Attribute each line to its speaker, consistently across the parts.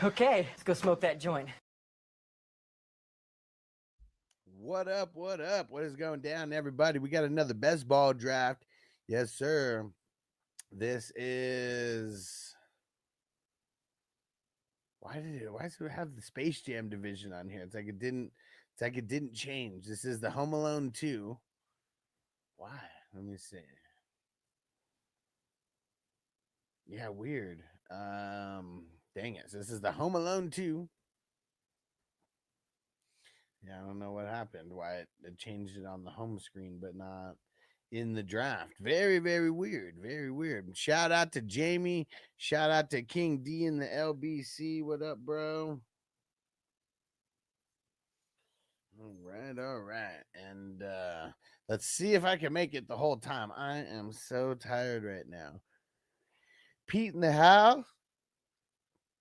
Speaker 1: Okay, let's go smoke that joint.
Speaker 2: What up? What up? What is going down, everybody? We got another best ball draft. Yes, sir. This is why does it have the Space Jam division on here? It's like it didn't change. This is the Home Alone 2. Why? Let me see. Yeah, weird. Dang it. So this is the Home Alone 2. Yeah, I don't know what happened. Why it changed it on the home screen, but not in the draft. Very, very weird. Very weird. Shout out to Jamie. Shout out to King D in the LBC. What up, bro? All right, all right. And let's see if I can make it the whole time. I am so tired right now. Pete in the house.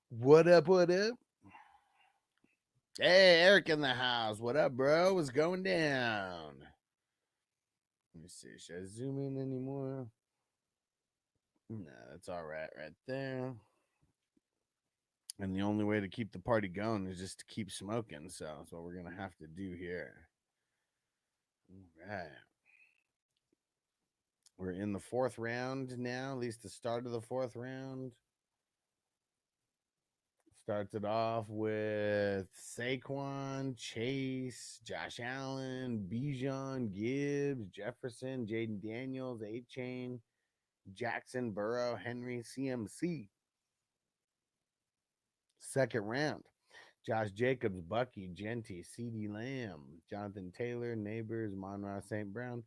Speaker 2: What up, what up? Hey, Eric in the house. What up, bro? What's going down? Let me see. Should I zoom in anymore? No, that's all right there. And the only way to keep the party going is just to keep smoking. So that's what we're going to have to do here. All right. We're in the fourth round now, at least the start of the fourth round. Starts it off with Saquon, Chase, Josh Allen, Bijan, Gibbs, Jefferson, Jaden Daniels, A-Chain, Jackson, Burrow, Henry, CMC. Second round. Josh Jacobs, Bucky, Genty, CeeDee Lamb, Jonathan Taylor, Neighbors, Monroe St. Brown,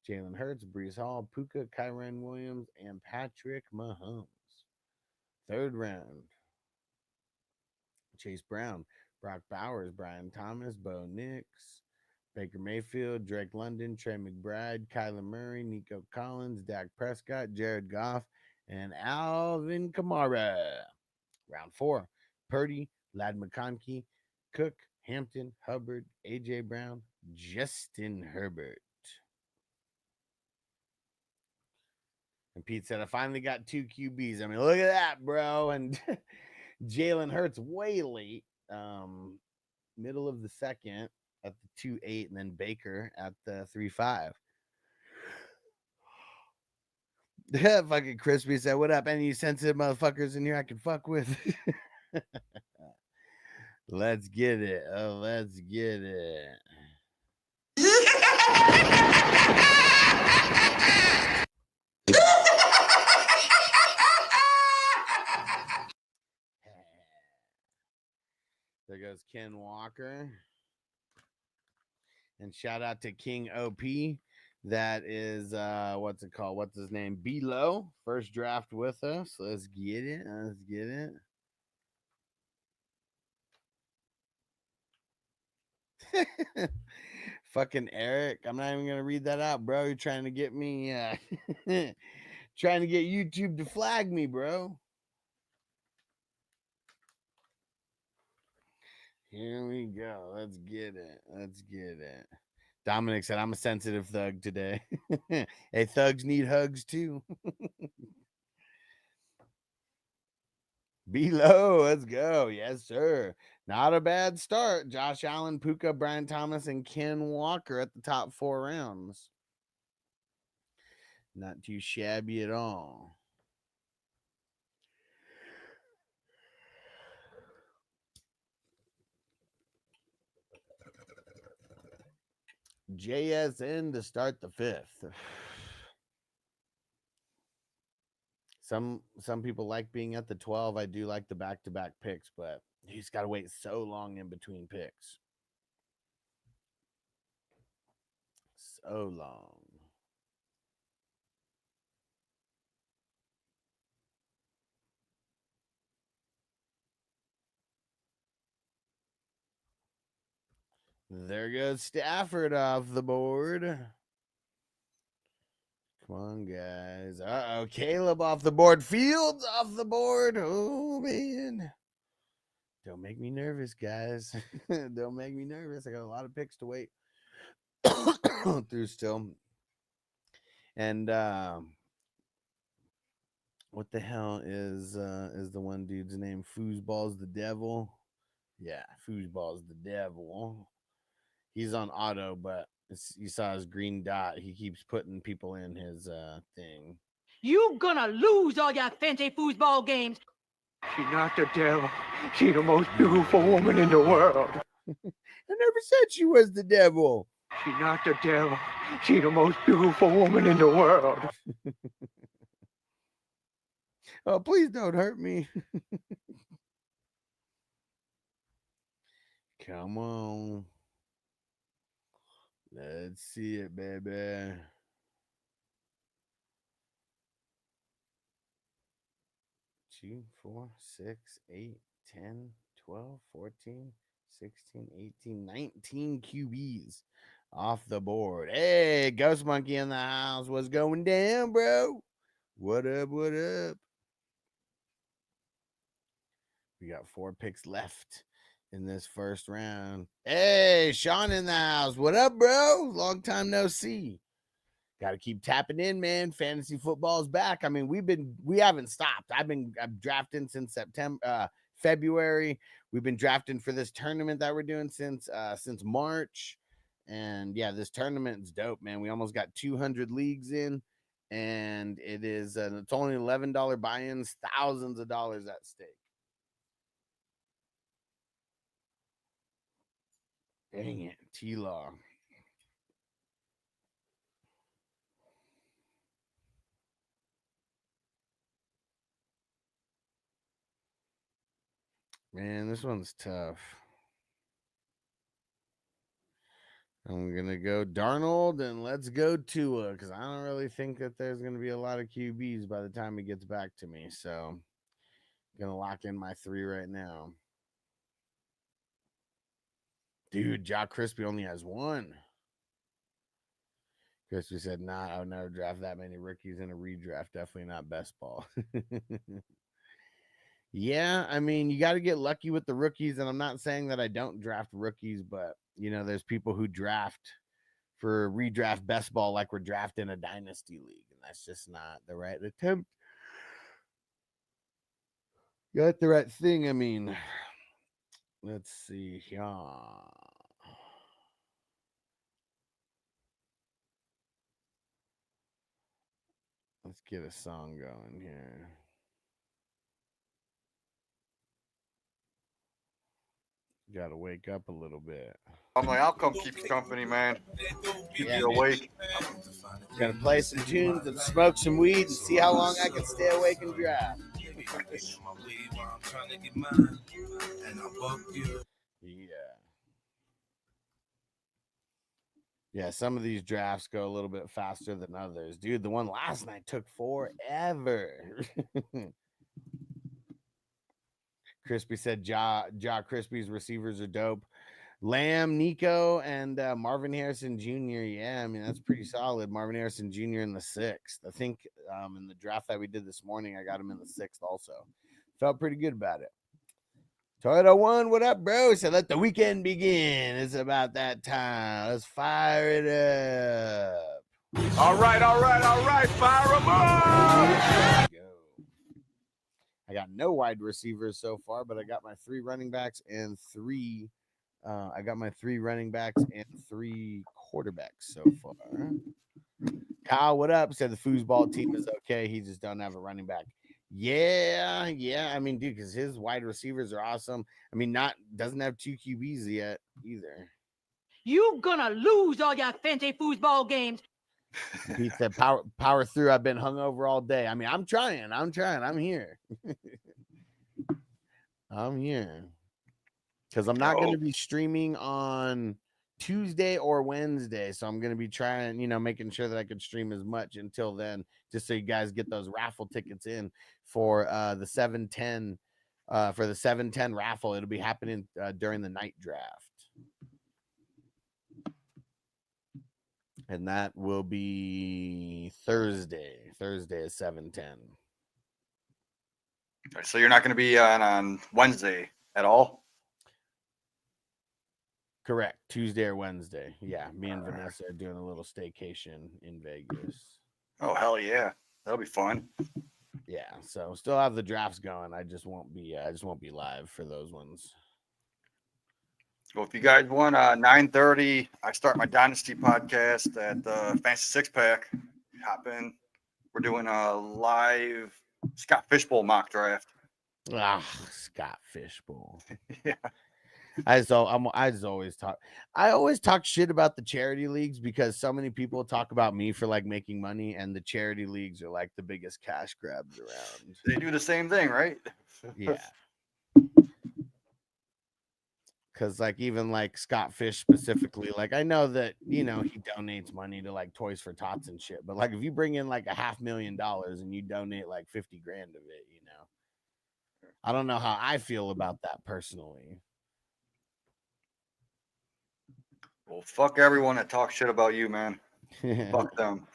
Speaker 2: Jalen Hurts, Brees Hall, Puka, Kyron Williams, and Patrick Mahomes. Third round. Chase Brown, Brock Bowers, Brian Thomas, Bo Nix, Baker Mayfield, Drake London, Trey McBride, Kyler Murray, Nico Collins, Dak Prescott, Jared Goff, and Alvin Kamara. Round four. Purdy, Lad McConkey, Cook, Hampton, Hubbard, A.J. Brown, Justin Herbert. And Pete said, I finally got two QBs. I mean, look at that, bro. And Jalen Hurts way late, middle of the second at the 2-8, and then Baker at the 3-5. Fucking Crispy said, what up? Any sensitive motherfuckers in here I can fuck with? Let's get it. Oh, let's get it. There goes Ken Walker. And shout out to King OP. That is what's it called? What's his name? Below. First draft with us. Let's get it. Let's get it. Fucking Eric. I'm not even gonna read that out, bro. You're trying to get me trying to get YouTube to flag me, bro. Here we go. Let's get it. Let's get it. Dominic said, I'm a sensitive thug today. Hey, thugs need hugs too. Below, let's go. Yes, sir. Not a bad start. Josh Allen, Puka, Brian Thomas, and Ken Walker at the top 4 rounds. Not too shabby at all. JSN to start the 5th. Some people like being at the 12. I do like the back-to-back picks, but you just got to wait so long in between picks. So long. There goes Stafford off the board. Come on, guys. Uh-oh, Caleb off the board. Fields off the board. Oh, man. Don't make me nervous, guys. Don't make me nervous. I got a lot of picks to wait through still. And what the hell is the one dude's name? Foosball's the devil. Yeah, Foosball's the devil. He's on auto, but you saw his green dot. He keeps putting people in his thing.
Speaker 1: You gonna lose all your fancy foosball games.
Speaker 3: She's not the devil. She's the most beautiful woman in the world.
Speaker 2: I never said she was the devil.
Speaker 3: She's not the devil. She's the most beautiful woman in the world.
Speaker 2: Oh, please don't hurt me. Come on. Let's see it, baby. Two, 4, 6, 8, 10, 12, 14, 16, 18, 19 QBs off the board. Hey, Ghost Monkey in the house. What's going down, bro? What up? What up? We got 4 picks left in this first round. Hey, Sean in the house. What up, bro? Long time no see. Got to keep tapping in, man. Fantasy football is back. I mean, we haven't stopped. I'm drafting since February. We've been drafting for this tournament that we're doing since March. And yeah, this tournament's dope, man. We almost got 200 leagues in, and it's only $11 buy-ins, thousands of dollars at stake. Dang it, T-Law. Man, this one's tough. I'm going to go Darnold, and let's go Tua, because I don't really think that there's going to be a lot of QBs by the time he gets back to me. So I'm going to lock in my 3 right now. Dude, Jock Crispy only has 1. Crispy said, nah, I would never draft that many rookies in a redraft. Definitely not best ball. Yeah, I mean, you got to get lucky with the rookies, and I'm not saying that I don't draft rookies, but, there's people who draft for redraft best ball like we're drafting a dynasty league, and that's just not the right attempt. Got the right thing. I mean, let's see here. Let's get a song going here. Got to wake up a little bit.
Speaker 4: I'll come keep you company, man. Keep you awake.
Speaker 2: Gonna play some tunes and smoke some weed and see how long I can stay awake and drive. Yeah, some of these drafts go a little bit faster than others. Dude, the one last night took forever. Crispy said Ja Crispy's receivers are dope. Lamb, Nico, and Marvin Harrison Jr. Yeah, I mean, that's pretty solid. Marvin Harrison Jr. in the 6th. I think in the draft that we did this morning, I got him in the 6th also. Felt pretty good about it. Toyota One, what up, bro? He said, let the weekend begin. It's about that time. Let's fire it up.
Speaker 3: All right. Fire them up.
Speaker 2: I got no wide receivers so far, but I got my 3 running backs and 3 quarterbacks so far. Kyle, what up? Said the foosball team is okay. He just don't have a running back. Yeah. I mean, dude, because his wide receivers are awesome. I mean, doesn't have 2 QBs yet either.
Speaker 1: You gonna lose all your fancy foosball games.
Speaker 2: He said, power through. I've been hungover all day. I mean, I'm trying. I'm here. I'm here. Because I'm not going to be streaming on Tuesday or Wednesday. So I'm going to be trying, making sure that I can stream as much until then, just so you guys get those raffle tickets in for the 710 raffle. It'll be happening during the night draft. And that will be Thursday. Thursday is 710.
Speaker 4: So you're not going to be on Wednesday at all?
Speaker 2: Correct. Tuesday or Wednesday. Yeah, me and Vanessa are doing a little staycation in Vegas.
Speaker 4: Oh, hell yeah. That'll be fun.
Speaker 2: Yeah, so still have the drafts going. I just won't be live for those ones.
Speaker 4: Well, if you guys want 9:30, I start my Dynasty podcast at Fancy Six Pack. Hop in. We're doing a live Scott Fishbowl mock draft.
Speaker 2: Scott Fishbowl.
Speaker 4: Yeah.
Speaker 2: I always talk shit about the charity leagues because so many people talk about me for like making money, and the charity leagues are like the biggest cash grabs around.
Speaker 4: They do the same thing, right?
Speaker 2: Yeah. Because like even like Scott Fish specifically, like I know that he donates money to like Toys for Tots and shit, but like if you bring in like $500,000 and you donate like 50 grand of it, I don't know how I feel about that personally.
Speaker 4: Well, fuck everyone that talks shit about you, man. Fuck them.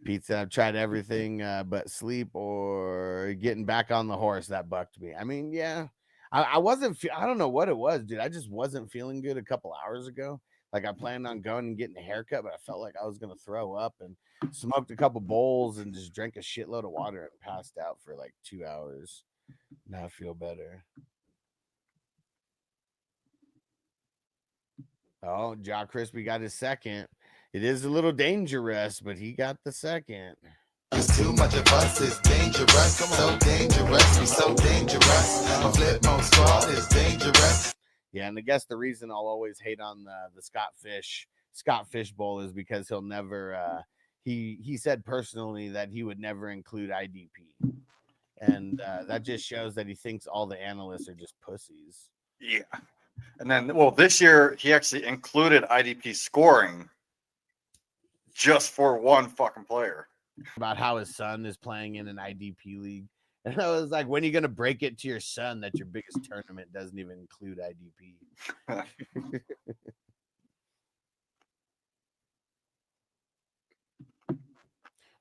Speaker 2: Pizza, I've tried everything but sleep or getting back on the horse. That bucked me. I mean, yeah. I wasn't, I don't know what it was, dude. I just wasn't feeling good a couple hours ago. Like I planned on going and getting a haircut, but I felt like I was going to throw up, and smoked a couple bowls and just drank a shitload of water and passed out for like 2 hours. Now I feel better. Oh, Jaw Crispy got his second. It is a little dangerous, but he got the second.
Speaker 5: It's too much of us, it's dangerous. So dangerous, we so dangerous. A flip mode squad is dangerous.
Speaker 2: Yeah, and I guess the reason I'll always hate on the Scott Fishbowl is because he'll never he said personally that he would never include IDP. And that just shows that he thinks all the analysts are just pussies.
Speaker 4: Yeah. And then, well, this year he actually included IDP scoring just for one fucking player.
Speaker 2: About how his son is playing in an IDP league. And I was like, when are you going to break it to your son that your biggest tournament doesn't even include IDP?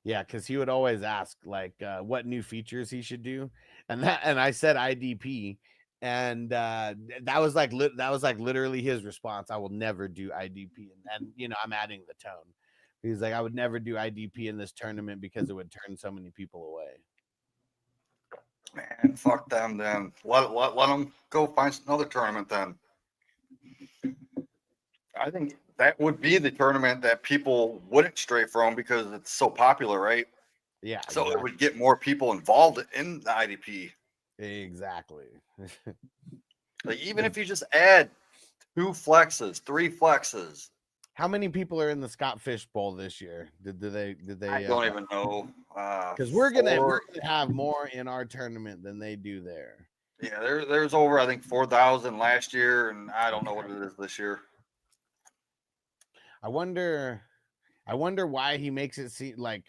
Speaker 2: Yeah, because he would always ask like what new features he should do, and I said IDP, and that was like literally his response. I will never do IDP, and I'm adding the tone. He's like, I would never do IDP in this tournament because it would turn so many people away.
Speaker 4: Man, fuck them then. Let them go find another tournament then. I think that would be the tournament that people wouldn't stray from because it's so popular, right?
Speaker 2: Yeah.
Speaker 4: So
Speaker 2: exactly.
Speaker 4: It would get more people involved in the IDP.
Speaker 2: Exactly.
Speaker 4: Like even if you just add 2 flexes, 3 flexes.
Speaker 2: How many people are in the Scott Fish Bowl this year? Did they?
Speaker 4: I don't even know.
Speaker 2: Because we're gonna have more in our tournament than they do there.
Speaker 4: Yeah, there's over I think 4,000 last year, and I don't know what it is this year.
Speaker 2: I wonder why he makes it seem like,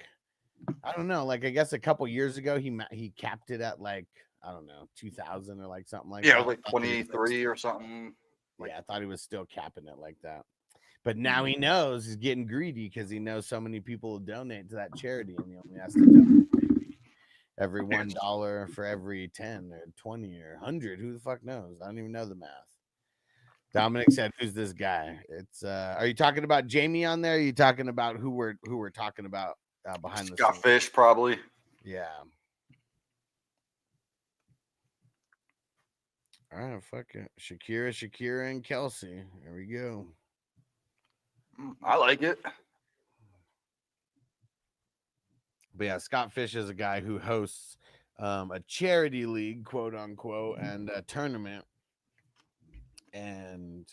Speaker 2: I don't know. Like I guess a couple years ago he capped it at like, I don't know, 2,000 or like something like that.
Speaker 4: Yeah, like 23 or something.
Speaker 2: Yeah, I thought he was still capping it like that. But now he knows he's getting greedy because he knows so many people will donate to that charity, and he only has to donate maybe every $1 for every 10 or 20 or 100. Who the fuck knows? I don't even know the math. Dominic said, "Who's this guy?" It's are you talking about Jamie on there? Are you talking about who we're talking about behind the
Speaker 4: Scott
Speaker 2: scenes?
Speaker 4: Fish, probably.
Speaker 2: Yeah. All right, fuck it. Shakira, and Kelsey. There we go.
Speaker 4: I like it.
Speaker 2: But yeah, Scott Fish is a guy who hosts a charity league, quote unquote, and a tournament. And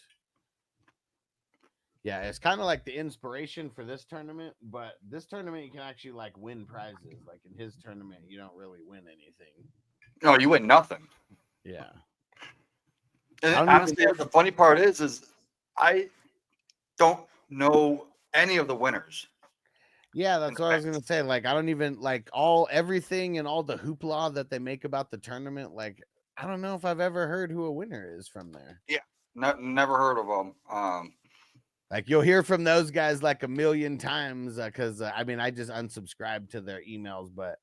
Speaker 2: yeah, it's kind of like the inspiration for this tournament, but this tournament you can actually like win prizes. Like in his tournament, you don't really win anything.
Speaker 4: No, you win nothing.
Speaker 2: Yeah.
Speaker 4: And honestly, the funny part is I don't know any of the winners.
Speaker 2: Yeah, that's what I was gonna say. Like, I don't even like everything and all the hoopla that they make about the tournament. Like, I don't know if I've ever heard who a winner is from there.
Speaker 4: Yeah, never heard of them.
Speaker 2: Like you'll hear from those guys like a million times because I mean I just unsubscribed to their emails, but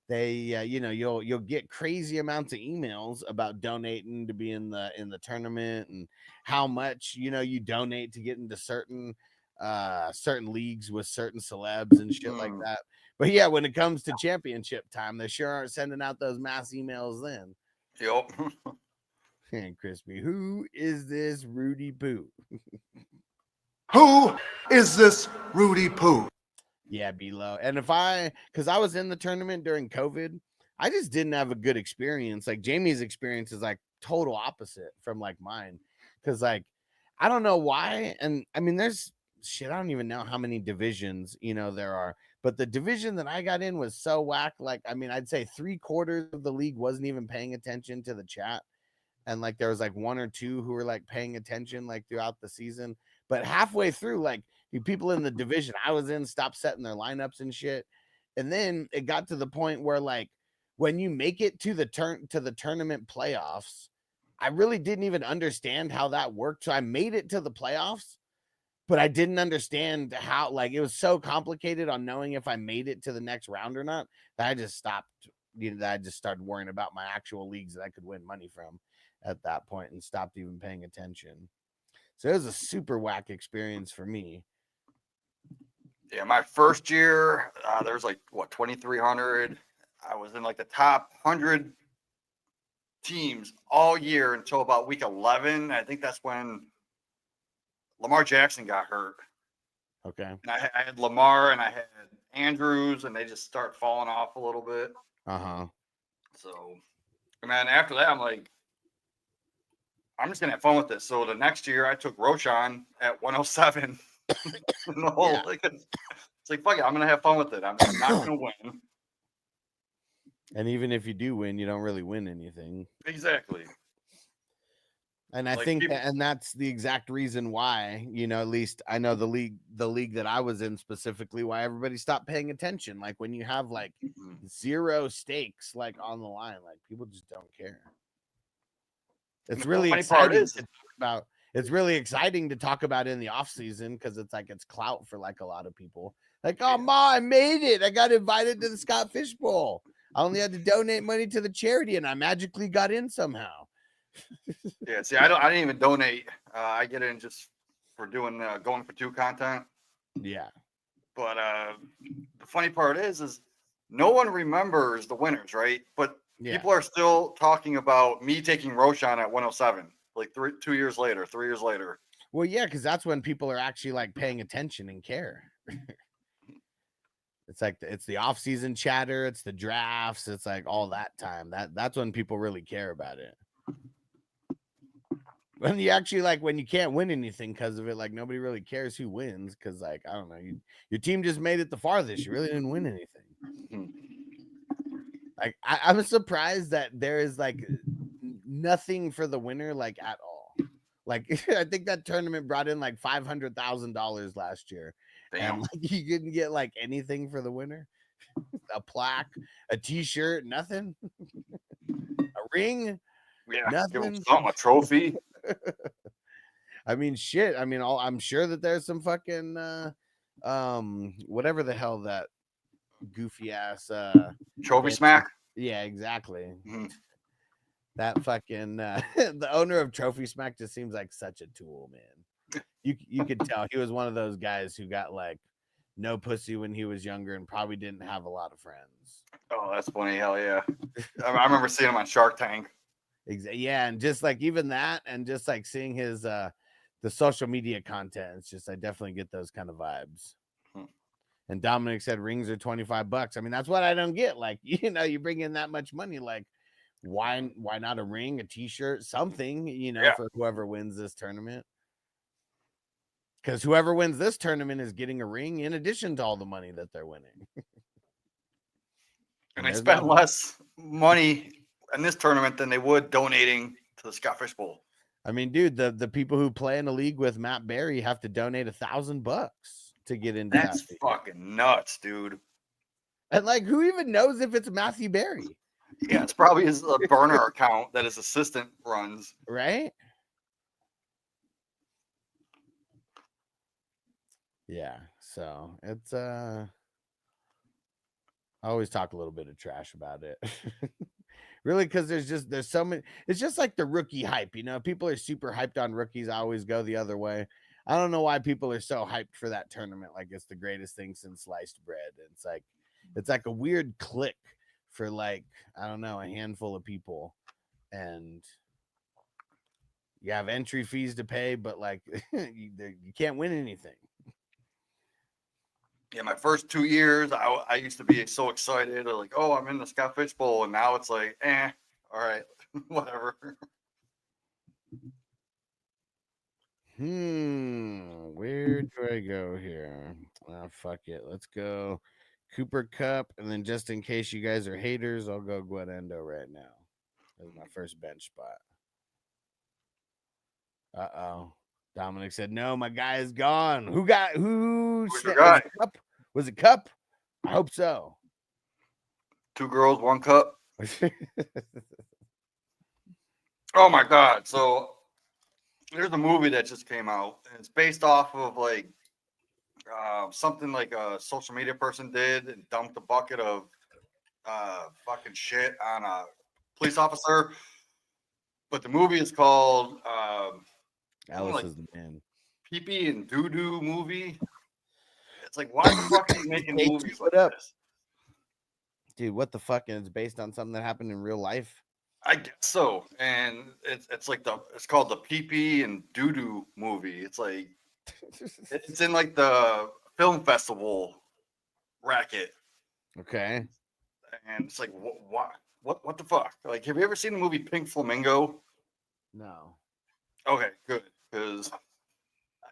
Speaker 2: they you'll get crazy amounts of emails about donating to be in the tournament and how much you donate to get into certain leagues with certain celebs and shit like that. But yeah, when it comes to championship time, they sure aren't sending out those mass emails then.
Speaker 4: Yep.
Speaker 2: And Crispy, who is this Rudy Poo?
Speaker 5: Who is this Rudy Poo?
Speaker 2: Yeah, below. And because I was in the tournament during COVID, I just didn't have a good experience. Like Jamie's experience is like total opposite from like mine. Because like, I don't know why. And I mean, there's shit, I don't even know how many divisions, there are. But the division that I got in was so whack. Like, I mean, I'd say 3/4 of the league wasn't even paying attention to the chat. And like, there was like 1 or 2 who were like paying attention like throughout the season. But halfway through, like, the people in the division I was in stopped setting their lineups and shit. And then it got to the point where like when you make it to the tournament playoffs, I really didn't even understand how that worked. So I made it to the playoffs, but I didn't understand how, like, it was so complicated on knowing if I made it to the next round or not that I just stopped. I just started worrying about my actual leagues that I could win money from at that point and stopped even paying attention. So it was a super whack experience for me.
Speaker 4: Yeah, my first year, there was like 2,300. I was in like the top 100 teams all year until about week 11. I think that's when Lamar Jackson got hurt.
Speaker 2: Okay.
Speaker 4: And I had Lamar and I had Andrews, and they just start falling off a little bit. So, man, after that, I'm like, I'm just gonna have fun with this. So the next year, I took Roshan at 107.
Speaker 2: Yeah.
Speaker 4: It's like, fuck it, I'm gonna have fun with it. I'm not gonna win.
Speaker 2: And even if you do win, you don't really win anything.
Speaker 4: Exactly.
Speaker 2: And I think and that's the exact reason why, at least I know the league that I was in specifically, why everybody stopped paying attention. Like when you have like 0 stakes like on the line, like people just don't care. It's really exciting to talk about. It's really exciting to talk about in the off season because it's like it's clout for like a lot of people. Like, oh Ma, I made it. I got invited to the Scott Fish Bowl. I only had to donate money to the charity and I magically got in somehow.
Speaker 4: Yeah, see, I didn't even donate. I get in just for doing going for 2 content.
Speaker 2: Yeah.
Speaker 4: But the funny part is no one remembers the winners, right? But people are still talking about me taking Roshan at 107, like 3 years later.
Speaker 2: Well, yeah, because that's when people are actually like paying attention and care. It's like it's the off-season chatter, it's the drafts, it's like all that time. That's when people really care about it. When you actually like when you can't win anything because of it, like nobody really cares who wins because like I don't know, your team just made it the farthest. You really didn't win anything. Like I'm surprised that there is like nothing for the winner like at all. Like I think that tournament brought in like $500,000 last year.
Speaker 4: Damn.
Speaker 2: And like you didn't get like anything for the winner. A plaque, a t-shirt, nothing. A ring.
Speaker 4: Yeah,
Speaker 2: nothing.
Speaker 4: Give them something, a trophy.
Speaker 2: I mean, shit. I mean, I'm sure that there's some fucking whatever the hell that goofy ass
Speaker 4: trophy smack.
Speaker 2: Yeah, exactly. That fucking the owner of Trophy Smack just seems like such a tool, man. You could tell he was one of those guys who got like no pussy when he was younger and probably didn't have a lot of friends.
Speaker 4: Oh, that's funny. Hell yeah. I remember seeing him on Shark Tank.
Speaker 2: Yeah, and just like even that, and just like seeing his the social media content, it's just I definitely get those kind of vibes. And Dominic said rings are $25. I mean, that's what I don't get. Like, you bring in that much money, like why not a ring, a t-shirt, something, for whoever wins this tournament? Because whoever wins this tournament is getting a ring in addition to all the money that they're winning.
Speaker 4: And they spend less money in this tournament than they would donating to the Scott Fish Bowl.
Speaker 2: I mean, dude, the people who play in a league with Matt Berry have to donate $1,000 to get into that.
Speaker 4: That's fucking nuts, dude.
Speaker 2: And like, who even knows if it's Matthew Berry?
Speaker 4: Yeah, it's probably his burner account that his assistant runs.
Speaker 2: Right? Yeah. So it's I always talk a little bit of trash about it. Really, because there's so many. It's just like the rookie hype, people are super hyped on rookies. I always go the other way. I don't know why people are so hyped for that tournament. Like it's the greatest thing since sliced bread. It's like It's like a weird click for like, I don't know, a handful of people. And you have entry fees to pay, but like you can't win anything.
Speaker 4: Yeah, my first 2 years, I used to be so excited, like, oh, I'm in the Scott Fish Bowl, and now it's like, all right, whatever.
Speaker 2: Where do I go here? Fuck it. Let's go Cooper Cup, and then just in case you guys are haters, I'll go Guadendo right now. That's my first bench spot. Uh-oh. Dominic said, no, my guy is gone. Who's
Speaker 4: your guy?
Speaker 2: Was it Cup? I hope so.
Speaker 4: 2 girls, 1 cup. Oh my God. So there's a movie that just came out, and it's based off of like something like a social media person did and dumped a bucket of fucking shit on a police officer. But the movie is called
Speaker 2: Alice
Speaker 4: like
Speaker 2: is the man.
Speaker 4: Pee-pee and Doo-Doo movie. It's like, why the fuck are you making
Speaker 2: Hey,
Speaker 4: movies
Speaker 2: what
Speaker 4: like
Speaker 2: up?
Speaker 4: this?
Speaker 2: Dude, what the fuck? And it's based on something that happened in real life?
Speaker 4: I guess so. And it's like it's called the Pee-pee and Doo-Doo movie. It's like it's in like the film festival racket.
Speaker 2: Okay.
Speaker 4: And it's like, what the fuck? Like, have you ever seen the movie Pink Flamingo?
Speaker 2: No.
Speaker 4: Okay, good. Because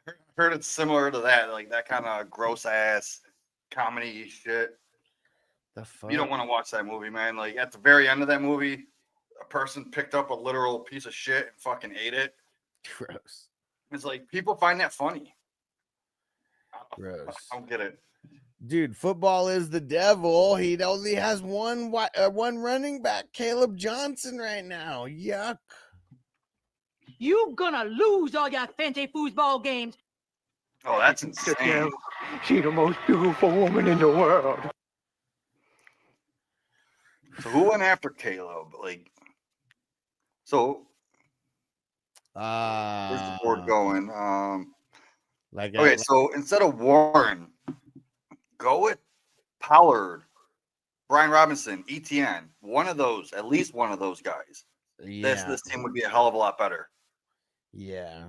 Speaker 4: I heard it's similar to that, like that kind of gross ass comedy shit.
Speaker 2: The fuck?
Speaker 4: You don't want to watch that movie, man. Like at the very end of that movie, a person picked up a literal piece of shit and fucking ate it.
Speaker 2: Gross.
Speaker 4: It's like people find that funny.
Speaker 2: Gross.
Speaker 4: I don't get it.
Speaker 2: Dude, football is the devil. He only has one running back, Caleb Johnson, right now. Yuck.
Speaker 1: You gonna lose all your fancy foosball games.
Speaker 4: Oh, that's
Speaker 3: The
Speaker 4: insane.
Speaker 3: devil, she the most beautiful woman in the world.
Speaker 4: So who went after Caleb? Like, so where's the board going? Okay, so instead of Warren, go with Pollard, Brian Robinson, ETN. One of those, at least one of those guys.
Speaker 2: Yeah.
Speaker 4: This team would be a hell of a lot better.
Speaker 2: Yeah.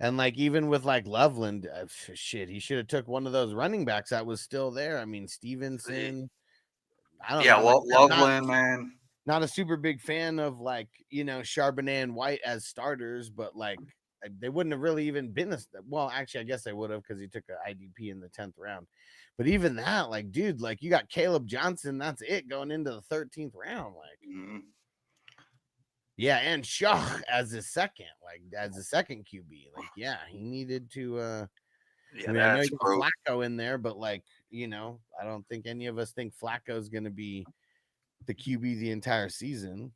Speaker 2: And like even with like Loveland, shit, he should have took one of those running backs that was still there. I mean, Stevenson. I don't know.
Speaker 4: Well, Loveland, man.
Speaker 2: Not a super big fan of like, Charbonnet and White as starters, but like they wouldn't have really even been well, actually, I guess they would have because he took an IDP in the 10th round. But even that, like, dude, like you got Caleb Johnson, that's it going into the 13th round. Like, yeah, and Shaw as his second QB. Like, yeah, he needed to I know you got Flacco in there, but like, I don't think any of us think Flacco's gonna be the QB the entire season.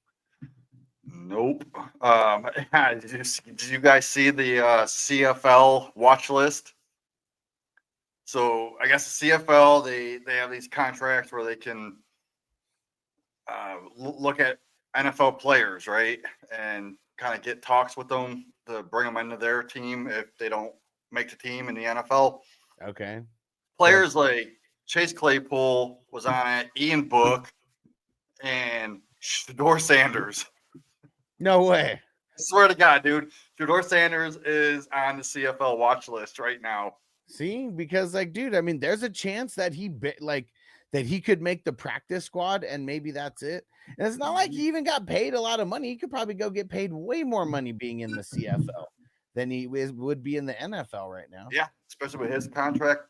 Speaker 4: Nope. Did you guys see the CFL watch list? So I guess the CFL they have these contracts where they can look at NFL players, right, and kind of get talks with them to bring them into their team if they don't make the team in the NFL.
Speaker 2: Okay.
Speaker 4: Players like Chase Claypool was on it, Ian Book, and Shedeur Sanders.
Speaker 2: No way.
Speaker 4: I swear to God, dude. Shedeur Sanders is on the CFL watch list right now.
Speaker 2: See, because like, dude, I mean, there's a chance that that he could make the practice squad, and maybe that's it. And it's not like he even got paid a lot of money. He could probably go get paid way more money being in the CFL than he would be in the NFL right now.
Speaker 4: Yeah, especially with his contract.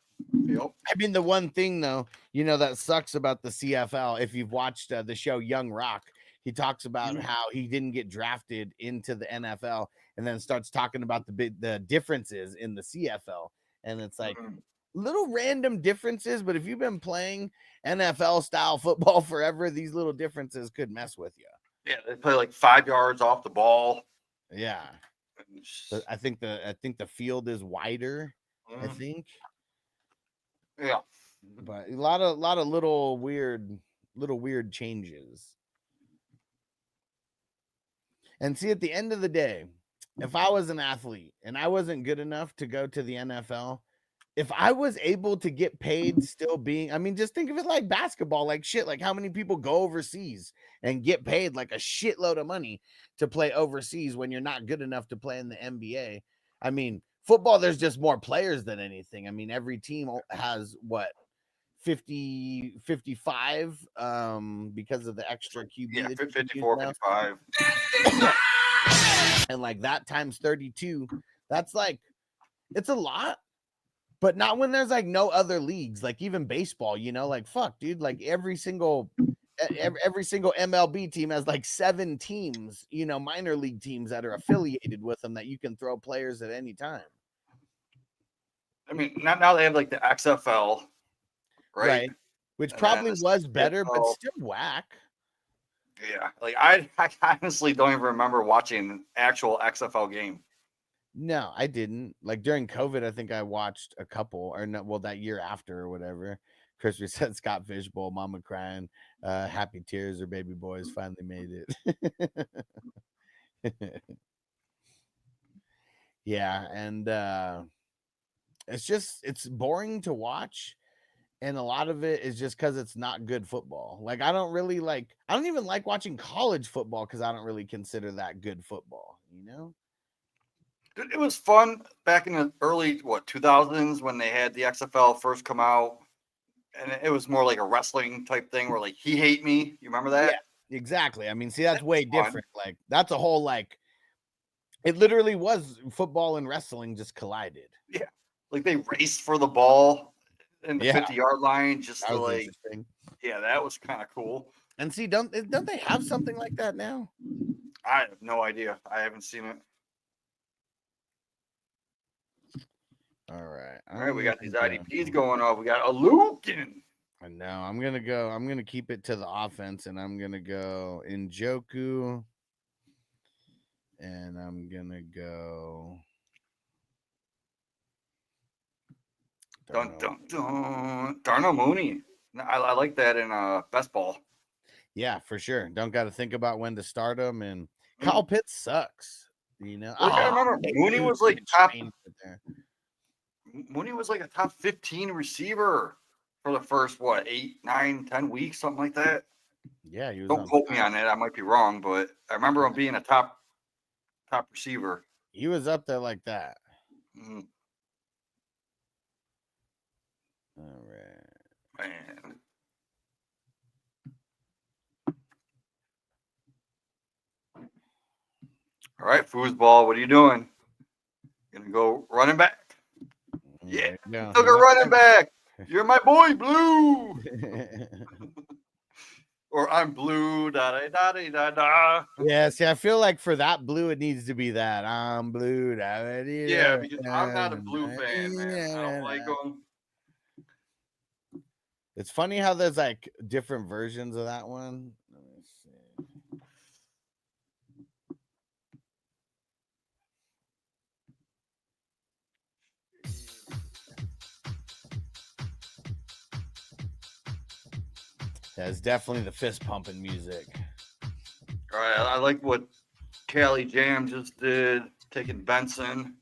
Speaker 4: Yep.
Speaker 2: I mean, the one thing though, that sucks about the CFL, if you've watched the show Young Rock, he talks about how he didn't get drafted into the NFL, and then starts talking about the differences in the CFL, and it's like little random differences. But if you've been playing NFL style football forever, these little differences could mess with you.
Speaker 4: Yeah, they play like 5 yards off the ball.
Speaker 2: Yeah, but I think the field is wider. I think.
Speaker 4: Yeah,
Speaker 2: but a lot of little weird changes. And see, at the end of the day, if I was an athlete and I wasn't good enough to go to the NFL, if I was able to get paid still being, I mean, just think of it like basketball, like shit, like how many people go overseas and get paid like a shitload of money to play overseas when you're not good enough to play in the NBA. I mean, football, there's just more players than anything. I mean, every team has what, 50, 55 because of the extra QB.
Speaker 4: Yeah,
Speaker 2: that you can use
Speaker 4: 54,
Speaker 2: now.
Speaker 4: 55.
Speaker 2: And like that times 32, that's like, it's a lot. But not when there's like no other leagues, like even baseball, you know, like fuck, dude, like every single MLB team has like 7 teams, you know, minor league teams that are affiliated with them that you can throw players at any time.
Speaker 4: I mean, now they have like the XFL, right?
Speaker 2: Which
Speaker 4: And
Speaker 2: probably
Speaker 4: then
Speaker 2: was better, but
Speaker 4: CFL.
Speaker 2: still whack.
Speaker 4: Yeah, like I honestly don't even remember watching an actual XFL game.
Speaker 2: No, I didn't. Like during COVID, I think I watched a couple, or no, well, that year after or whatever. Christmas said Scott Fishbowl, Mama crying, happy tears, her baby boys finally made it. Yeah, and it's boring to watch, and a lot of it is just because it's not good football. Like I don't even like watching college football because I don't really consider that good football, you know?
Speaker 4: Dude, it was fun back in the early 2000s when they had the XFL first come out, and it was more like a wrestling type thing where like he hate me. You remember that?
Speaker 2: Yeah, exactly. I mean, see, that's way
Speaker 4: fun.
Speaker 2: different. Like that's a whole like it literally was football and wrestling just collided.
Speaker 4: Yeah, like they raced for the ball in the
Speaker 2: Yeah.
Speaker 4: 50-yard line just
Speaker 2: That
Speaker 4: to
Speaker 2: was
Speaker 4: like.
Speaker 2: interesting.
Speaker 4: Yeah, that was kind of cool.
Speaker 2: And see, don't they have something like that now?
Speaker 4: I have no idea. I haven't seen it.
Speaker 2: All right.
Speaker 4: All right, we got these IDPs going off. We got a Lucan.
Speaker 2: I know. I'm gonna keep it to the offense, and I'm gonna go Njoku, and I'm gonna go
Speaker 4: Dun dun dun. Darnell Mooney. I like that in best ball.
Speaker 2: Yeah, for sure. Don't got to think about when to start them. And Kyle Pitts sucks. You know,
Speaker 4: Well, I remember Mooney was like top. Mooney was like a top 15 receiver for the first 8, 9, 10 weeks, something like that.
Speaker 2: Yeah, he was.
Speaker 4: Don't quote me on that. I might be wrong, but I remember him being a top receiver.
Speaker 2: He was up there like that.
Speaker 4: Mm.
Speaker 2: All right,
Speaker 4: Man. All right, foosball. What are you doing? Gonna go running back? Yeah, took a running back. You're my boy, Blue. Or I'm Blue. Da da da da da.
Speaker 2: Yeah, see, I feel like for that Blue, it needs to be that I'm Blue.
Speaker 4: Yeah, because I'm not a Blue fan, man. I don't like them.
Speaker 2: It's funny how there's like different versions of that one. Let me see. Yeah, it's definitely the fist pumping music.
Speaker 4: All right, I like what Cali Jam just did, taking Benson.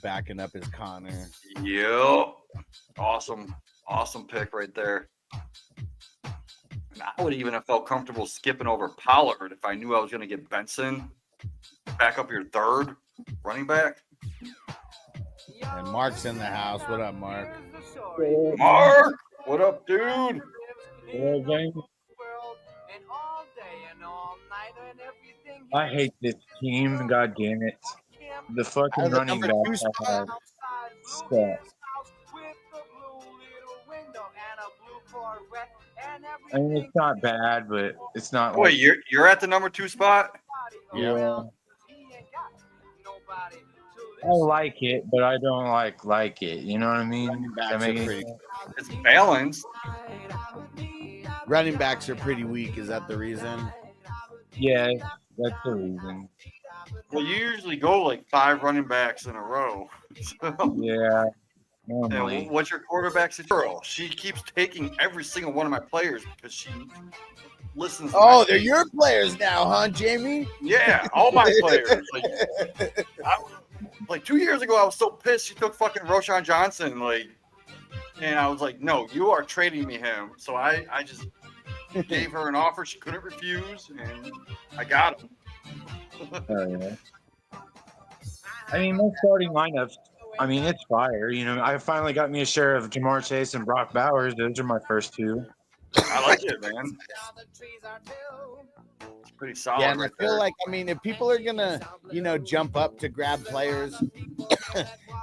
Speaker 2: Backing up his Connor.
Speaker 4: Yep. Awesome pick right there. And I would even have felt comfortable skipping over Pollard if I knew I was going to get Benson. Back up your third running back.
Speaker 2: And Mark's in the house. What up, Mark?
Speaker 4: Mark, what up, dude?
Speaker 6: I hate this team. God damn it. The fucking running back I have sucks. I mean, it's not bad, but it's not.
Speaker 4: Wait, you're at the number 2 spot?
Speaker 6: Yeah. I like it, but I don't like it. You know what I mean?
Speaker 4: It's balanced.
Speaker 2: Running backs are pretty weak. Is that the reason?
Speaker 6: Yeah, that's the reason.
Speaker 4: Well, you usually go like 5 running backs in a row. So.
Speaker 6: Yeah.
Speaker 4: And what's your quarterback situation? She keeps taking every single one of my players because she listens.
Speaker 2: Oh, they're your players now, huh, Jamie?
Speaker 4: Yeah, all my players. like 2 years ago, I was so pissed she took fucking Roshan Johnson, like, and I was like, no, you are trading me him. So I just gave her an offer she couldn't refuse, and I got him.
Speaker 6: Yeah. I mean, my starting lineup, I mean, it's fire. You know, I finally got me a share of Jamar Chase and Brock Bowers. Those are my first two.
Speaker 4: I like it, man. It's pretty solid.
Speaker 2: Yeah, and
Speaker 4: right
Speaker 2: I feel
Speaker 4: there.
Speaker 2: like, I mean, if people are gonna, jump up to grab players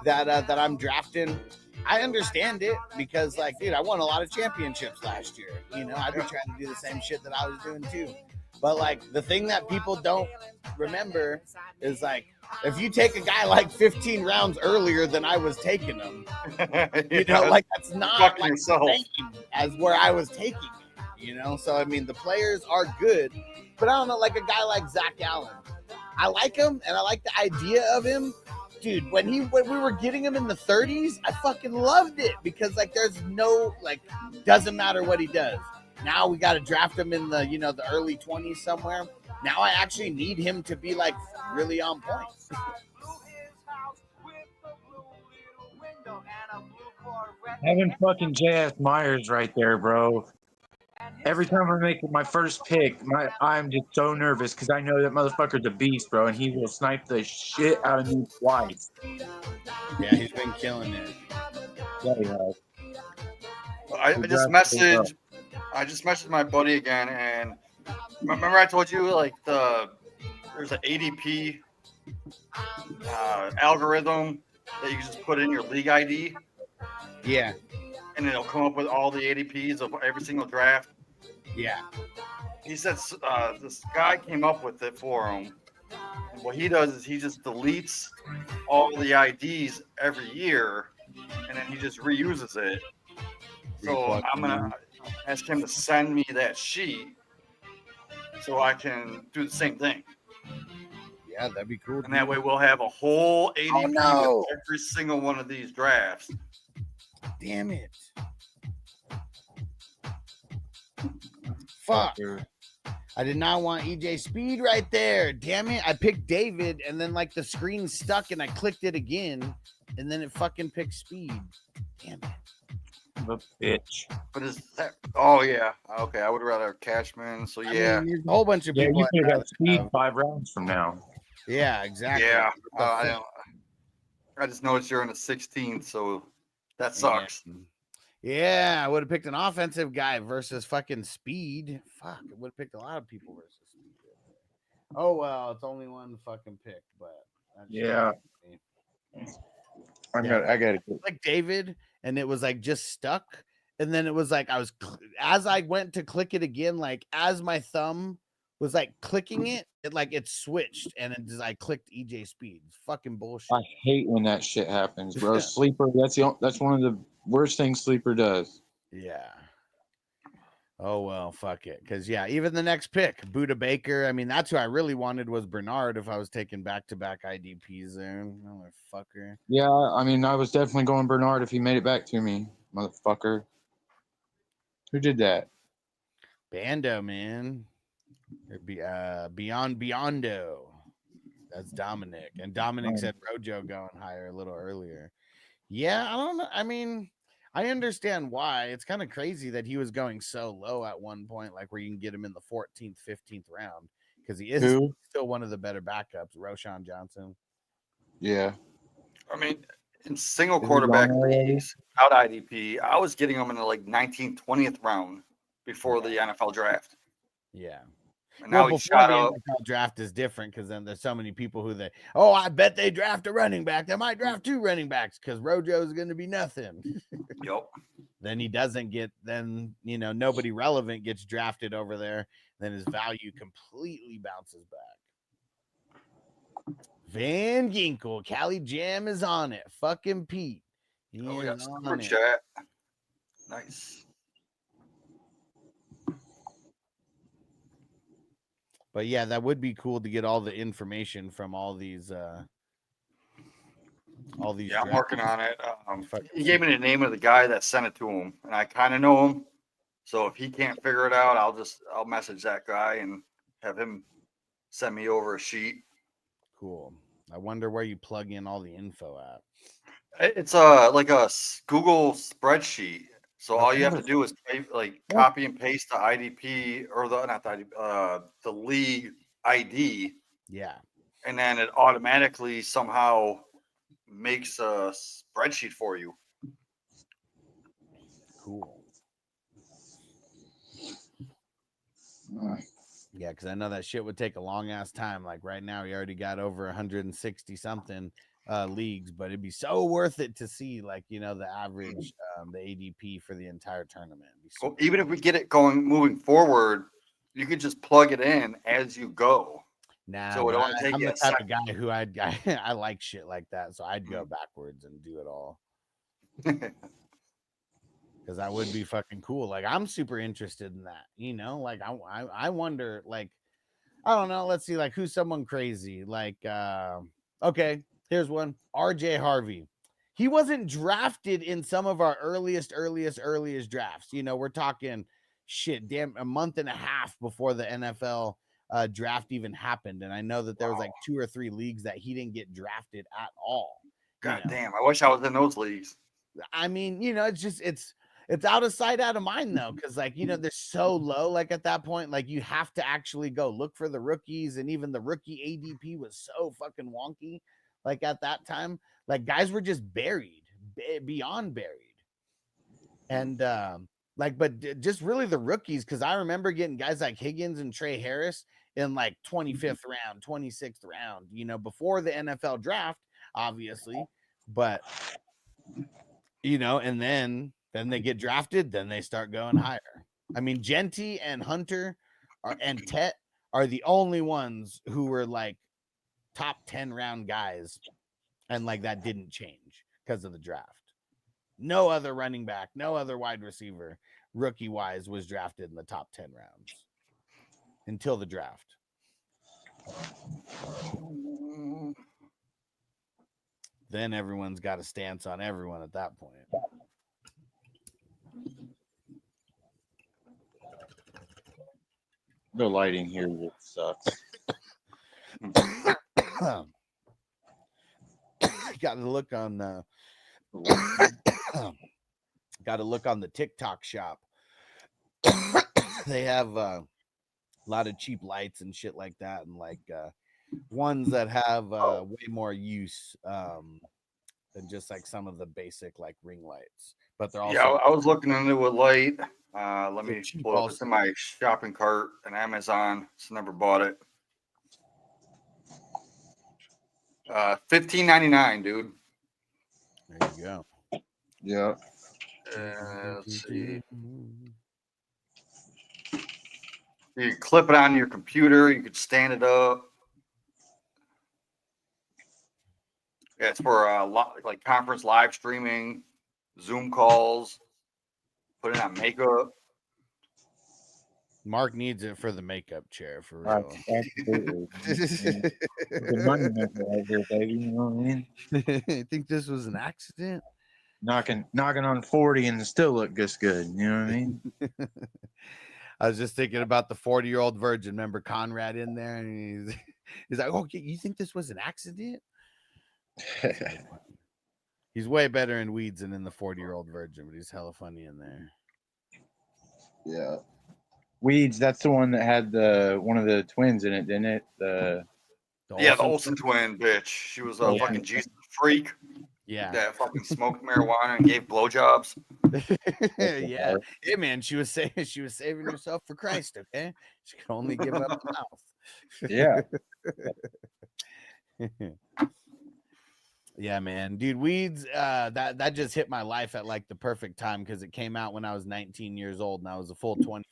Speaker 2: that I'm drafting, I understand it because, like, dude, I won a lot of championships last year. I've been trying to do the same shit that I was doing too. But like, the thing that people don't remember is, like, if you take a guy like 15 rounds earlier than I was taking him, like, that's not like the same as where I was taking him. So I mean, the players are good, but I don't know, like a guy like Zach Allen, I like him and I like the idea of him, dude. When we were getting him in the 30s, I fucking loved it because, like, there's no, like, doesn't matter what he does. Now we got to draft him in the the early 20s somewhere. Now I actually need him to be, like, really on point.
Speaker 6: Having fucking J.S. Myers right there, bro. Every time I make my first pick, I'm just so nervous because I know that motherfucker's a beast, bro, and he will snipe the shit out of me twice.
Speaker 2: Yeah, he's been killing it.
Speaker 6: Yeah, he has.
Speaker 4: I just messaged my buddy again, and remember I told you, like, there's an ADP algorithm that you can just put in your league ID.
Speaker 2: Yeah.
Speaker 4: And it'll come up with all the ADPs of every single draft.
Speaker 2: Yeah.
Speaker 4: He said this guy came up with it for him. And what he does is he just deletes all the IDs every year, and then he just reuses it. So I'm going to ask him to send me that sheet so I can do the same thing.
Speaker 2: Yeah, that'd be cool.
Speaker 4: And that way we'll have a whole ADP with every single one of these drafts.
Speaker 2: Damn it. Fuck. I did not want EJ Speed right there. Damn it. I picked David, and then, like, the screen stuck, and I clicked it again, and then it fucking picked Speed. Damn it.
Speaker 6: The bitch.
Speaker 4: But is that? Oh yeah. Okay, I would rather have Cashman. So yeah,
Speaker 2: I mean, there's a whole bunch of people.
Speaker 6: You could have Speed 5 rounds from now.
Speaker 2: Yeah, exactly.
Speaker 4: Yeah. I just noticed you're in the 16th, so that sucks.
Speaker 2: Yeah, I would have picked an offensive guy versus fucking Speed. Fuck, I would have picked a lot of people versus Speed. Oh well, it's only one fucking pick, but
Speaker 6: yeah. I got it.
Speaker 2: Like David, and it was like just stuck, and then it was like as I went to click it again, like as my thumb was like clicking it, it switched, and it just, I clicked EJ Speed. It's fucking bullshit.
Speaker 6: I hate when that shit happens, bro. Sleeper, that's one of the worst things Sleeper does.
Speaker 2: Yeah. Oh well, fuck it. Because even the next pick, Buda Baker. I mean, that's who I really wanted was Bernard. If I was taking back-to-back IDPs there, motherfucker.
Speaker 6: Yeah, I mean, I was definitely going Bernard if he made it back to me, motherfucker. Who did that?
Speaker 2: Bando, man. It'd be Biondo. That's Dominic, and Dominic said Rojo going higher a little earlier. Yeah, I don't know. I mean, I understand why. It's kind of crazy that he was going so low at one point, like where you can get him in the 14th, 15th round, because he is still one of the better backups, Roshan Johnson.
Speaker 6: Yeah.
Speaker 4: I mean, in single quarterback leagues, out IDP, I was getting them in the 19th, 20th round before the NFL draft.
Speaker 2: Yeah.
Speaker 4: And now he shot up.
Speaker 2: The NFL draft is different because then there's so many people who I bet they draft a running back. They might draft 2 running backs because Rojo is going to be nothing.
Speaker 4: Yep.
Speaker 2: Then he doesn't get. Then nobody relevant gets drafted over there. Then his value completely bounces back. Van Ginkel, Cali Jam is on it. Fucking Pete.
Speaker 4: He is on it. Nice.
Speaker 2: But yeah, that would be cool to get all the information from all these.
Speaker 4: Yeah, I'm working on it. He gave me the name of the guy that sent it to him, and I kind of know him. So if he can't figure it out, I'll message that guy and have him send me over a sheet.
Speaker 2: Cool. I wonder where you plug in all the info at.
Speaker 4: It's like a Google spreadsheet. So all you have to do is copy and paste the IDP or not the IDP, the league ID,
Speaker 2: Yeah.
Speaker 4: and then it automatically somehow makes a spreadsheet for you.
Speaker 2: Cool. Yeah, because I know that shit would take a long ass time. Like right now, we already got over 160 something leagues, but it'd be so worth it to see, like, you know, the average, the ADP for the entire tournament.
Speaker 4: Well, even if we get it moving forward, you could just plug it in as you go.
Speaker 2: Nah,
Speaker 4: so it only take
Speaker 2: I'm
Speaker 4: you
Speaker 2: the
Speaker 4: a
Speaker 2: type
Speaker 4: second.
Speaker 2: of guy who I like shit like that, so I'd go backwards and do it all. Because that would be fucking cool. Like, I'm super interested in that, you know. Like, I wonder, like, I don't know. Let's see, like, who's someone crazy? Like, okay, here's one. RJ Harvey. He wasn't drafted in some of our earliest drafts. You know, we're talking shit, damn, a month and a half before the NFL draft even happened. And I know that there was like 2 or 3 leagues that he didn't get drafted at all.
Speaker 4: God damn, I wish I was in those leagues.
Speaker 2: I mean, you know, it's just it's out of sight, out of mind, though, because, like, you know, they're so low. Like, at that point, like, you have to actually go look for the rookies, and even the rookie ADP was so fucking wonky. Like, at that time, like, guys were just buried, beyond buried, and like, but just really the rookies, because I remember getting guys like Higgins and Trey Harris in like 25th round, 26th round, you know, before the NFL draft, obviously, but you know, and then they get drafted, then they start going higher. I mean, Genty and Hunter and Tet are the only ones who were like top 10 round guys, and like that didn't change because of the draft. No other running back, no other wide receiver, rookie wise, was drafted in the top 10 rounds until the draft. Then everyone's got a stance on everyone at that point.
Speaker 6: The lighting here sucks.
Speaker 2: Got to look on the TikTok shop. They have a lot of cheap lights and shit like that, and like ones that have way more use than just like some of the basic like ring lights. But they're also
Speaker 4: I was looking into a light. Let me
Speaker 2: cheap
Speaker 4: pull up. It's in my shopping cart on Amazon. Just never bought it. $15.99, dude.
Speaker 2: There you go.
Speaker 6: Yeah.
Speaker 4: Let's see. You can clip it on your computer. You could stand it up. Yeah, it's for like conference live streaming, Zoom calls, put it on makeup.
Speaker 2: Mark needs it for the makeup chair, for real.
Speaker 6: Absolutely. The money maker right here, baby. You know what I mean?
Speaker 2: I think this was an accident.
Speaker 6: Knocking on 40 and still look just good. You know what I mean?
Speaker 2: I was just thinking about the 40-year-old virgin. Remember Conrad in there? And he's like, okay, you think this was an accident? He's way better in Weeds than in the 40-year-old virgin, but he's hella funny in there.
Speaker 6: Yeah. Weeds, that's the one that had one of the twins in it, didn't it? The
Speaker 4: Olsen twin bitch. She was a fucking Jesus freak.
Speaker 2: Yeah.
Speaker 4: That fucking smoked marijuana and gave blowjobs.
Speaker 2: Yeah. Hey man, she was saving herself for Christ, okay? She could only give up the mouth.
Speaker 6: Yeah.
Speaker 2: Yeah, man. Dude, Weeds, that just hit my life at like the perfect time, because it came out when I was 19 years old, and I was a full-time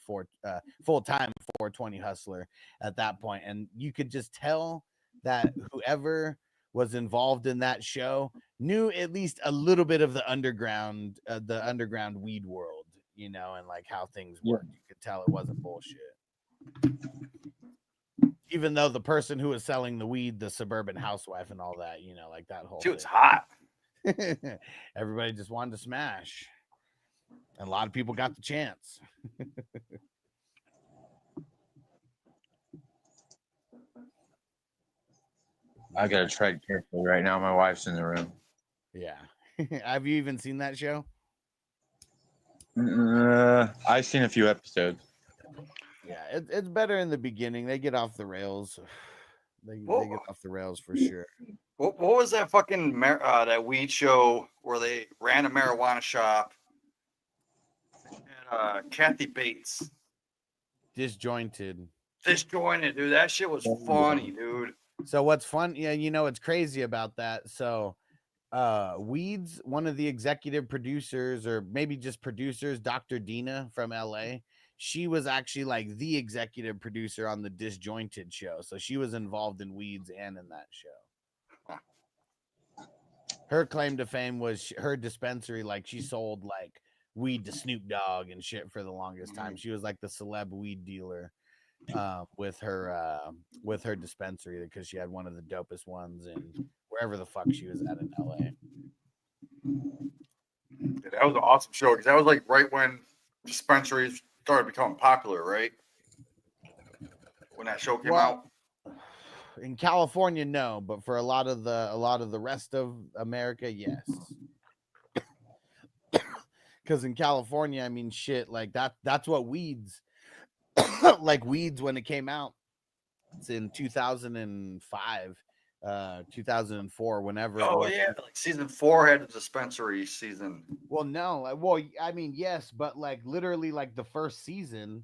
Speaker 2: 420 hustler at that point. And you could just tell that whoever was involved in that show knew at least a little bit of the underground weed world, you know, and like how things work. You could tell it wasn't bullshit. Even though the person who was selling the weed, the suburban housewife and all that, you know, like that whole
Speaker 4: She was
Speaker 2: thing.
Speaker 4: hot.
Speaker 2: Everybody just wanted to smash. And a lot of people got the chance.
Speaker 6: I gotta tread carefully right now. My wife's in the room.
Speaker 2: Yeah. Have you even seen that show?
Speaker 6: I've seen a few episodes.
Speaker 2: Yeah, it's better in the beginning. They get off the rails. They
Speaker 4: Whoa.
Speaker 2: get off the rails for sure.
Speaker 4: What was that fucking that weed show where they ran a marijuana shop? And Kathy Bates.
Speaker 2: Disjointed.
Speaker 4: Disjointed, dude. That shit was funny, dude.
Speaker 2: So what's fun? Yeah, you know what's crazy about that? So Weeds, one of the executive producers, or maybe just producers, Dr. Dina from LA, she was actually like the executive producer on the Disjointed show. So she was involved in Weeds and in that show. Her claim to fame was her dispensary. Like she sold like weed to Snoop Dogg and shit for the longest time. She was like the celeb weed dealer with her dispensary because she had one of the dopest ones in wherever the fuck she was at in LA.
Speaker 4: Yeah, that was an awesome show because that was like right when dispensaries started becoming popular, right? When that show came out.
Speaker 2: In California, no, but for a lot of the rest of America, yes. Because in California, I mean, shit, like that's what Weeds, like Weeds when it came out. It's in 2005, 2004, whenever.
Speaker 4: Oh yeah, like season 4 had the dispensary season.
Speaker 2: Well, no, well, I mean, yes, but like literally, like the first season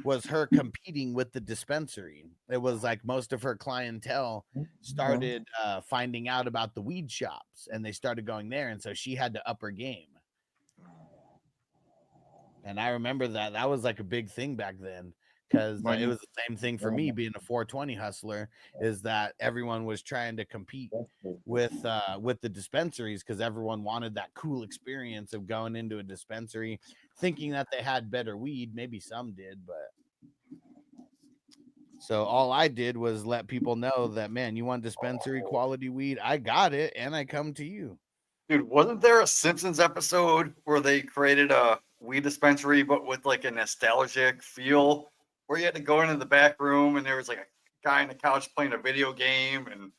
Speaker 2: was her competing with the dispensary. It was like most of her clientele started finding out about the weed shops, and they started going there, and so she had to up her game. And I remember that was like a big thing back then. Because it was the same thing for me being a 420 hustler, is that everyone was trying to compete with the dispensaries because everyone wanted that cool experience of going into a dispensary thinking that they had better weed. Maybe some did, but so all I did was let people know that, man, you want dispensary quality weed? I got it, and I come to you.
Speaker 4: Dude, wasn't there a Simpsons episode where they created a weed dispensary but with like a nostalgic feel? Where you had to go into the back room and there was like a guy on the couch playing a video game. And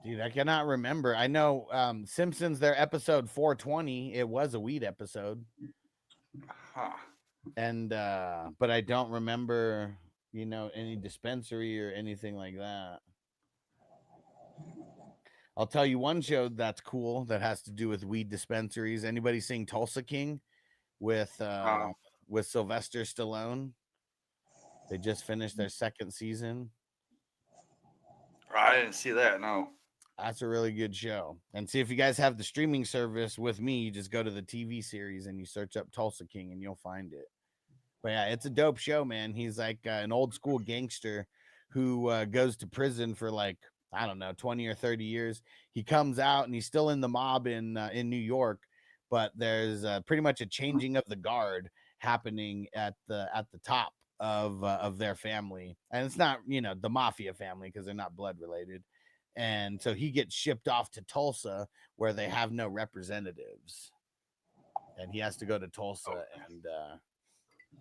Speaker 2: dude, I cannot remember. I know Simpsons, their episode 420, it was a weed episode. And but I don't remember, any dispensary or anything like that. I'll tell you one show that's cool that has to do with weed dispensaries. Anybody seen Tulsa King with Sylvester Stallone? They just finished their second season.
Speaker 4: I didn't see that. No.
Speaker 2: That's a really good show. And see, if you guys have the streaming service with me, you just go to the TV series and you search up Tulsa King and you'll find it. But yeah, it's a dope show, man. He's like an old school gangster who goes to prison for like, I don't know, 20 or 30 years. He comes out and he's still in the mob in New York, but there's pretty much a changing of the guard happening at the top of their family. And it's not, the mafia family because they're not blood related. And so he gets shipped off to Tulsa where they have no representatives. And he has to go to Tulsa and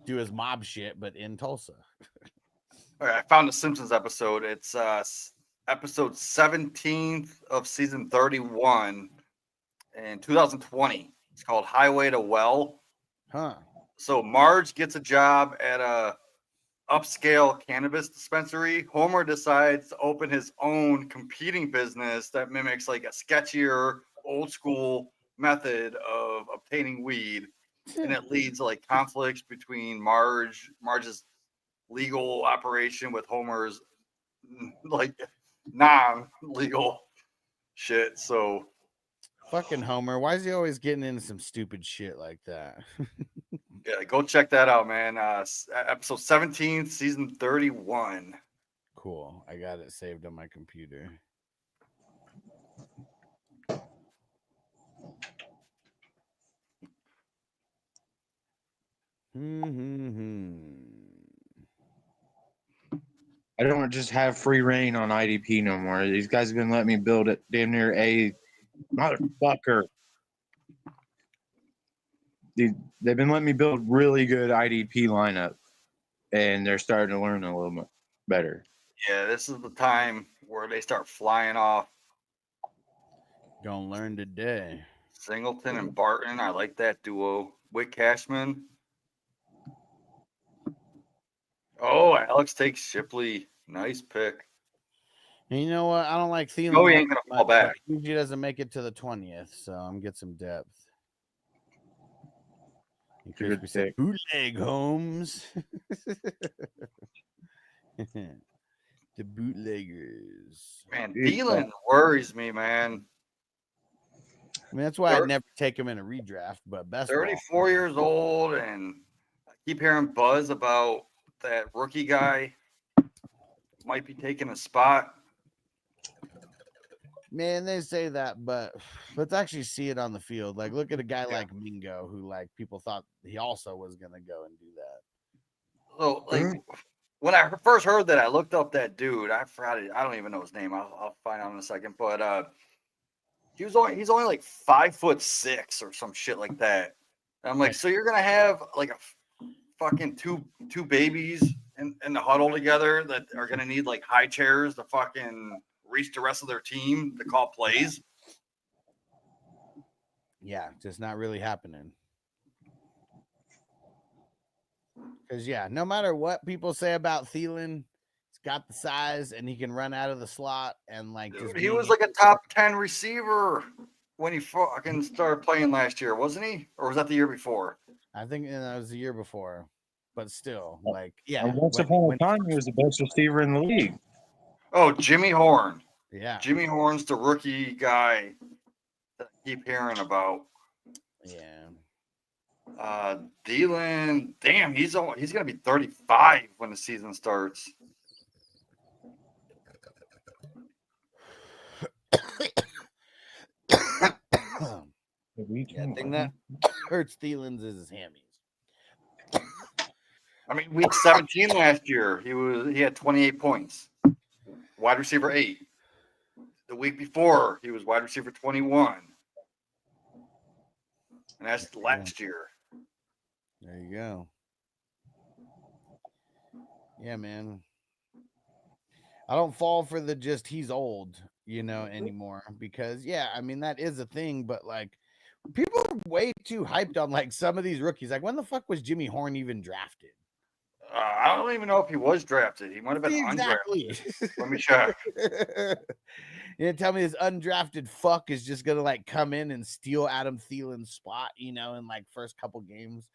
Speaker 2: do his mob shit, but in Tulsa.
Speaker 4: All right, I found the Simpsons episode. It's episode 17th of season 31 in 2020. It's called Highway to Well.
Speaker 2: Huh.
Speaker 4: So Marge gets a job at a upscale cannabis dispensary. Homer decides to open his own competing business that mimics like a sketchier, old school method of obtaining weed. And it leads to like conflicts between Marge's legal operation with Homer's like non-legal shit. So
Speaker 2: fucking Homer, why is he always getting into some stupid shit like that?
Speaker 4: yeah, go check that out, man. Episode 17, season 31.
Speaker 2: Cool. I got it saved on my computer.
Speaker 6: I don't just have free reign on IDP no more. These guys have been letting me build it damn near a motherfucker. They've been letting me build really good IDP lineup, and they're starting to learn a little bit better.
Speaker 4: Yeah, this is the time where they start flying off.
Speaker 2: Gonna learn today.
Speaker 4: Singleton and Barton. I like that duo. Wick Cashman. Oh, Alex takes Shipley. Nice pick.
Speaker 2: And you know what? I don't like Thielen.
Speaker 4: No, he ain't gonna fall back.
Speaker 2: He usually doesn't make it to the 20th, so I'm gonna get some depth. And
Speaker 6: Good
Speaker 2: Crispy said,
Speaker 6: pick.
Speaker 2: bootleg Holmes. The bootleggers.
Speaker 4: Man,
Speaker 6: Dude,
Speaker 4: Thielen worries me, man.
Speaker 2: I mean, that's why I'd never take him in a redraft, but best ball.
Speaker 4: 34 years old, and I keep hearing buzz about that rookie guy might be taking a spot.
Speaker 2: Man, they say that, but let's actually see it on the field. Like, look at a guy like Mingo, who like people thought he also was gonna go and do that.
Speaker 4: So, like, when I first heard that, I looked up that dude. I forgot it. I don't even know his name. I'll find out in a second. But he's only like 5'6" or some shit like that. And I'm like, so you're gonna have like a fucking two babies in the huddle together that are gonna need like high chairs to fucking reach the rest of their team to call plays.
Speaker 2: Yeah, just not really happening. Because no matter what people say about Thielen, he's got the size and he can run out of the slot and like.
Speaker 4: Dude, he was like a top 10 receiver when he fucking started playing last year, wasn't he? Or was that the year before?
Speaker 2: I think that was the year before, but still, like,
Speaker 6: Once upon a time, he was the best receiver in the league.
Speaker 4: Oh, Jimmy Horn.
Speaker 2: Yeah,
Speaker 4: Jimmy Horn's the rookie guy that I keep hearing about.
Speaker 2: yeah.
Speaker 4: Thielen, damn, he's gonna be 35 when the season starts.
Speaker 2: The thing that hurts Thielen's is his hammies.
Speaker 4: I mean, week 17 last year, he had 28 points. Wide receiver 8. The week before, he was wide receiver 21. And that's last year.
Speaker 2: There you go. Yeah, man. I don't fall for the just he's old, anymore because I mean that is a thing, but like people are way too hyped on like some of these rookies. Like when the fuck was Jimmy Horn even drafted?
Speaker 4: I don't even know if he was drafted. He might have been undrafted. Let me check.
Speaker 2: You tell me this undrafted fuck is just gonna like come in and steal Adam Thielen's spot, in like first couple games,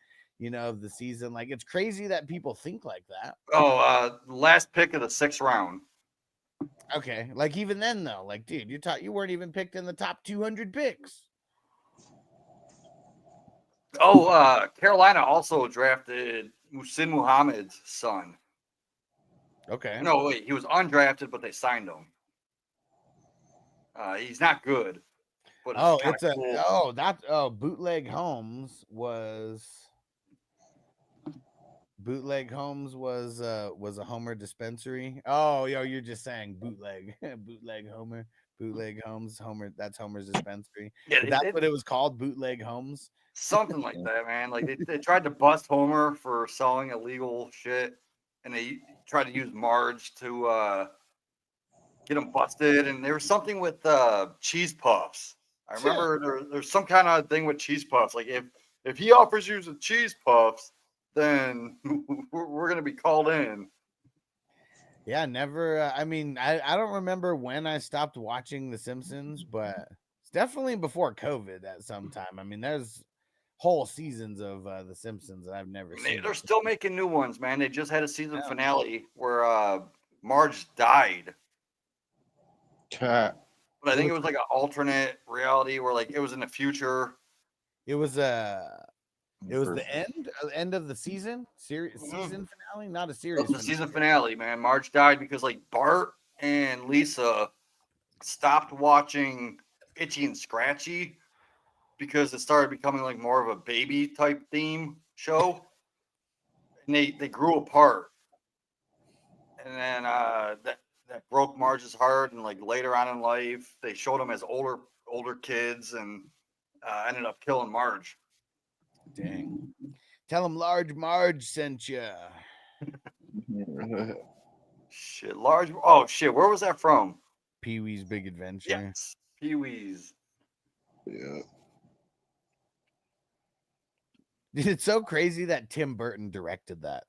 Speaker 2: of the season. Like it's crazy that people think like that.
Speaker 4: Oh, last pick of the 6th round.
Speaker 2: Okay, like even then though, like dude, you weren't even picked in the top 200 picks.
Speaker 4: Oh, Carolina also drafted Muhsin Muhammad's son.
Speaker 2: Okay.
Speaker 4: No, wait, he was undrafted, but they signed him. He's not good. But
Speaker 2: Bootleg Holmes was a Homer dispensary. Oh, you're just saying bootleg, bootleg Homer, bootleg Holmes, Homer. That's Homer's dispensary.
Speaker 4: Yeah,
Speaker 2: that's what it was called, bootleg Holmes.
Speaker 4: Something like that, man. Like they tried to bust Homer for selling illegal shit, and they tried to use Marge to get him busted. And there was something with cheese puffs. I remember there's some kind of thing with cheese puffs. Like if he offers you the cheese puffs, then we're gonna be called in.
Speaker 2: Yeah, never. I mean, I don't remember when I stopped watching The Simpsons, but it's definitely before COVID at some time. I mean, there's whole seasons of The Simpsons that I've never seen.
Speaker 4: They're still making new ones, man. They just had a season finale where Marge died. But I think it was like an alternate reality where like it was in the future.
Speaker 2: It was the end of the season season finale, not a series.
Speaker 4: The season finale, man. Marge died because like Bart and Lisa stopped watching Itchy and Scratchy because it started becoming like more of a baby type theme show, and they grew apart, and then that broke Marge's heart. And like later on in life, they showed them as older kids, and ended up killing Marge.
Speaker 2: Dang! Tell them Large Marge sent you.
Speaker 4: Shit, Large. Oh shit, where was that from?
Speaker 2: Pee-wee's Big Adventure.
Speaker 4: Yes, Pee-wee's.
Speaker 7: Yeah.
Speaker 2: Dude, it's so crazy that Tim Burton directed that.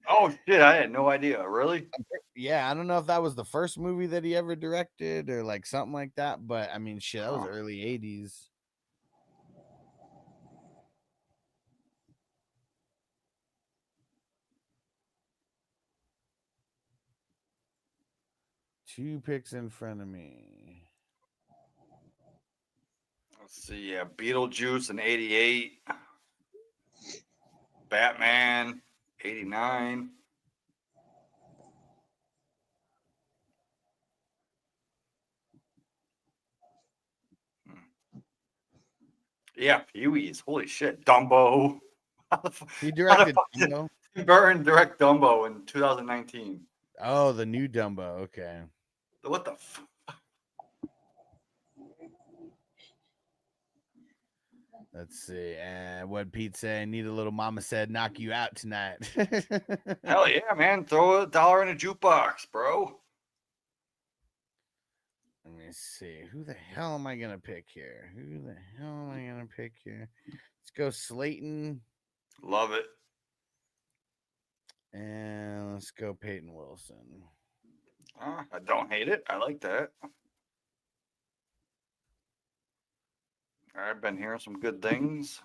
Speaker 4: Oh shit, I had no idea. Really?
Speaker 2: Yeah, I don't know if that was the first movie that he ever directed or like something like that, but I mean, shit, that was
Speaker 4: Huh.
Speaker 2: early 80s. Two picks in front of me.
Speaker 4: Let's see. Yeah, Beetlejuice in '88. Batman '89. Yeah, Pee-wee's. Holy shit, Dumbo.
Speaker 2: He directed
Speaker 4: fuck did
Speaker 2: Dumbo.
Speaker 4: Tim Burton direct Dumbo in 2019?
Speaker 2: Oh, the new Dumbo. Okay.
Speaker 4: What the?
Speaker 2: Let's see. And what Pete say? Need a little mama said, knock you out tonight.
Speaker 4: Hell yeah, man. Throw $1 in a jukebox, bro.
Speaker 2: Let me see. Who the hell am I going to pick here? Who the hell am I going to pick here? Let's go Slayton.
Speaker 4: Love it.
Speaker 2: And let's go Peyton Wilson.
Speaker 4: I don't hate it. I like that. I've been hearing some good things.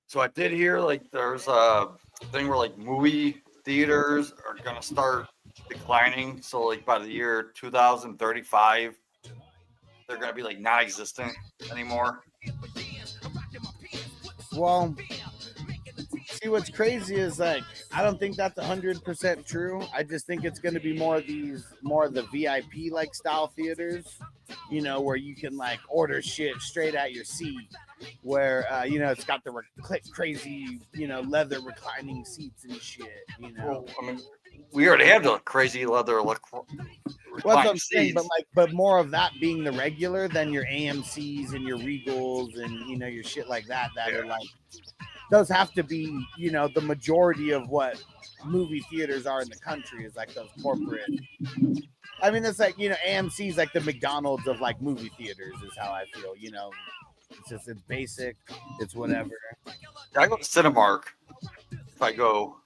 Speaker 4: So I did hear like there's a thing where like movie theaters are gonna start declining. So like by the year 2035, they're gonna be like non-existent anymore.
Speaker 2: Well, see, what's crazy is like I don't think that's 100% true. I just think it's going to be more of the VIP like style theaters, you know, where you can like order shit straight at your seat, where you know it's got the crazy, you know, leather reclining seats and shit, you know.
Speaker 4: Well, I mean, we already have the crazy leather
Speaker 2: Well, that's what I'm saying, but more of that being the regular than your AMCs and your Regals and you know your shit like that are like those have to be, you know, the majority of what movie theaters are in the country is like those corporate. I mean, it's like, you know, AMC's like the McDonald's of like movie theaters is how I feel, you know. It's basic, it's whatever.
Speaker 4: I go to Cinemark if I go.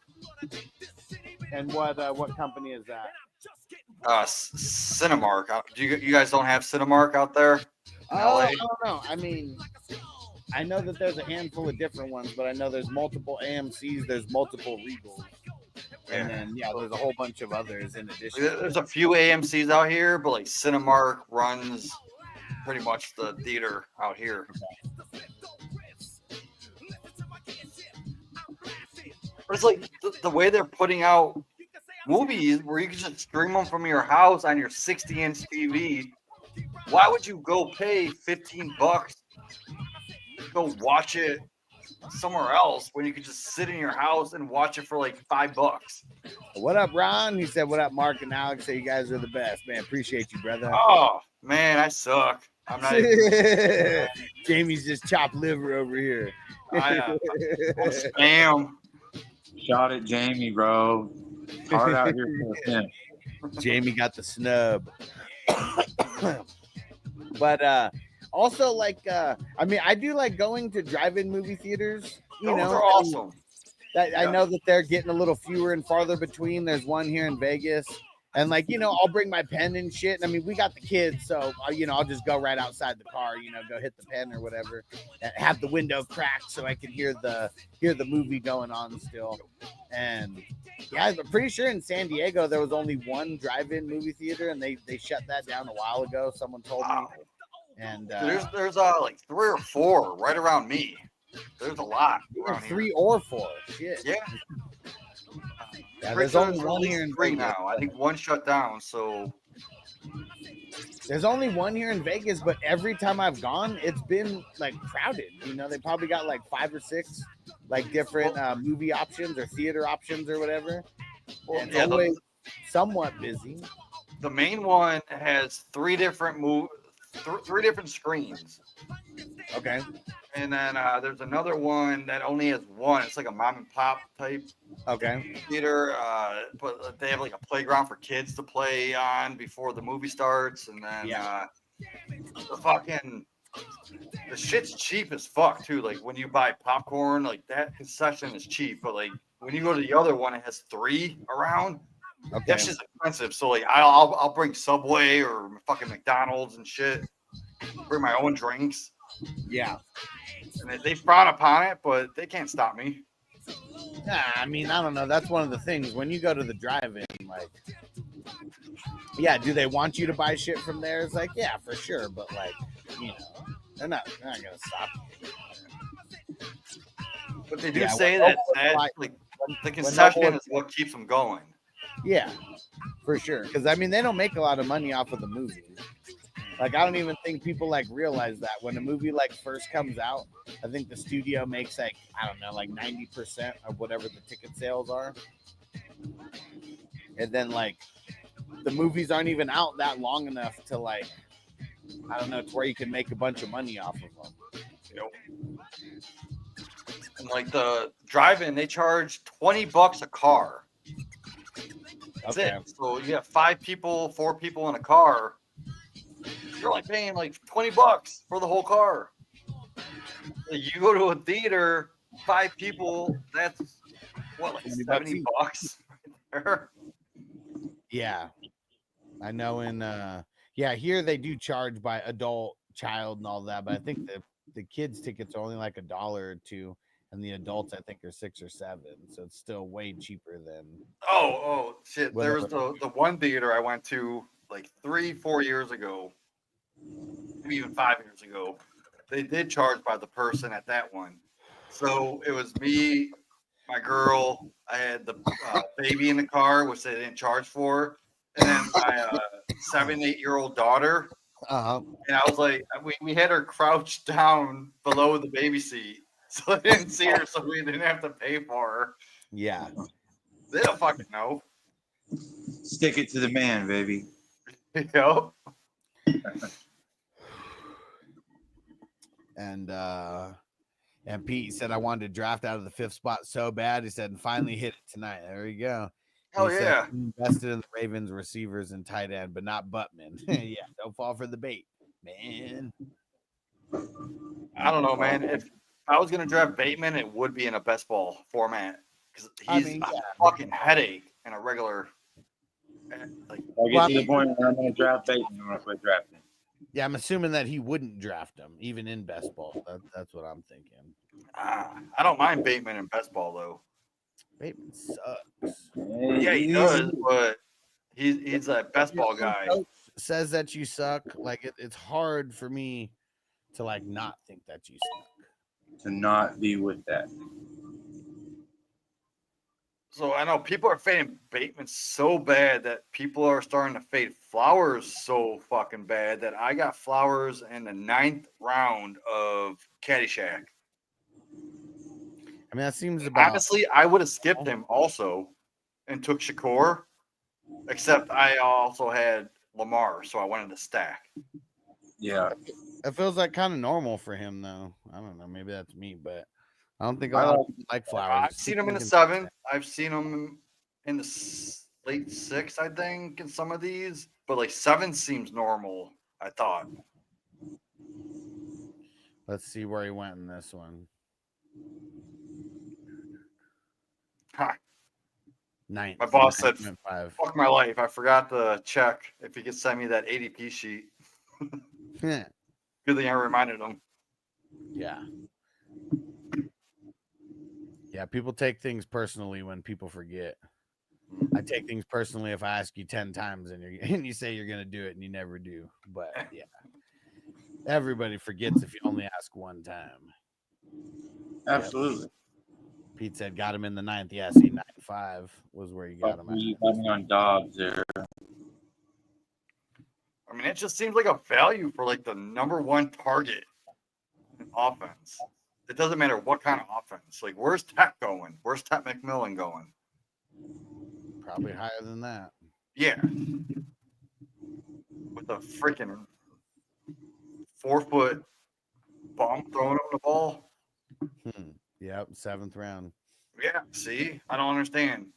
Speaker 2: And what company is that?
Speaker 4: Cinemark. You guys don't have Cinemark out there?
Speaker 2: Oh, I don't know. I mean, I know that there's a handful of different ones, but I know there's multiple AMCs, there's multiple Regals, and then there's a whole bunch of others in addition.
Speaker 4: There's a few AMCs out here, but like Cinemark runs pretty much the theater out here. But it's like the way they're putting out movies where you can just stream them from your house on your 60-inch TV. Why would you go pay $15 to go watch it somewhere else when you could just sit in your house and watch it for like $5?
Speaker 2: What up, Ron? He said, what up, Mark and Alex? Say you guys are the best, man. Appreciate you, brother.
Speaker 4: Oh man, I suck. I'm not even...
Speaker 2: Jamie's just chopped liver over here.
Speaker 4: I'm spam.
Speaker 6: Shot at Jamie, bro. Hard out here for him.
Speaker 2: Jamie got the snub. But also, like, I mean, I do like going to drive-in movie theaters. You know,
Speaker 4: they're awesome.
Speaker 2: I know that they're getting a little fewer and farther between. There's one here in Vegas. And like, you know, I'll bring my pen and shit. And I mean, we got the kids, so you know, I'll just go right outside the car, you know, go hit the pen or whatever, and have the window cracked so I can hear the movie going on still. And yeah, I'm pretty sure in San Diego there was only one drive-in movie theater, and they shut that down a while ago. Someone told me. And
Speaker 4: there's like 3 or 4 right around me. There's a lot. Around
Speaker 2: 3
Speaker 4: here.
Speaker 2: or 4. Shit.
Speaker 4: Yeah.
Speaker 2: There's only one here in
Speaker 4: Vegas
Speaker 2: Vegas.
Speaker 4: now. I think one shut down. So
Speaker 2: there's only one here in Vegas, but every time I've gone, it's been like crowded. You know, they probably got like 5 or 6 like different movie options or theater options or whatever. And it's always somewhat busy.
Speaker 4: The main one has three different screens.
Speaker 2: Okay.
Speaker 4: And then there's another one that only has one. It's like a mom and pop type
Speaker 2: Okay.
Speaker 4: theater, but they have like a playground for kids to play on before the movie starts. And then the shit's cheap as fuck too. Like when you buy popcorn, like that concession is cheap, but like when you go to the other one, it has three around.
Speaker 2: Okay.
Speaker 4: That's just expensive. So like I'll bring Subway or fucking McDonald's and shit. Bring my own drinks.
Speaker 2: Yeah.
Speaker 4: And they frown upon it, but they can't stop me.
Speaker 2: Yeah, I mean, I don't know. That's one of the things when you go to the drive-in, like, yeah, do they want you to buy shit from there? It's like, yeah, for sure, but like, you know, they're not gonna stop you.
Speaker 4: But they do say that like the concession is what keeps them going.
Speaker 2: Yeah, for sure. Because I mean, they don't make a lot of money off of the movie. Like, I don't even think people like realize that when a movie like first comes out, I think the studio makes like, I don't know, like 90% of whatever the ticket sales are. And then like the movies aren't even out that long enough to like, I don't know, to where you can make a bunch of money off of them.
Speaker 4: Yep. And like the drive-in, they charge $20 a car. That's it. So you have 4 people in a car. You're only paying like $20 for the whole car. Like you go to a theater, 5 people, that's what, like $70 right?
Speaker 2: Yeah. I know here they do charge by adult, child, and all that, but I think the kids' tickets are only like $1 or $2, and the adults I think are $6 or $7, so it's still way cheaper than.
Speaker 4: Oh shit!
Speaker 2: Whatever.
Speaker 4: There was the one theater I went to like 3-4 years ago, maybe even 5 years ago. They did charge by the person at that one, so it was me, my girl. I had the baby in the car, which they didn't charge for, and then my 7-8-year-old daughter.
Speaker 2: Uh-huh.
Speaker 4: And I was like, we had her crouched down below the baby seat, so I didn't see her, so we didn't have to pay for her.
Speaker 2: Yeah.
Speaker 4: They don't fucking know.
Speaker 6: Stick it to the man, baby.
Speaker 4: Yep.
Speaker 2: And Pete said I wanted to draft out of the 5th spot so bad. He said, and finally hit it tonight. There you go.
Speaker 4: Oh
Speaker 2: He
Speaker 4: yeah.
Speaker 2: said, invested in the Ravens receivers and tight end, but not Buttman. Yeah, don't fall for the bait, man.
Speaker 4: I don't know, man. If I was gonna draft Bateman, it would be in a best ball format because he's a fucking headache in a regular. Like,
Speaker 6: I get to the point where I'm gonna draft Bateman. I'm gonna quit drafting.
Speaker 2: Yeah, I'm assuming that he wouldn't draft him even in best ball. That's what I'm thinking.
Speaker 4: I don't mind Bateman in best ball though.
Speaker 2: Bateman sucks.
Speaker 4: Yeah, he does, but he's a best ball guy.
Speaker 2: Says that you suck. Like it's hard for me to like not think that you suck.
Speaker 6: To not be with that.
Speaker 4: So I know people are fading Bateman so bad that people are starting to fade Flowers so fucking bad that I got Flowers in the 9th round of Caddyshack.
Speaker 2: I mean, that seems about.
Speaker 4: Honestly, I would have skipped him also and took Shakur, except I also had Lamar, so I wanted to stack.
Speaker 6: Yeah.
Speaker 2: It feels like kind of normal for him, though. I don't know. Maybe that's me, but I don't think a lot of people like Flowers.
Speaker 4: I've seen him in the 7th. I've seen him in the late 6th, I think, in some of these. But like 7 seems normal, I thought.
Speaker 2: Let's see where he went in this one.
Speaker 4: Huh.
Speaker 2: 9th.
Speaker 4: My boss said,
Speaker 2: 5.
Speaker 4: fuck my life. I forgot to check if he could send me that ADP sheet.
Speaker 2: Yeah.
Speaker 4: Good thing I reminded him.
Speaker 2: Yeah. Yeah, people take things personally when people forget. I take things personally if I ask you 10 times and you say you're going to do it and you never do. But yeah, everybody forgets if you only ask one time.
Speaker 6: Absolutely.
Speaker 2: Yep. Pete said got him in the 9th. Yeah, see, 9-5 was where you got him at.
Speaker 6: You got me on Dobbs there.
Speaker 4: I mean, it just seems like a value for like the number 1 target in offense. It doesn't matter what kind of offense. Like, where's Tech going? Where's Tech McMillan going?
Speaker 2: Probably higher than that.
Speaker 4: Yeah. with a freaking 4-foot bum throwing him the ball.
Speaker 2: Yep, 7th round.
Speaker 4: Yeah, see, I don't understand.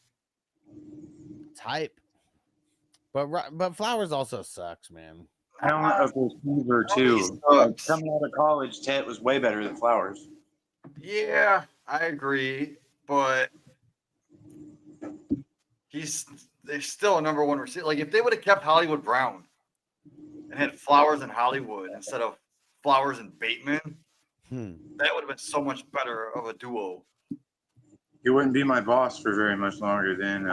Speaker 2: It's hype. But Flowers also sucks, man.
Speaker 6: I don't know if there's Fever
Speaker 4: He
Speaker 6: too. Like,
Speaker 4: sucks.
Speaker 6: coming out of college, Tet was way better than Flowers.
Speaker 4: Yeah, I agree, but they're still a number one receiver. Like if they would have kept Hollywood Brown and had Flowers and Hollywood instead of Flowers and Bateman, that would have been so much better of a duo.
Speaker 6: He wouldn't be my boss for very much longer than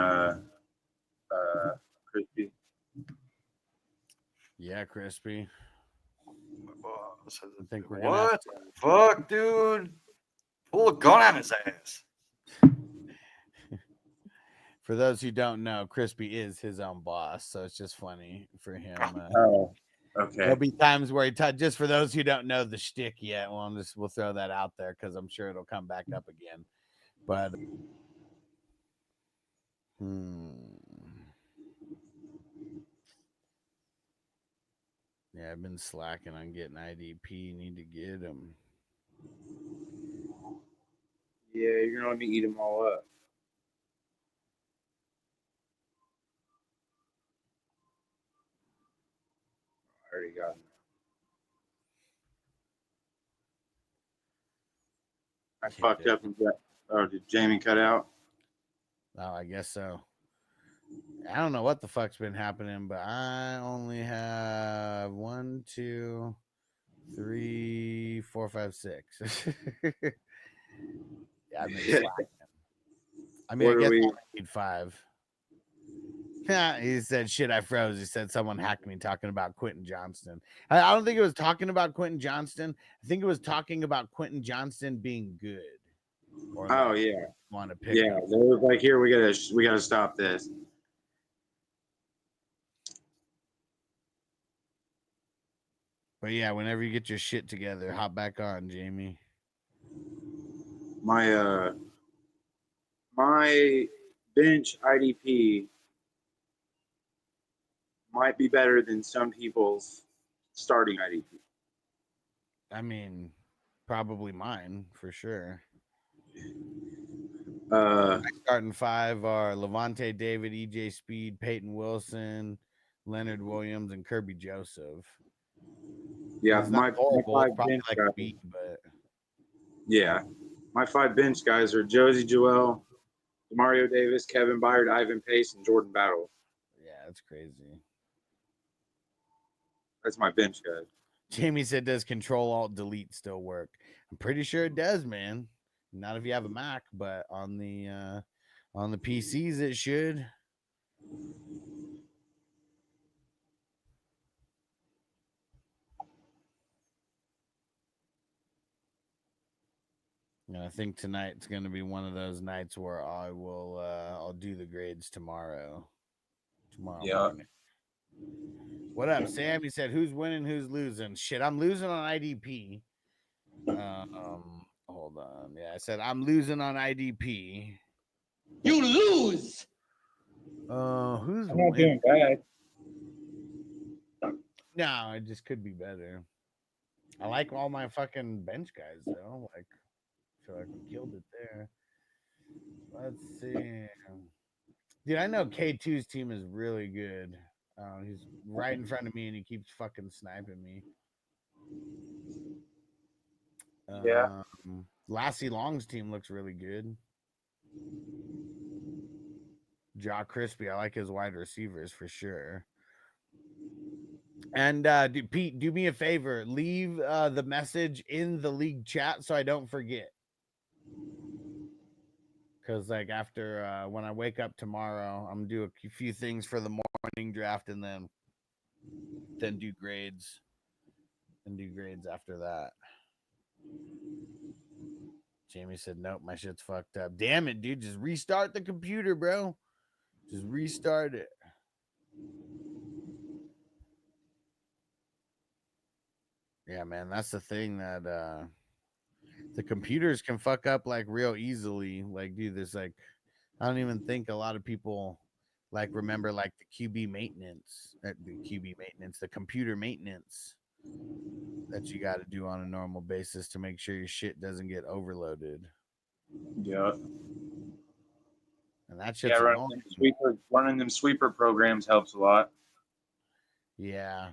Speaker 6: Crispy.
Speaker 2: Yeah, Crispy. I think we're gonna
Speaker 4: What the fuck, dude? Pull a gun on his ass.
Speaker 2: For those who don't know, Crispy is his own boss, so it's just funny for him.
Speaker 6: Oh, okay.
Speaker 2: There'll be times where just for those who don't know the shtick yet, we'll throw that out there because I'm sure it'll come back up again. But yeah, I've been slacking on getting IDP. Need to get them.
Speaker 6: Yeah, you're gonna let me eat them all up. I already got them. I fucked up and got. Oh, did Jamie cut out?
Speaker 2: Oh, I guess so. I don't know what the fuck's been happening, but I only have 1, 2, 3, 4, 5, 6. Yeah, I've been slacking. I mean, I guess I need 5. Yeah, he said, shit, I froze. He said someone hacked me talking about Quentin Johnston. I don't think it was talking about Quentin Johnston. I think it was talking about Quentin Johnston being good. Or
Speaker 6: Oh yeah,
Speaker 2: want to pick?
Speaker 6: Yeah, they were like, here we gotta stop this.
Speaker 2: But yeah, whenever you get your shit together, hop back on, Jamie.
Speaker 6: My my bench IDP might be better than some people's starting IDP.
Speaker 2: I mean, probably mine for sure.
Speaker 6: My
Speaker 2: starting 5 are Levante David, EJ Speed, Peyton Wilson, Leonard Williams, and Kirby Joseph.
Speaker 6: Yeah,
Speaker 2: my
Speaker 6: 5
Speaker 2: probably
Speaker 6: bench
Speaker 2: like
Speaker 6: guys.
Speaker 2: a beat, but
Speaker 6: Yeah, my 5 bench guys are Josie Joel, Mario Davis, Kevin Byard, Ivan Pace, and Jordan Battle.
Speaker 2: Yeah, that's crazy.
Speaker 6: That's my bench guy.
Speaker 2: Jamie said, does Control Alt Delete still work? I'm pretty sure it does, man. Not if you have a Mac, but on the PCs it should. And I think tonight's going to be one of those nights where I'll do the grades tomorrow morning. What up, Sam? He said, who's winning, who's losing? Shit, I'm losing on IDP. Hold on. Yeah, I said I'm losing on IDP.
Speaker 1: You lose.
Speaker 2: Who's
Speaker 6: I'm not doing bad.
Speaker 2: No, it just could be better. I like all my fucking bench guys though. Like, I feel like we killed it there. Let's see. Dude, I know K2's team is really good. He's right in front of me and he keeps fucking sniping me.
Speaker 6: Yeah.
Speaker 2: Lassie Long's team looks really good. Jaw Crispy, I like his wide receivers for sure. And Pete, do me a favor, leave the message in the league chat so I don't forget. Because like after when I wake up tomorrow, I'm gonna do a few things for the morning draft and then do grades. And do grades after that. Jamie said, nope, my shit's fucked up. Damn it, dude. Just restart the computer, bro. Just restart it. Yeah, man, that's the thing that the computers can fuck up like real easily. Like, dude, there's like, I don't even think a lot of people like remember like the the computer maintenance that you got to do on a normal basis to make sure your shit doesn't get overloaded.
Speaker 6: Yeah.
Speaker 2: And that
Speaker 6: Yeah,
Speaker 2: shit's annoying.
Speaker 6: running them sweeper programs helps a lot.
Speaker 2: Yeah.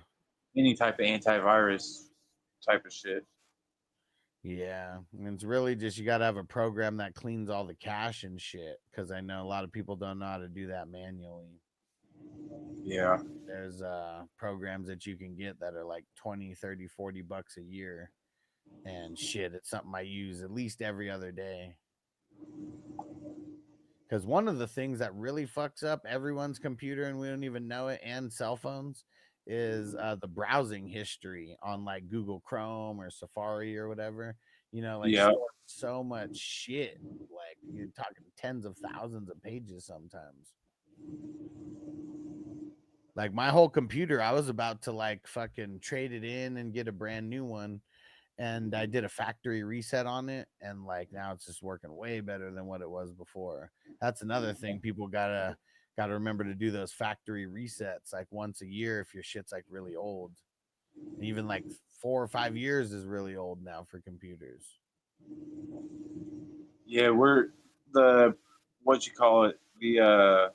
Speaker 6: Any type of antivirus type of shit.
Speaker 2: Yeah. And it's really just you got to have a program that cleans all the cache and shit, because I know a lot of people don't know how to do that manually.
Speaker 6: Yeah.
Speaker 2: There's programs that you can get that are like 20, 30, 40 bucks a year. And shit, it's something I use at least every other day. Because one of the things that really fucks up everyone's computer, and we don't even know it, and cell phones, is the browsing history on like Google Chrome or Safari or whatever. You know, like
Speaker 6: Yeah.
Speaker 2: store so much shit. Like you're talking tens of thousands of pages sometimes. Like my whole computer, I was about to like fucking trade it in and get a brand new one. And I did a factory reset on it, and like now it's just working way better than what it was before. That's another thing people gotta remember to do those factory resets like once a year if your shit's like really old. And even like 4 or 5 years is really old now for computers.
Speaker 6: Yeah, we're the what you call it, the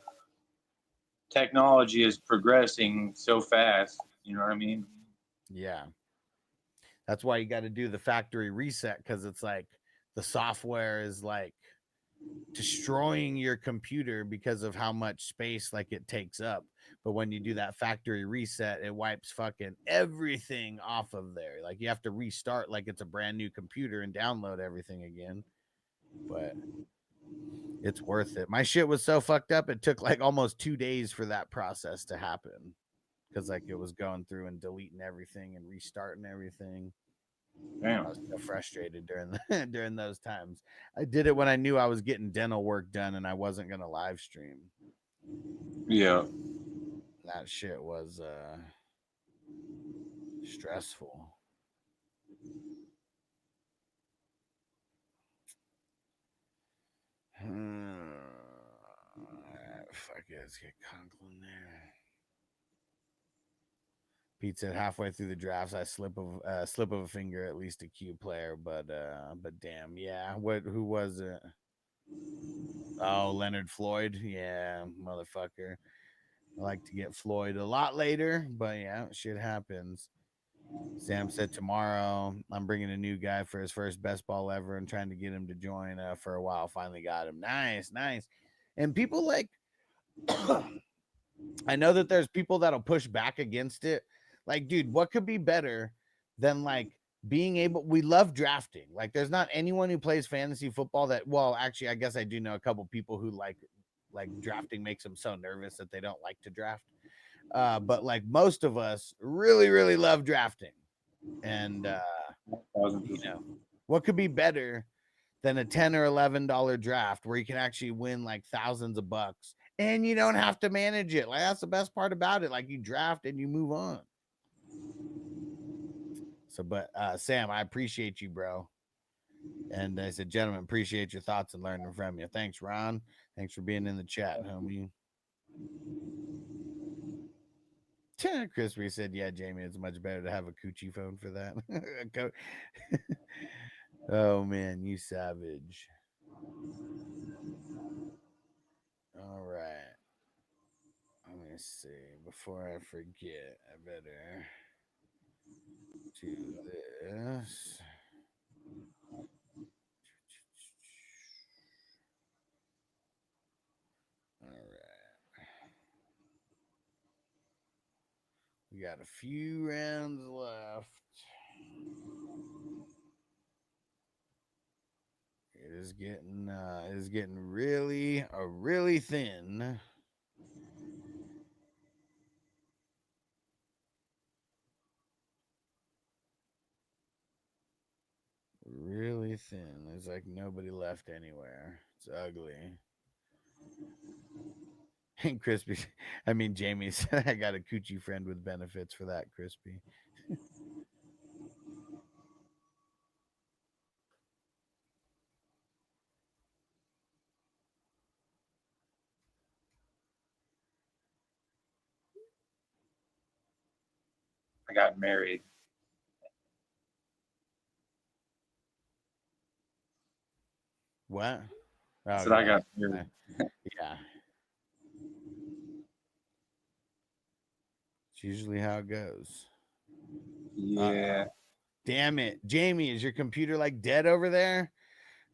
Speaker 6: technology is progressing so fast, you know what I mean?
Speaker 2: Yeah. That's why you got to do the factory reset, because it's like the software is like destroying your computer because of how much space like it takes up. But when you do that factory reset, it wipes fucking everything off of there. Like you have to restart like it's a brand new computer and download everything again. But it's worth it. My shit was so fucked up, it took like almost 2 days for that process to happen, because like it was going through and deleting everything and restarting everything.
Speaker 6: Damn.
Speaker 2: I was so frustrated during those times. I did it when I knew I was getting dental work done and I wasn't gonna live stream.
Speaker 6: Yeah.
Speaker 2: That shit was stressful. Fuck it, let's get Conklin there. Pete said halfway through the drafts, I slip of a finger, at least a Q player, but damn, yeah. Who was it? Oh, Leonard Floyd. Yeah, motherfucker. I like to get Floyd a lot later, but yeah, shit happens. Sam said tomorrow I'm bringing a new guy for his first best ball ever and trying to get him to join for a while. Finally got him. Nice. And people like, I know that there's people that'll push back against it. Like, dude, what could be better than like being able, we love drafting. Like there's not anyone who plays fantasy football that, well, actually, I guess I do know a couple people who like drafting makes them so nervous that they don't like to draft. But like most of us really, really love drafting. And you know, what could be better than a $10 or $11 draft where you can actually win like thousands of bucks and you don't have to manage it? Like that's the best part about it. Like you draft and you move on. So, but Sam, I appreciate you, bro. And I said, gentlemen, appreciate your thoughts and learning from you. Thanks, Ron. Thanks for being in the chat, homie. Crispy said, yeah, Jamie, it's much better to have a coochie phone for that. Oh, man, you savage. All right. Let me see. Before I forget, I better do this. All right. We got a few rounds left. It is getting really thin. Really thin. There's like nobody left anywhere. It's ugly. And Crispy, I mean Jamie said I got a coochie friend with benefits for that, Crispy.
Speaker 6: I got married.
Speaker 2: What?
Speaker 6: I
Speaker 2: Oh,
Speaker 6: said I
Speaker 2: yeah.
Speaker 6: got married.
Speaker 2: Yeah. It's usually how it goes.
Speaker 6: Yeah.
Speaker 2: Damn it. Jamie, is your computer like dead over there?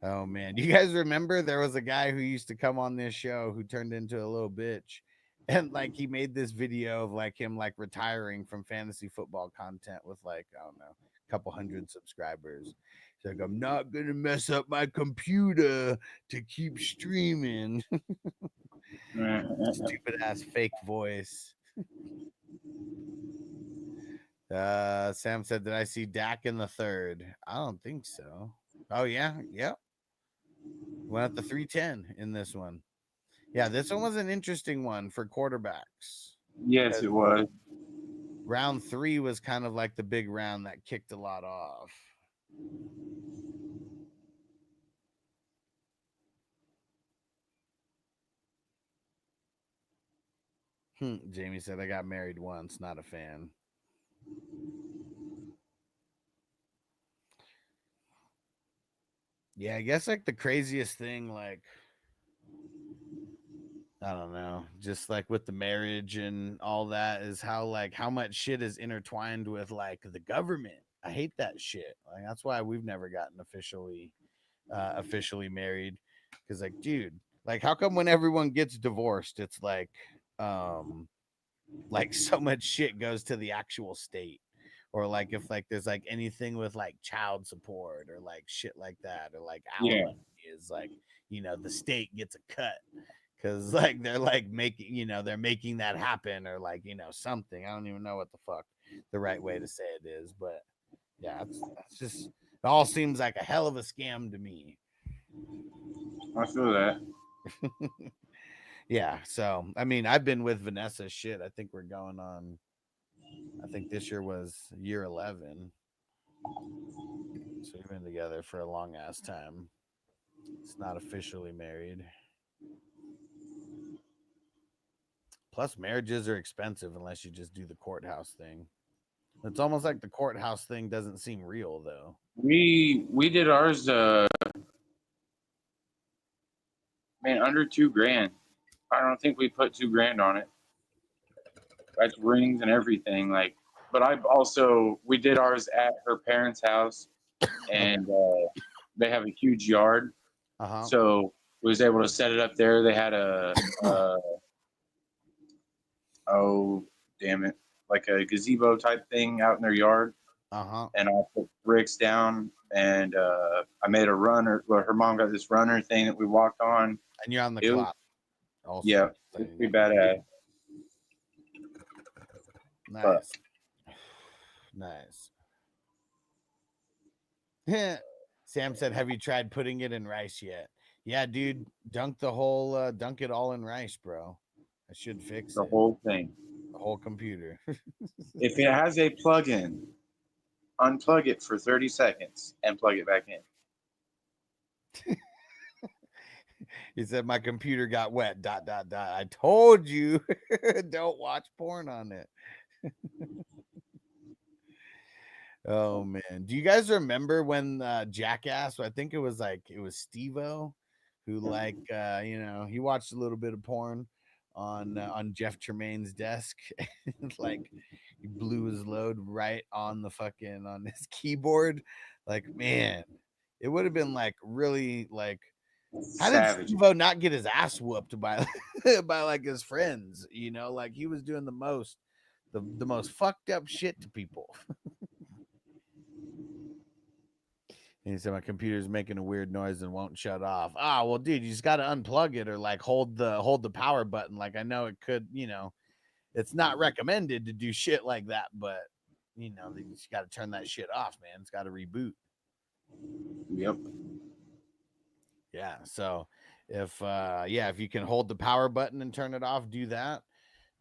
Speaker 2: Oh man. Do you guys remember there was a guy who used to come on this show who turned into a little bitch? And like he made this video of like him like retiring from fantasy football content with like, I don't know, a couple hundred subscribers. He's like, I'm not gonna mess up my computer to keep streaming. Stupid ass fake voice. Sam said, did I see Dak in the third? I don't think so. Oh yeah, yep. Went at the 310 in this one. Yeah, this one was an interesting one for quarterbacks.
Speaker 6: Yes, it was.
Speaker 2: Round 3 was kind of like the big round that kicked a lot off. Jamie said, I got married once, not a fan. Yeah, I guess like the craziest thing, like, I don't know, just like with the marriage and all that is how like how much shit is intertwined with like the government. I hate that shit. Like that's why we've never gotten officially married, because like, dude, like how come when everyone gets divorced it's like so much shit goes to the actual state, or like if like there's like anything with like child support or like shit like that, or like alimony is like, you know, the state gets a cut because like they're like making, you know, they're making that happen, or like, you know, something. I don't even know what the fuck the right way to say it is, but yeah, that's just, it all seems like a hell of a scam to me.
Speaker 6: I feel that.
Speaker 2: Yeah, so I mean, I've been with Vanessa shit. I think we're going on, I think this year was year 11. So we've been together for a long ass time. It's not officially married. Plus, marriages are expensive unless you just do the courthouse thing. It's almost like the courthouse thing doesn't seem real though.
Speaker 6: We did ours man, under $2,000. I don't think we put $2,000 on it. That's rings and everything. Like, but we did ours at her parents' house, and they have a huge yard. So we was able to set it up there. They had oh damn it, like a gazebo type thing out in their yard. And I put bricks down, and I made a runner. Well, her mom got this runner thing that we walked on.
Speaker 2: And you're on the clock.
Speaker 6: Also, yeah, it's pretty badass.
Speaker 2: Nice. Nice. Sam said, have you tried putting it in rice yet? Yeah, dude, dunk it all in rice, bro. I should fix
Speaker 6: the whole thing.
Speaker 2: The whole computer.
Speaker 6: If it has a plug-in, unplug it for 30 seconds and plug it back in.
Speaker 2: He said, my computer got wet, ... I told you, don't watch porn on it. Oh man, do you guys remember when Jackass, I think it was Steve-O, who like you know, he watched a little bit of porn on Jeff Tremaine's desk. Like he blew his load right on the fucking on his keyboard. Like, man, it would have been like really like, how did Steve-O not get his ass whooped by by like his friends? You know, like he was doing the most fucked up shit to people. And he said, my computer's making a weird noise and won't shut off. Ah, well, dude, you just got to unplug it or like hold the power button. Like, I know it could, you know, it's not recommended to do shit like that, but you know, you just got to turn that shit off, man. It's got to reboot.
Speaker 6: Yep.
Speaker 2: Yeah. So if you can hold the power button and turn it off, do that.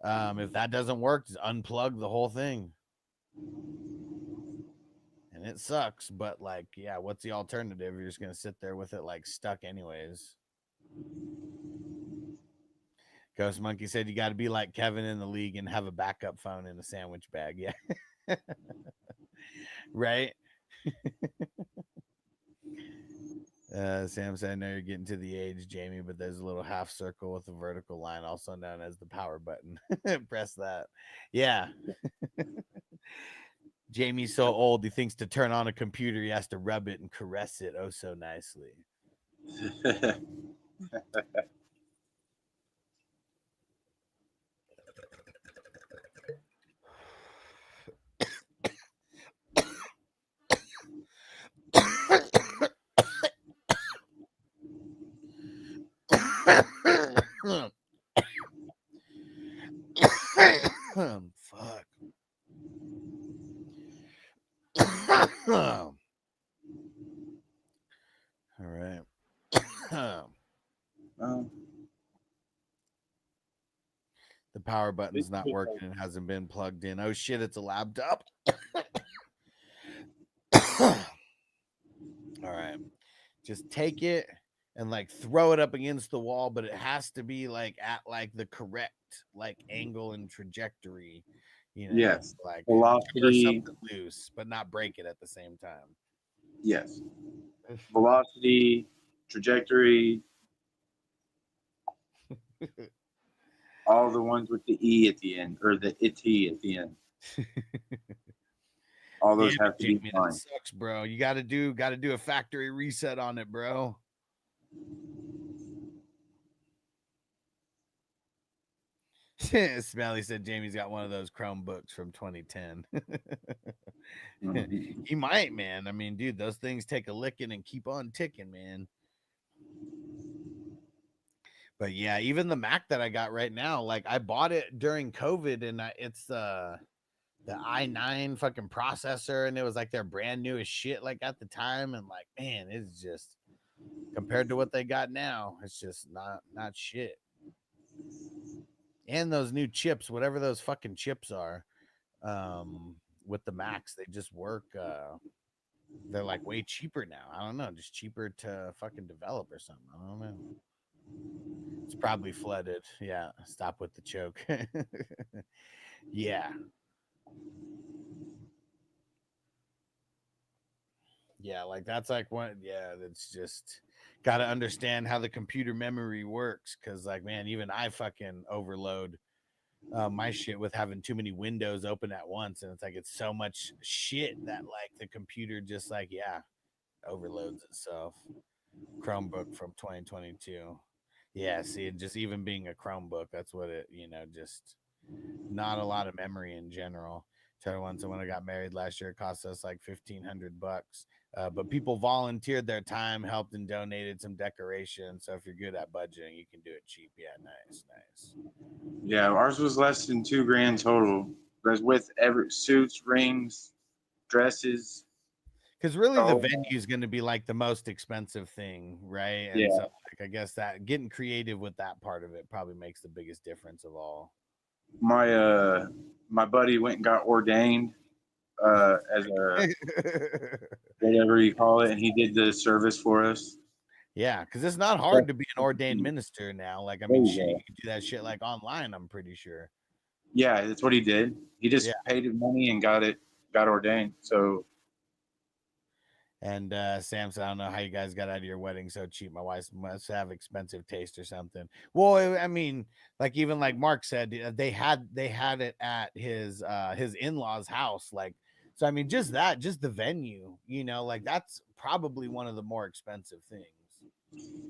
Speaker 2: If that doesn't work, just unplug the whole thing. And it sucks, but like, yeah, what's the alternative? You're just gonna sit there with it like stuck anyways. Ghost Monkey said you got to be like Kevin in the league and have a backup phone in a sandwich bag. Yeah. Right? Sam said, I know you're getting to the age, Jamie, but there's a little half circle with a vertical line, also known as the power button. Press that. Yeah. Jamie's so old, he thinks to turn on a computer, he has to rub it and caress it oh so nicely. Fuck. All right. The power button's not working and hasn't been plugged in. Oh shit, it's a laptop. All right. Just take it and like throw it up against the wall, but it has to be like at like the correct like angle and trajectory. You know,
Speaker 6: Yes.
Speaker 2: like
Speaker 6: Velocity,
Speaker 2: something loose, but not break it at the same time.
Speaker 6: yes. Velocity, trajectory, all the ones with the E at the end, or the IT at the end. All those
Speaker 2: Damn
Speaker 6: have
Speaker 2: it,
Speaker 6: to be
Speaker 2: Jamie,
Speaker 6: fine.
Speaker 2: that sucks, bro. You gotta do a factory reset on it, bro. Smelly said Jamie's got one of those Chromebooks from 2010.
Speaker 6: Mhm.
Speaker 2: He might, man. I mean, dude, those things take a licking and keep on ticking, man. But yeah, even the Mac that I got right now, like I bought it during COVID, and it's the i9 fucking processor, and it was like their brand newest shit, like at the time, and like, man, it's just compared to what they got now, it's just not shit. And those new chips, whatever those fucking chips are, with the Macs, they just work. They're like way cheaper now. I don't know, just cheaper to fucking develop or something. I don't know. It's probably flooded. Yeah, stop with the choke. Yeah. Yeah, like that's like one. Yeah, that's just got to understand how the computer memory works. Cause like, man, even I fucking overload my shit with having too many windows open at once. And it's like, it's so much shit that like the computer just like, yeah, overloads itself. Chromebook from 2022. Yeah, see, just even being a Chromebook, that's what it, just not a lot of memory in general. Tell one, so when I got married last year, it cost us like $1,500. But people volunteered their time, helped and donated some decorations. So if you're good at budgeting, you can do it cheap. Yeah, nice.
Speaker 6: Yeah, ours was less than $2,000 total. That's with every suits, rings, dresses.
Speaker 2: Because really, the
Speaker 6: Oh,
Speaker 2: venue is going to be like the most expensive thing, right? And
Speaker 6: yeah.
Speaker 2: so, like, I guess that getting creative with that part of it probably makes the biggest difference of all.
Speaker 6: My buddy went and got ordained as a whatever you call it, and he did the service for us.
Speaker 2: Yeah, because it's not hard to be an ordained minister now. Like, I mean, shit, you can do that shit like online, I'm pretty sure.
Speaker 6: Yeah, that's what he did. He just paid his money and got ordained. So,
Speaker 2: and Sam said, I don't know how you guys got out of your wedding so cheap. My wife must have expensive taste or something. Well, I mean, like even like Mark said, they had it at his in-laws' house. Like, so I mean, just the venue, like that's probably one of the more expensive things.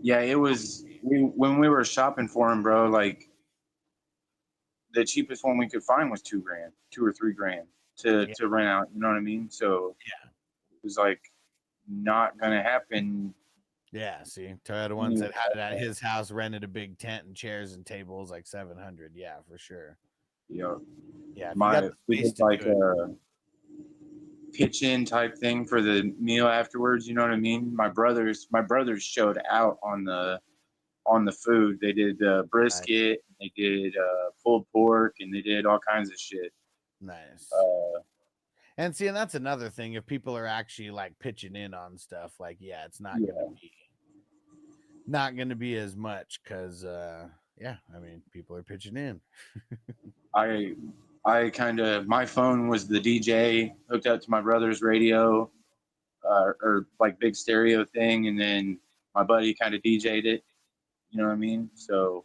Speaker 6: yeah, it was when we were shopping for him, bro, like the cheapest one we could find was $2,000, $2 or $3,000 to rent out. You know what I mean? So
Speaker 2: yeah,
Speaker 6: it was like not gonna happen.
Speaker 2: Yeah, see, Toyota one said had it at his house, rented a big tent and chairs and tables, like 700. Yeah, for sure.
Speaker 6: Yeah,
Speaker 2: yeah.
Speaker 6: We did like a pitch-in type thing for the meal afterwards. You know what I mean? My brothers showed out on the food. They did brisket, they did pulled pork, and they did all kinds of shit.
Speaker 2: Nice. And see, and that's another thing. If people are actually like pitching in on stuff, like it's not gonna be as much because I mean, people are pitching in.
Speaker 6: my phone was the DJ hooked up to my brother's radio, or like big stereo thing, and then my buddy kind of DJ'd it. You know what I mean? So,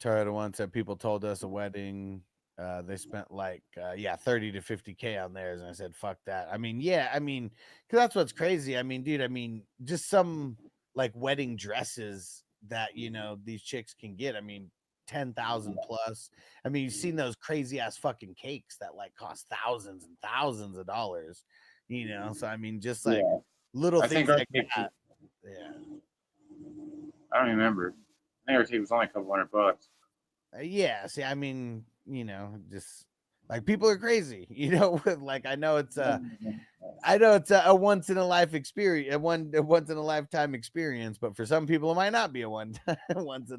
Speaker 2: Toyota one said people told us a wedding, they spent like 30 to 50K on theirs, and I said fuck that. I mean, yeah, I mean, because that's what's crazy. I mean, dude, I mean, just some like wedding dresses that these chicks can get. I mean, 10,000 plus. I mean, you've seen those crazy ass fucking cakes that like cost thousands and thousands of dollars. So I mean, just like little
Speaker 6: I
Speaker 2: things
Speaker 6: think
Speaker 2: like that. Yeah.
Speaker 6: I don't remember. I think our cake was only a couple $100.
Speaker 2: Yeah, see, I mean, just like people are crazy, like I know it's a once in a life experience, a once in a lifetime experience, but for some people it might not be a once in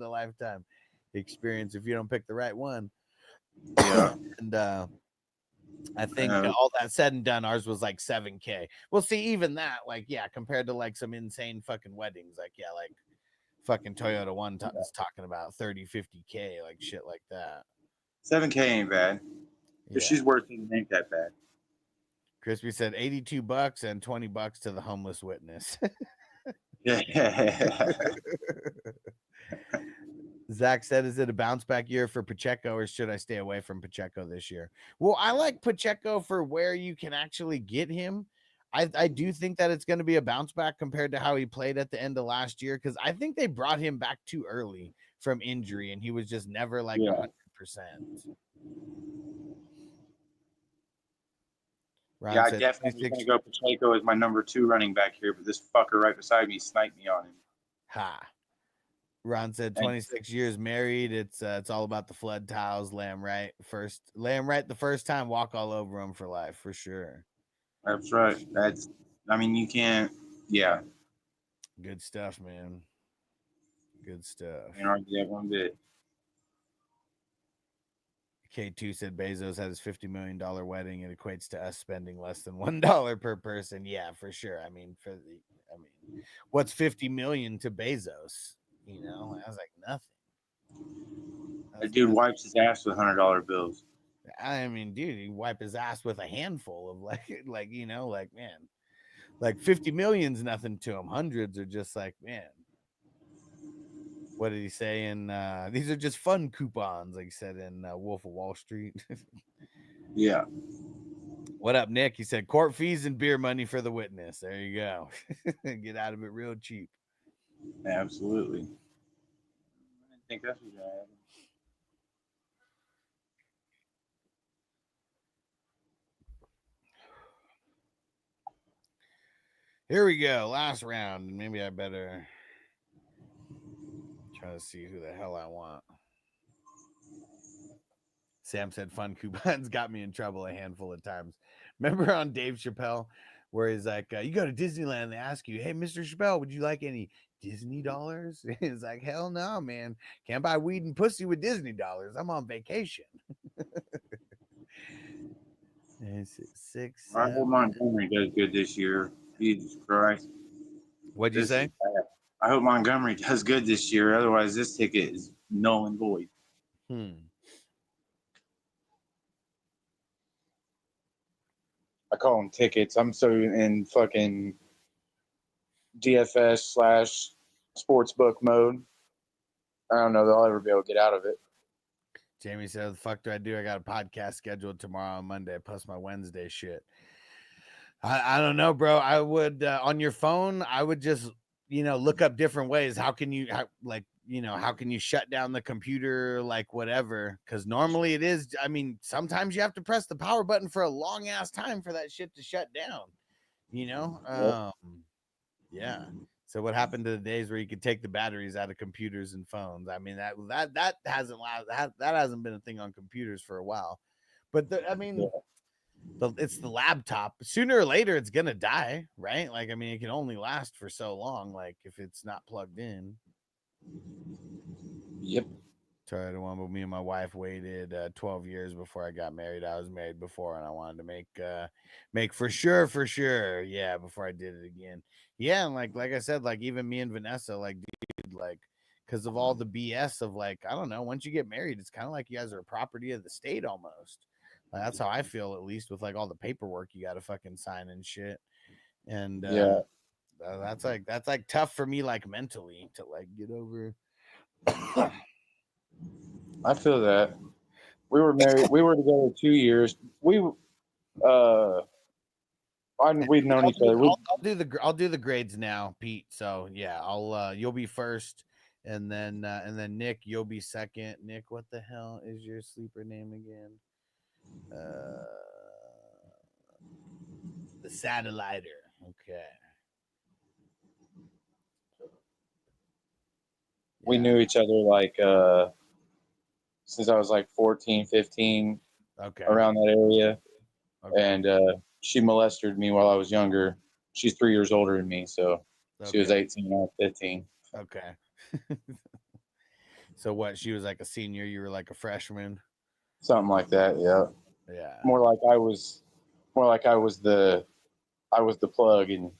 Speaker 2: a lifetime experience if you don't pick the right one.
Speaker 6: Yeah.
Speaker 2: And I think all that said and done, ours was like 7K. Well, see, even that, like, yeah, compared to like some insane fucking weddings, like, yeah, like fucking Toyota one is talking about 30, 50K, like shit like that.
Speaker 6: 7K ain't bad.
Speaker 2: Yeah.
Speaker 6: If she's worth it, it ain't that bad.
Speaker 2: Crispy said $82 and $20 to the homeless witness.
Speaker 6: Yeah.
Speaker 2: Zach said, is it a bounce back year for Pacheco, or should I stay away from Pacheco this year? Well, I like Pacheco for where you can actually get him. I do think that it's going to be a bounce back compared to how he played at the end of last year, because I think they brought him back too early from injury, and he was just never like 100%. Ron
Speaker 6: I
Speaker 2: said,
Speaker 6: definitely going to go Pacheco as my number 2 running back here, but this fucker right beside me sniped me on him.
Speaker 2: Ha. Ron said 26 years married. It's all about the flood tiles. Lamb right the first time, walk all over him for life, for sure.
Speaker 6: That's right. You can't. Yeah.
Speaker 2: Good stuff, man. Good stuff.
Speaker 6: Can't argue that one bit.
Speaker 2: K2 said Bezos had his $50 million wedding. It equates to us spending less than $1 per person. Yeah, for sure. I mean, what's 50 million to Bezos? I was like nothing.
Speaker 6: That dude wipes his ass with $100 bills.
Speaker 2: I mean, dude, he wipe his ass with a handful of man, like 50 million's nothing to him. Hundreds are just like, man. What did he say? In these are just fun coupons, like he said in Wolf of Wall Street.
Speaker 6: Yeah.
Speaker 2: What up, Nick? He said court fees and beer money for the witness. There you go. Get out of it real cheap.
Speaker 6: Absolutely. I didn't think that's what you had.
Speaker 2: Here we go. Last round. Maybe I better try to see who the hell I want. Sam said fun coupons got me in trouble a handful of times. Remember on Dave Chappelle where he's like, you go to Disneyland and they ask you, hey, Mr. Chappelle, would you like any Disney dollars? He's like, hell no, man. Can't buy weed and pussy with Disney dollars. I'm on vacation.
Speaker 6: I hope Montgomery does good this year. Jesus Christ.
Speaker 2: What'd you say?
Speaker 6: I hope Montgomery does good this year. Otherwise, this ticket is null and void. I call them tickets. I'm so in fucking DFS / sportsbook mode. I don't know that I'll ever be able to get out of it.
Speaker 2: Jamie said, the fuck do I do? I got a podcast scheduled tomorrow on Monday, plus my Wednesday shit. I don't know, bro. I would, on your phone, I would just, look up different ways. How can you shut down the computer, like whatever? Because normally it is, sometimes you have to press the power button for a long ass time for that shit to shut down, Yeah. So what happened to the days where you could take the batteries out of computers and phones? I mean, that hasn't been a thing on computers for a while, but it's the laptop. Sooner or later, it's gonna die, right? Like, it can only last for so long. Like, if it's not plugged in.
Speaker 6: Yep.
Speaker 2: Sorry, I don't want. But me and my wife waited 12 years before I got married. I was married before, and I wanted to make for sure. Yeah, before I did it again. Yeah, and like I said, like even me and Vanessa, like, dude, like because of all the BS of like, I don't know, once you get married, it's kind of like you guys are a property of the state almost. Like, that's how I feel, at least, with like all the paperwork you got to fucking sign and shit. And
Speaker 6: Yeah.
Speaker 2: that's like tough for me, like mentally, to like get over.
Speaker 6: I feel that. We were married. We were together 2 years. We'd known each other.
Speaker 2: I'll do the grades now, Pete. So yeah, you'll be first, and then Nick, you'll be second. Nick, what the hell is your sleeper name again? The Satelliter. Okay.
Speaker 6: We knew each other like since I was like 14, 15,
Speaker 2: Okay.
Speaker 6: around that area.
Speaker 2: Okay.
Speaker 6: And she molested me while I was younger. She's 3 years older than me, so she was 18 and I was 15.
Speaker 2: Okay. So what? She was like a senior. You were like a freshman.
Speaker 6: Something like that. Yeah.
Speaker 2: Yeah.
Speaker 6: More like I was the plug, and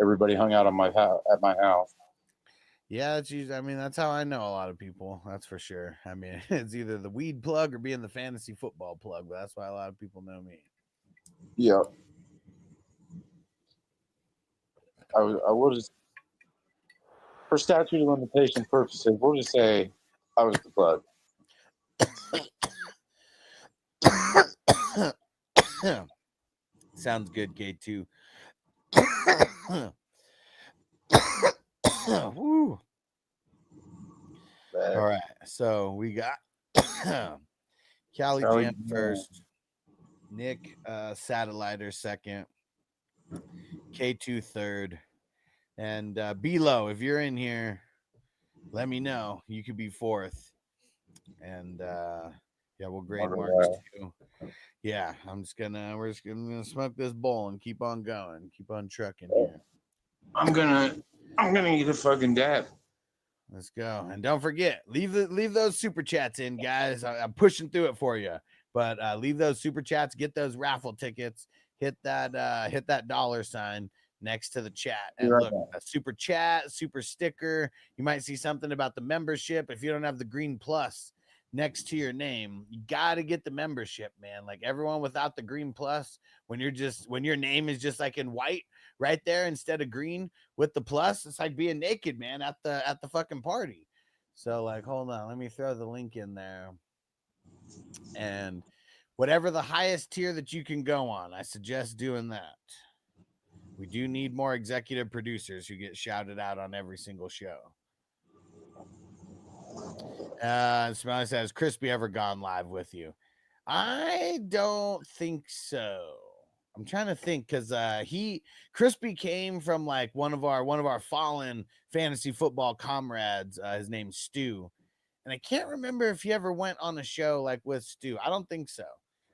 Speaker 6: everybody hung out at my house.
Speaker 2: Yeah, I mean, that's how I know a lot of people. That's for sure. I mean, it's either the weed plug or being the fantasy football plug, but that's why a lot of people know me.
Speaker 6: Yeah. I will just, for statute of limitation purposes, we'll just say I was the plug.
Speaker 2: Sounds good, K2. Woo. All right, so we got Cali Jam first, Nick Satelliter second, K2 third, and B-Lo, if you're in here, let me know. You could be fourth. And yeah, we'll grade marks too. Yeah, we're just gonna smoke this bowl and keep on going, keep on trucking here.
Speaker 6: I'm gonna eat a fucking dab.
Speaker 2: Let's go. And don't forget, leave those super chats in, guys. I'm pushing through it for you. But leave those super chats, get those raffle tickets, hit that $sign next to the chat. And look, a super chat, super sticker. You might see something about the membership. If you don't have the green plus next to your name, you got to get the membership, man. Like everyone without the green plus, when your name is just like in white right there instead of green with the plus, it's like being naked, man, at the fucking party. So like, hold on, let me throw the link in there. And whatever the highest tier that you can go on, I suggest doing that. We do need more executive producers who get shouted out on every single show. Smelly says, Crispy ever gone live with you? I don't think so. I'm trying to think, because Crispy came from like one of our fallen fantasy football comrades. His name's Stu, and I can't remember if he ever went on a show like with Stu. I don't think so.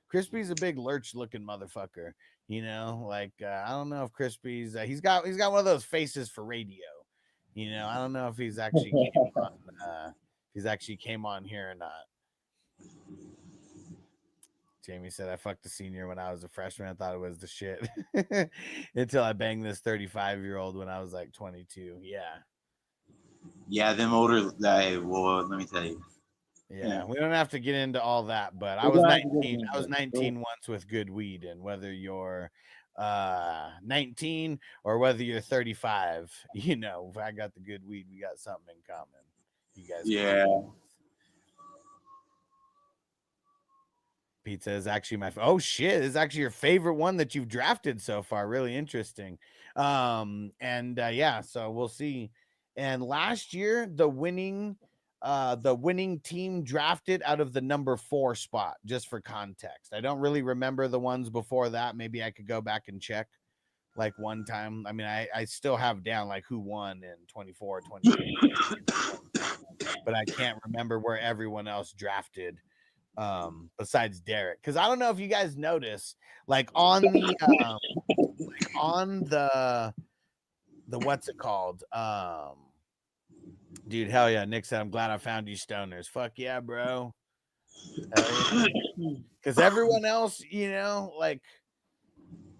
Speaker 2: Crispy's a big lurch looking motherfucker, you know. Like I don't know if Crispy's he's got one of those faces for radio, you know. I don't know if he's actually came on here or not. Jamie said, I fucked a senior when I was a freshman. I thought it was the shit until I banged this 35-year-old when I was like 22. Yeah.
Speaker 7: Yeah, them older guy. Well, let me tell you.
Speaker 2: Yeah, we don't have to get into all that, but I was 19. I was 19 once with good weed, and whether you're 19 or whether you're 35, you know, if I got the good weed, we got something in common. You guys.
Speaker 6: Yeah.
Speaker 2: Pizza is actually oh shit, is actually your favorite one that you've drafted so far. Really interesting. Yeah, so we'll see. And last year, the winning team drafted out of the number 4 spot, just for context. I don't really remember the ones before that. Maybe I could go back and check like one time. I mean, I still have down like who won in 24, 23, but I can't remember where everyone else drafted besides Derek, because I don't know if you guys notice, like on the what's it called, dude, hell yeah. Nick said, I'm glad I found you stoners. Fuck yeah, bro. Because everyone else, you know, like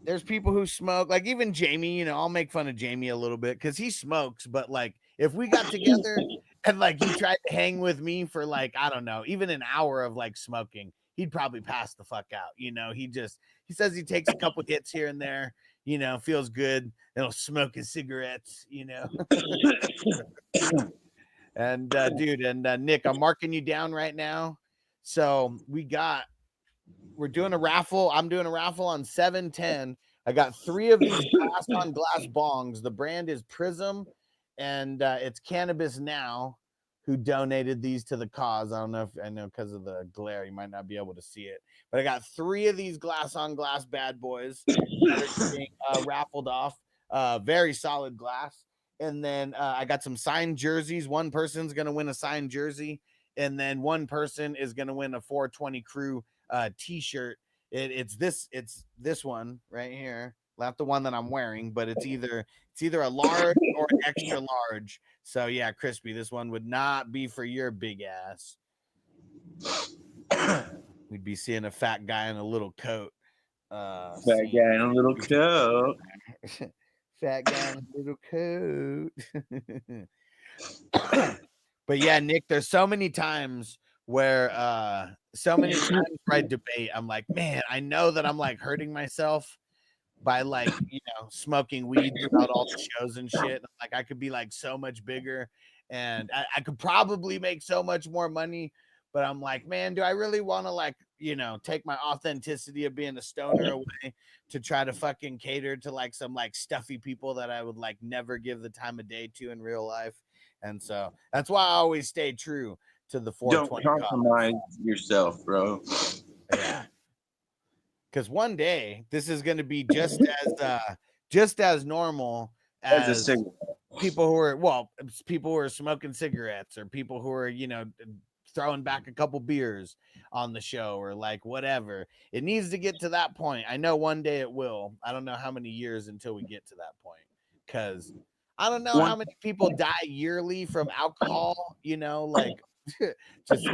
Speaker 2: there's people who smoke, like even Jamie, you know, I'll make fun of Jamie a little bit because he smokes, but like if we got together And like he tried to hang with me for like, I don't know, even an hour of like smoking. He'd probably pass the fuck out. You know, he says he takes a couple hits here and there, you know, feels good. He'll smoke his cigarettes, you know. And dude, and Nick, I'm marking you down right now. So we're doing a raffle. I'm doing a raffle on 710. I got 3 of these glass on glass bongs. The brand is Prism, and it's Cannabis Now who donated these to the cause. I know because of the glare, you might not be able to see it, but I got 3 of these glass on glass bad boys that are being raffled off. Very solid glass. And then I got some signed jerseys. One person's going to win a signed jersey, and then one person is going to win a 420 Crew t-shirt. It's this one right here, not the one that I'm wearing, but it's either a large or an extra large. So yeah, Crispy, this one would not be for your big ass. We'd be seeing a fat guy in a little coat.
Speaker 6: Fat guy in a little coat.
Speaker 2: Fat guy in a little coat. But yeah, Nick, there's so many times where I debate, I'm like, man, I know that I'm like hurting myself by like, you know, smoking weed throughout all the shows and shit. Like I could be like so much bigger, and I could probably make so much more money. But I'm like, man, do I really want to like, you know, take my authenticity of being a stoner away to try to fucking cater to like some like stuffy people that I would like never give the time of day to in real life? And so that's why I always stay true to the 420.
Speaker 6: Don't compromise yourself, bro.
Speaker 2: Yeah. Because one day this is going to be just as normal as people who are smoking cigarettes, or people who are, you know, throwing back a couple beers on the show, or like whatever. It needs to get to that point. I know one day it will. I don't know how many years until we get to that point, because I don't know how many people die yearly from alcohol, you know, like just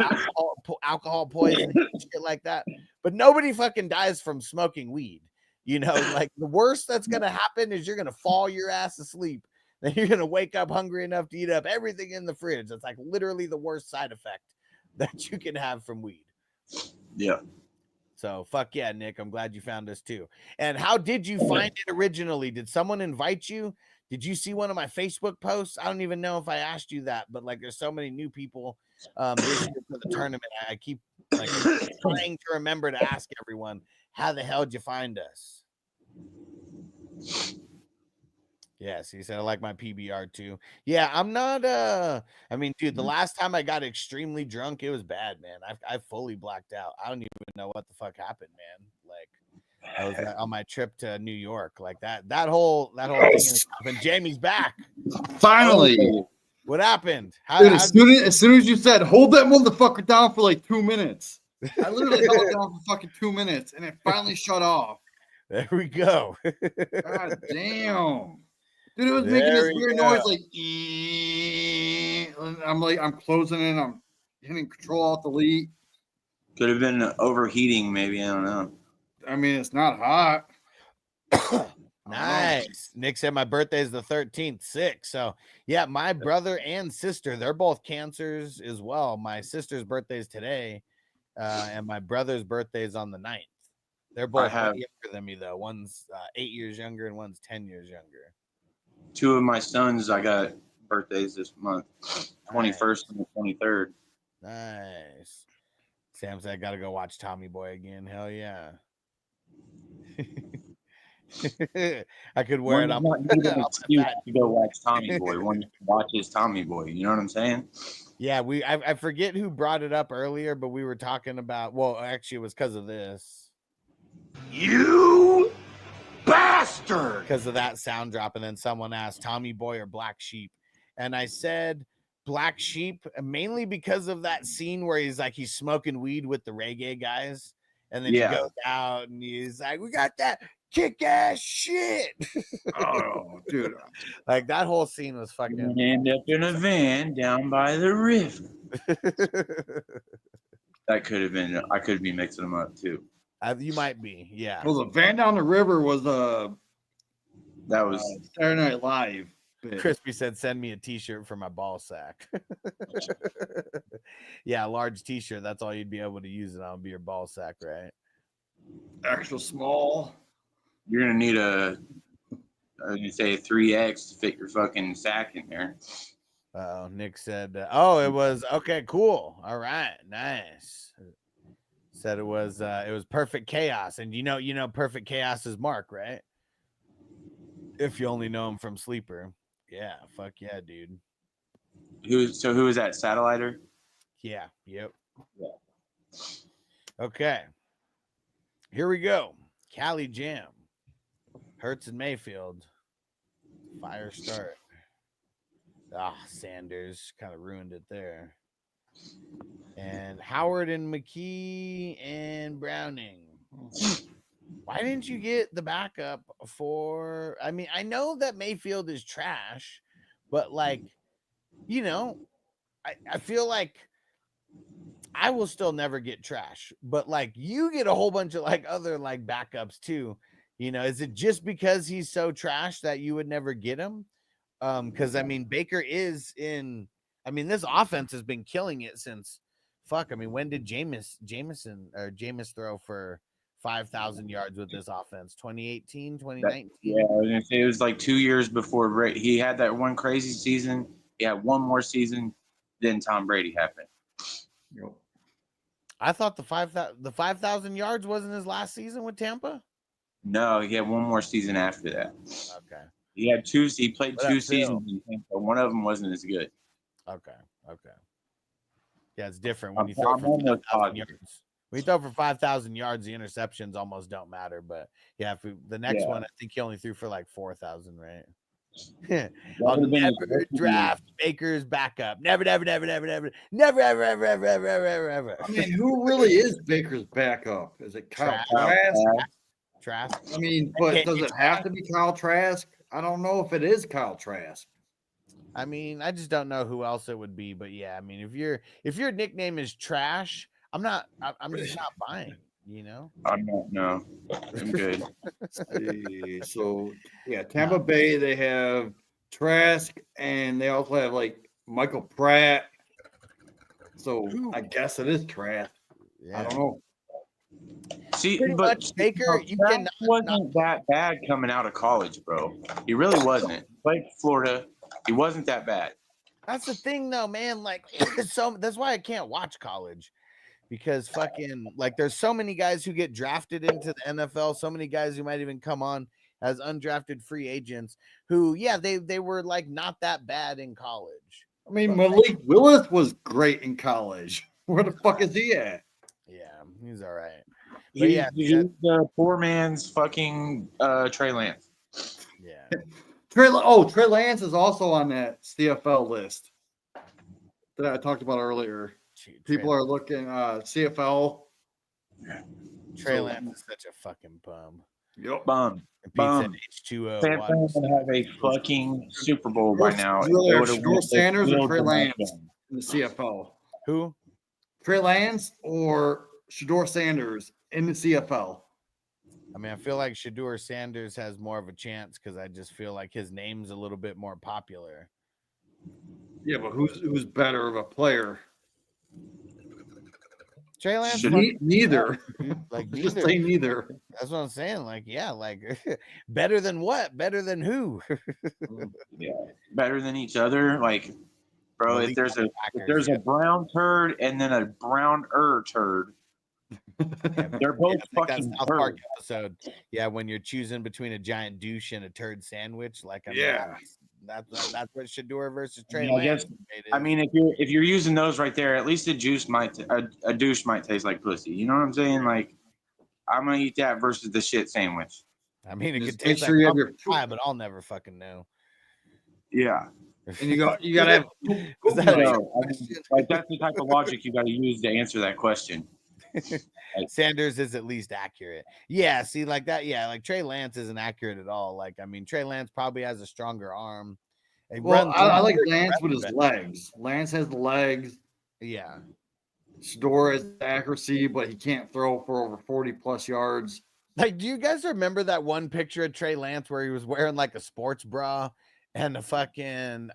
Speaker 2: alcohol poisoning and shit like that. But nobody fucking dies from smoking weed. You know, like the worst that's going to happen is you're going to fall your ass asleep. Then you're going to wake up hungry enough to eat up everything in the fridge. It's like literally the worst side effect that you can have from weed.
Speaker 6: Yeah.
Speaker 2: So fuck yeah, Nick. I'm glad you found us too. And how did you find it originally? Did someone invite you? Did you see one of my Facebook posts? I don't even know if I asked you that, but like there's so many new people this year for the tournament. I keep like trying to remember to ask everyone, how the hell did you find us? Yes, he said I like my PBR too. Yeah, I'm not I mean, dude, the last time I got extremely drunk, it was bad, man. I fully blacked out. I don't even know what the fuck happened, man. Like I was on my trip to New York, like that whole thing. And Jamie's back.
Speaker 8: Finally.
Speaker 2: Oh, what happened?
Speaker 8: Dude, as soon as you said, hold that motherfucker down for like 2 minutes. I literally held it down for fucking 2 minutes, and it finally shut off.
Speaker 2: There we go.
Speaker 8: God damn. Dude, it was making this weird noise like, and I'm closing it, I'm hitting Control Alt Delete.
Speaker 6: Could have been overheating, maybe. I don't know.
Speaker 8: I mean, it's not hot.
Speaker 2: Nice. Nick said my birthday is the 13th, 6. So yeah, my brother and sister, they're both Cancers as well. My sister's birthday is today, and my brother's birthday is on the 9th. They're both younger than me though. One's 8 years younger and one's 10 years younger.
Speaker 6: 2 of my sons, I got birthdays this month, 21st and the 23rd.
Speaker 2: Nice. Sam said I gotta go watch Tommy Boy again. Hell yeah. I could wear it up.
Speaker 6: To go watch Tommy Boy. One watches Tommy Boy. You know what I'm saying?
Speaker 2: Yeah, I forget who brought it up earlier, but we were talking about. Well, actually, it was because of this.
Speaker 3: You bastard!
Speaker 2: Because of that sound drop, and then someone asked Tommy Boy or Black Sheep, and I said Black Sheep mainly because of that scene where he's smoking weed with the reggae guys, and then he goes out and he's like, "We got that kick-ass shit."
Speaker 8: Oh, dude.
Speaker 2: Like that whole scene was fucking.
Speaker 6: End up in a van down by the river. That could have been. I could be mixing them up too.
Speaker 2: You might be, yeah.
Speaker 8: Well, the van down the river was
Speaker 6: that was
Speaker 8: Saturday Night Live. bit.
Speaker 2: Crispy said, "Send me a T-shirt for my ball sack." Yeah, a large T-shirt. That's all you'd be able to use it on. Be your ball sack, right?
Speaker 8: Extra small.
Speaker 7: You're gonna need you say a 3X to fit your fucking sack in there.
Speaker 2: Nick said, "Oh, it was okay, cool, all right, nice." Said it was Perfect Chaos, and you know, Perfect Chaos is Mark, right? If you only know him from Sleeper, yeah, fuck yeah, dude.
Speaker 7: Who is that? Satelliter?
Speaker 2: Yeah, yep.
Speaker 7: Yeah.
Speaker 2: Okay, here we go. Cali Jam, Hertz and Mayfield, fire start. Sanders kind of ruined it there. And Howard and McKee and Browning. Why didn't you get the backup for? I mean, I know that Mayfield is trash, but like, you know, I feel like I will still never get trash, but like you get a whole bunch of like other like backups too. You know, is it just because he's so trash that you would never get him? Because I mean, Baker is in. I mean, this offense has been killing it since. Fuck. I mean, when did Jameis throw for 5,000 yards with this offense? 2018, 2019.
Speaker 7: Yeah, I was gonna say it was like 2 years before he had that one crazy season. He had one more season, then Tom Brady happened.
Speaker 8: Yep.
Speaker 2: I thought the 5,000 yards wasn't his last season with Tampa.
Speaker 7: No, he had one more season after that.
Speaker 2: Okay.
Speaker 7: He played
Speaker 2: But
Speaker 7: two
Speaker 2: still.
Speaker 7: seasons in Tampa. One of them wasn't as good.
Speaker 2: Okay. Yeah, it's different when you
Speaker 7: I'm
Speaker 2: throw for
Speaker 7: on those
Speaker 2: 5,000
Speaker 7: odds.
Speaker 2: yards. When you throw for 5,000 yards, the interceptions almost don't matter. But yeah, the next one, I think he only threw for like 4,000, right? I'll never draft Baker's backup. Never, ever, ever, ever, ever, never, ever, ever, ever, ever, ever, ever.
Speaker 8: I mean, who really is Baker's backup? Is it Kyle Trask?
Speaker 2: Trask.
Speaker 8: I mean, but does it have to be Kyle Trask? I don't know if it is Kyle Trask.
Speaker 2: I mean, I just don't know who else it would be, but yeah, I mean, if your nickname is Trash, I'm just not buying, you know?
Speaker 7: I'm not, no. I'm good.
Speaker 8: So yeah, Tampa Bay, they have Trask and they also have like Michael Pratt. So I guess it is Trask.
Speaker 2: Yeah.
Speaker 8: I don't know.
Speaker 7: See,
Speaker 2: Pretty
Speaker 7: but
Speaker 2: much, Baker, you
Speaker 7: Trask
Speaker 2: cannot
Speaker 7: wasn't that bad coming out of college, bro. He really wasn't. Played Florida. He wasn't that bad.
Speaker 2: That's the thing, though, man. Like, so that's why I can't watch college, because fucking like there's so many guys who get drafted into the NFL, so many guys who might even come on as undrafted free agents who, yeah, they were like not that bad in college.
Speaker 8: I mean, Malik Willis was great in college. Where the fuck is he at?
Speaker 2: Yeah, he's all right.
Speaker 7: He's
Speaker 2: yeah,
Speaker 7: the poor man's fucking Trey Lance.
Speaker 2: Yeah.
Speaker 8: Trey Lance is also on that CFL list that I talked about earlier. People are looking CFL.
Speaker 2: Trey Lance is such a fucking bum.
Speaker 8: Yep.
Speaker 7: Bum.
Speaker 2: And Pete
Speaker 7: Bum.
Speaker 2: said H2O.
Speaker 7: San Fran would have a fucking Super Bowl by now.
Speaker 8: Shador Sanders or Trey Lance in the CFL?
Speaker 2: Who?
Speaker 8: Trey Lance or Shador Sanders in the CFL?
Speaker 2: I mean, I feel like Shador Sanders has more of a chance because I just feel like his name's a little bit more popular.
Speaker 8: Yeah, but who's better of a player?
Speaker 2: Trey Lance?
Speaker 8: Neither.
Speaker 2: Like
Speaker 8: Just say neither.
Speaker 2: That's what I'm saying. Like, yeah, like better than what? Better than who?
Speaker 7: Yeah, better than each other. Like, bro, if there's a brown turd and then a browner turd, they're both fucking
Speaker 2: South Park episode. Yeah, when you're choosing between a giant douche and a turd sandwich, like I mean, that's what Shador versus Trey Lance.
Speaker 7: I mean, if you're using those right there, at least a douche might taste like pussy. You know what I'm saying? Like, I'm gonna eat that versus the shit sandwich.
Speaker 2: I mean, it
Speaker 8: Just
Speaker 2: could
Speaker 8: make
Speaker 2: taste
Speaker 8: sure
Speaker 2: like
Speaker 8: you have your
Speaker 2: pie, but I'll never fucking know.
Speaker 7: Yeah.
Speaker 8: And you gotta have
Speaker 7: like that's the type of logic you got to use to answer that question.
Speaker 2: Sanders is at least accurate. Yeah, see, like that. Yeah, like Trey Lance isn't accurate at all. Like, I mean, Trey Lance probably has a stronger arm.
Speaker 8: Well, I like Lance with his legs. Lance has the legs.
Speaker 2: Yeah.
Speaker 8: Shador has accuracy, but he can't throw for over 40 plus yards.
Speaker 2: Like, do you guys remember that one picture of Trey Lance where he was wearing like a sports bra and a fucking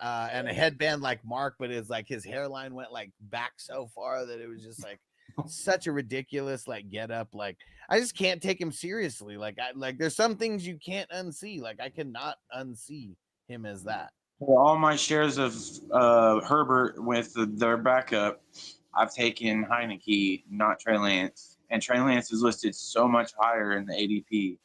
Speaker 2: and a headband like Mark, but it's like his hairline went like back so far that it was just like such a ridiculous like get up. Like I just can't take him seriously. Like there's some things you can't unsee. Like I cannot unsee him as that.
Speaker 7: For all my shares of Herbert with their backup, I've taken Heineke, not Trey Lance, and Trey Lance is listed so much higher in the ADP.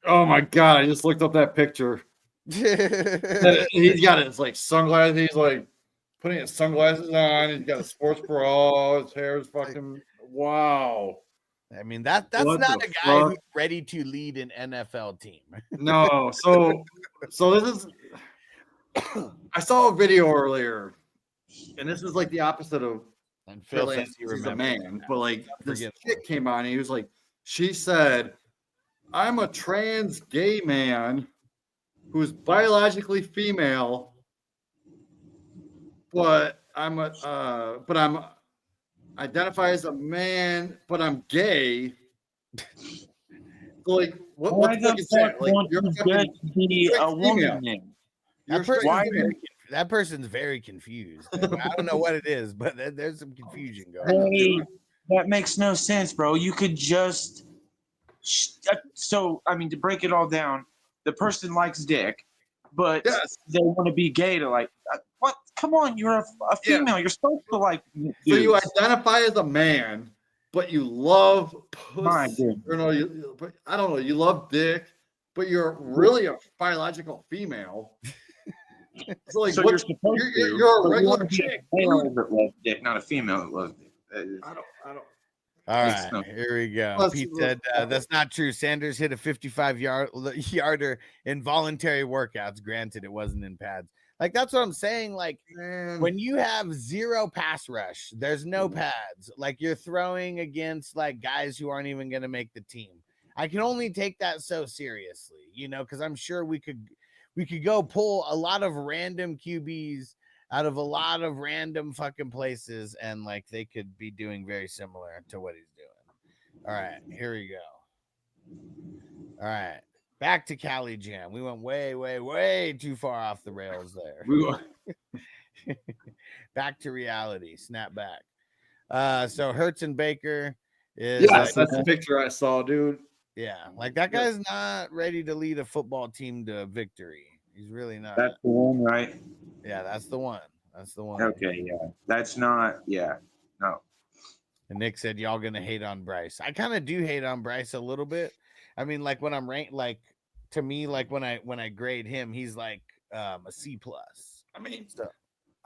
Speaker 8: Oh my god! I just looked up that picture. He's got his like sunglasses. He's like putting his sunglasses on. He's got a sports bra. His hair is fucking wow.
Speaker 2: I mean that's
Speaker 8: What
Speaker 2: not
Speaker 8: the
Speaker 2: a guy
Speaker 8: fuck?
Speaker 2: who's ready to lead an NFL team.
Speaker 8: No, so this is. I saw a video earlier, and this is like the opposite of
Speaker 2: And Phil
Speaker 8: Trey
Speaker 2: says
Speaker 8: Lance
Speaker 2: he
Speaker 8: is a
Speaker 2: remembers
Speaker 8: man,
Speaker 2: that.
Speaker 8: but like this
Speaker 2: Forget-
Speaker 8: chick came on, and he was like, she said, "I'm a trans gay man who's biologically female, but I'm identify as a man, but I'm gay." So like, what
Speaker 7: Why
Speaker 8: the fuck
Speaker 7: the
Speaker 8: is that?
Speaker 7: fuck
Speaker 8: Like,
Speaker 7: won't
Speaker 8: you're
Speaker 7: you
Speaker 8: fucking
Speaker 7: just be
Speaker 8: straight
Speaker 7: a
Speaker 8: female.
Speaker 7: woman then?
Speaker 8: You're
Speaker 2: That,
Speaker 8: straight
Speaker 2: person's
Speaker 8: female.
Speaker 2: that person's very confused. I don't know what it is, but there's some confusion going on.
Speaker 7: Hey, that makes no sense, bro. You could just so I mean, to break it all down, the person likes dick, but
Speaker 8: Yes.
Speaker 7: they want to be gay to like what? Come on, you're a
Speaker 8: Yeah.
Speaker 7: female. You're supposed to like dudes.
Speaker 8: So you identify as a man, but you love
Speaker 7: My
Speaker 8: pussy.
Speaker 7: goodness.
Speaker 8: Or no, but I don't know. You love dick, but you're really a biological female. So like,
Speaker 7: So
Speaker 8: what,
Speaker 7: you're supposed to.
Speaker 8: you're a
Speaker 7: but you
Speaker 8: regular
Speaker 7: wanna be
Speaker 8: chick.
Speaker 7: a male that loves dick, not a female that loves dick.
Speaker 8: I don't.
Speaker 2: All
Speaker 7: Makes
Speaker 2: right,
Speaker 7: no-
Speaker 2: here we go.
Speaker 8: Let's-
Speaker 2: Pete
Speaker 8: let's-
Speaker 2: said that's not true. Sanders hit a 55-yarder in voluntary workouts. Granted, it wasn't in pads. Like that's what I'm saying. Like
Speaker 8: Man.
Speaker 2: when you have zero pass rush, there's no pads. Like you're throwing against like guys who aren't even going to make the team. I can only take that so seriously, you know, because I'm sure we could go pull a lot of random QBs out of a lot of random fucking places, and like they could be doing very similar to what he's doing. All right, here we go. All right, back to Cali Jam. We went way too far off the rails there. Back to reality. Snap back. So Hurts and Baker is
Speaker 8: Yes, that's the picture I saw, dude.
Speaker 2: yeah, like that guy's not ready to lead a football team to victory. He's really not.
Speaker 7: That's the one, right?
Speaker 2: Yeah, that's the one. That's the one.
Speaker 7: Okay, yeah. That's not, yeah. No.
Speaker 2: And Nick said, y'all gonna hate on Bryce. I kind of do hate on Bryce a little bit. I mean, like when I'm ranked, like to me, like when I grade him, he's like a C plus.
Speaker 8: I mean,
Speaker 2: So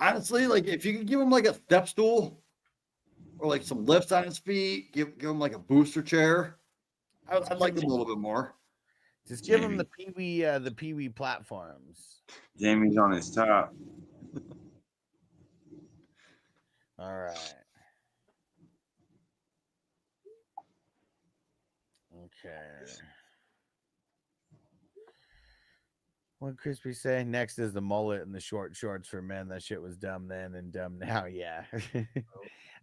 Speaker 8: honestly, like if you could give him like a step stool or like some lifts on his feet, give him like a booster chair, I'd like him a little bit more.
Speaker 2: just give him the Pee Wee platforms.
Speaker 7: Jamie's on his top.
Speaker 2: All right. Okay. What Crispy say? Next is the mullet and the short shorts for men. That shit was dumb then and dumb now. Yeah.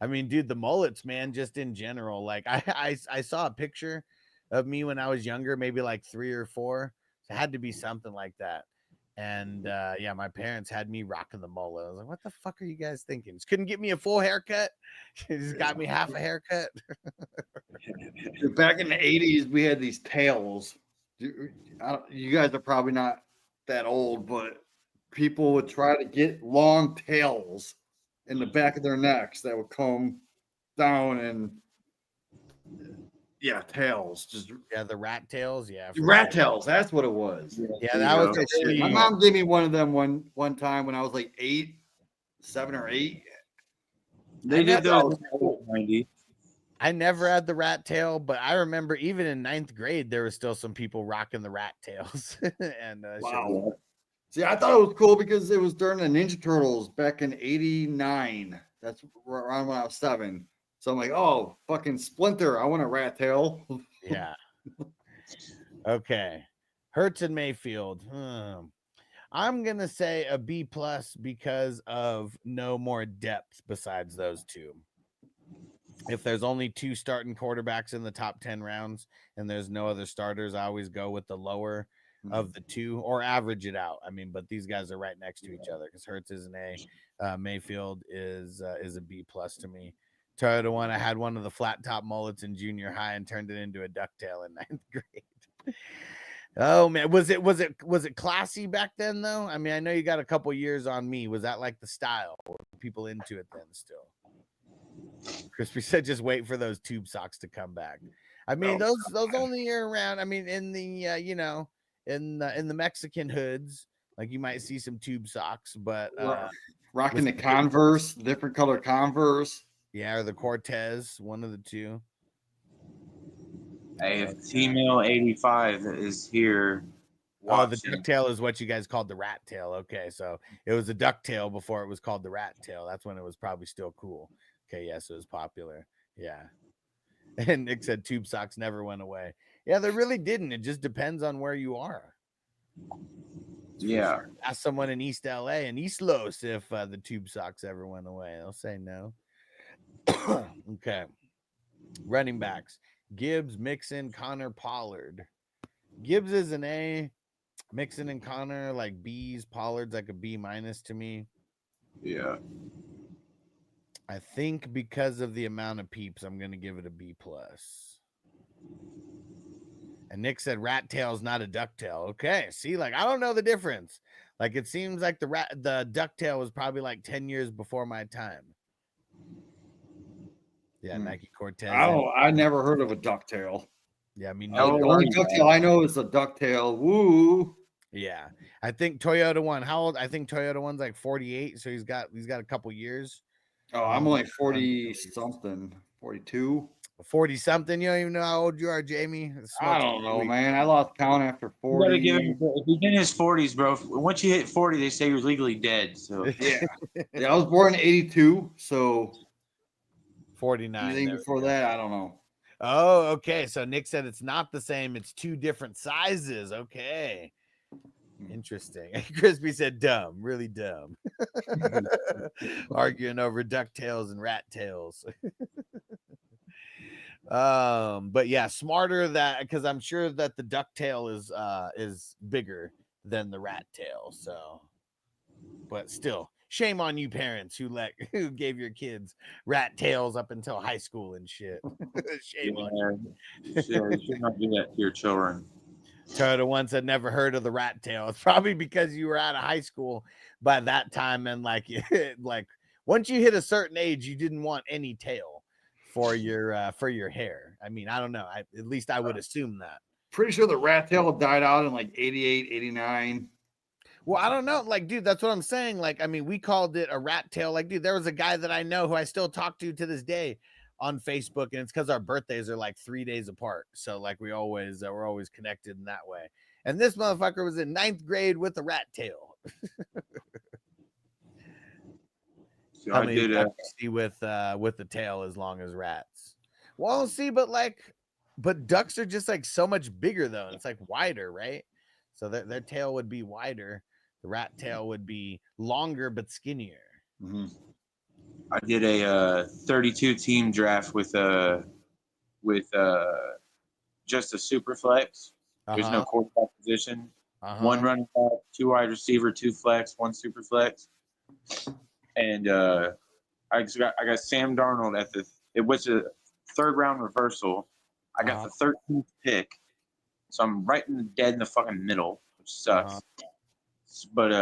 Speaker 2: I mean, dude, the mullets, man, just in general. Like I saw a picture of me when I was younger, maybe like 3 or 4. It had to be something like that. And yeah, my parents had me rocking the mullet. I was like, what the fuck are you guys thinking? Just couldn't get me a full haircut. Just got me half a haircut.
Speaker 8: Back in the 80s, we had these tails. You guys are probably not that old, but people would try to get long tails in the back of their necks that would come down and yeah, tails. Just
Speaker 2: Yeah, the rat tails. Yeah, for
Speaker 8: rat
Speaker 2: sure.
Speaker 8: tails. That's what it was.
Speaker 2: Yeah, that was actually,
Speaker 8: My mom gave me one of them one time when I was like 7 or 8.
Speaker 7: They did
Speaker 8: thought
Speaker 7: those
Speaker 8: it was
Speaker 7: in the 90s.
Speaker 2: I never had the rat tail, but I remember even in 9th grade, there was still some people rocking the rat tails. And
Speaker 8: Wow. See, I thought it was cool because it was during the Ninja Turtles back in '89. That's around when I was 7. So I'm like, oh, fucking Splinter. I want a rat tail.
Speaker 2: yeah. Okay. Hurts and Mayfield. I'm going to say a B plus because of no more depth besides those two. If there's only 2 starting quarterbacks in the top 10 rounds and there's no other starters, I always go with the lower of the two, or average it out. I mean, but these guys are right next to each other because Hertz is an A, Mayfield is a B plus to me. Toyota one, I had one of the flat top mullets in junior high and turned it into a ducktail in 9th grade. Oh man, was it classy back then though? I mean, I know you got a couple years on me. Was that like the style? Or were people into it then still? Crispy said, just wait for those tube socks to come back. I mean, those only are around. I mean, in the in the Mexican hoods, like you might see some tube socks, but
Speaker 8: rocking the Converse, different color Converse.
Speaker 2: Yeah, or the Cortez, one of the two.
Speaker 7: Hey, if female 85 is here.
Speaker 2: Oh, the ducktail is what you guys called the rat tail. Okay, so it was a ducktail before it was called the rat tail. That's when it was probably still cool. Okay, yes, it was popular. Yeah. And Nick said tube socks never went away. Yeah, they really didn't. It just depends on where you are.
Speaker 7: Yeah.
Speaker 2: Ask someone in East LA and East Los if the tube socks ever went away. They'll say no. Okay. Running backs. Gibbs, Mixon, Connor, Pollard. Gibbs is an A. Mixon and Connor like B's. Pollard's like a B minus to me.
Speaker 7: Yeah.
Speaker 2: I think because of the amount of peeps, I'm gonna give it a B plus. And Nick said rat tail is not a ducktail. Okay, see, like I don't know the difference. Like it seems like the ducktail was probably like 10 years before my time. Yeah, Nike Cortez.
Speaker 8: I never heard of a ducktail.
Speaker 2: Yeah, I mean,
Speaker 8: the only ducktail I know is a ducktail. Woo.
Speaker 2: Yeah, I think Toyota one. How old? I think Toyota one's like 48, so he's got a couple years.
Speaker 8: Oh, I'm only 40 something, 42.
Speaker 2: 40 something. You don't even know how old you are, Jamie.
Speaker 8: I don't know, man. I lost count after 40.
Speaker 7: Give him, if he's in his 40s, bro. Once you hit 40, they say you're legally dead. So
Speaker 8: yeah, I was born in 82, so
Speaker 2: 49.
Speaker 8: Anything before that, I don't know.
Speaker 2: Oh, okay. So Nick said it's not the same. It's two different sizes. Okay. Interesting. Crispy said dumb, really dumb. Arguing over ducktails and rat tails. But yeah, smarter that because I'm sure that the ducktail is bigger than the rat tail. So, but still, shame on you parents who gave your kids rat tails up until high school and shit. Shame on you.
Speaker 7: You should not do that to your children.
Speaker 2: Toyota once had never heard of the rat tail. It's probably because you were out of high school by that time, and like once you hit a certain age, you didn't want any tail for your hair. I mean, I don't know. At least I would assume that.
Speaker 8: Pretty sure the rat tail died out in like 88, 89.
Speaker 2: Well, I don't know. Like, dude, that's what I'm saying. Like, I mean, we called it a rat tail. Like, dude, there was a guy that I know who I still talk to this day on Facebook, and it's because our birthdays are like 3 days apart. So like we're always connected in that way. And this motherfucker was in 9th grade with a rat tail.
Speaker 7: So
Speaker 2: How
Speaker 7: I
Speaker 2: many
Speaker 7: did
Speaker 2: ducks you see with the tail as long as rats? Well, see, but ducks are just like so much bigger though. It's like wider, right? So their tail would be wider. The rat tail would be longer but skinnier.
Speaker 7: Mm-hmm. I did a 32 team draft with just a super flex. There's no quarterback position. One running back, 2 wide receiver, 2 flex, 1 super flex. And I got Sam Darnold it was a 3rd round reversal. I got the 13th pick. So I'm right dead in the fucking middle, which sucks. But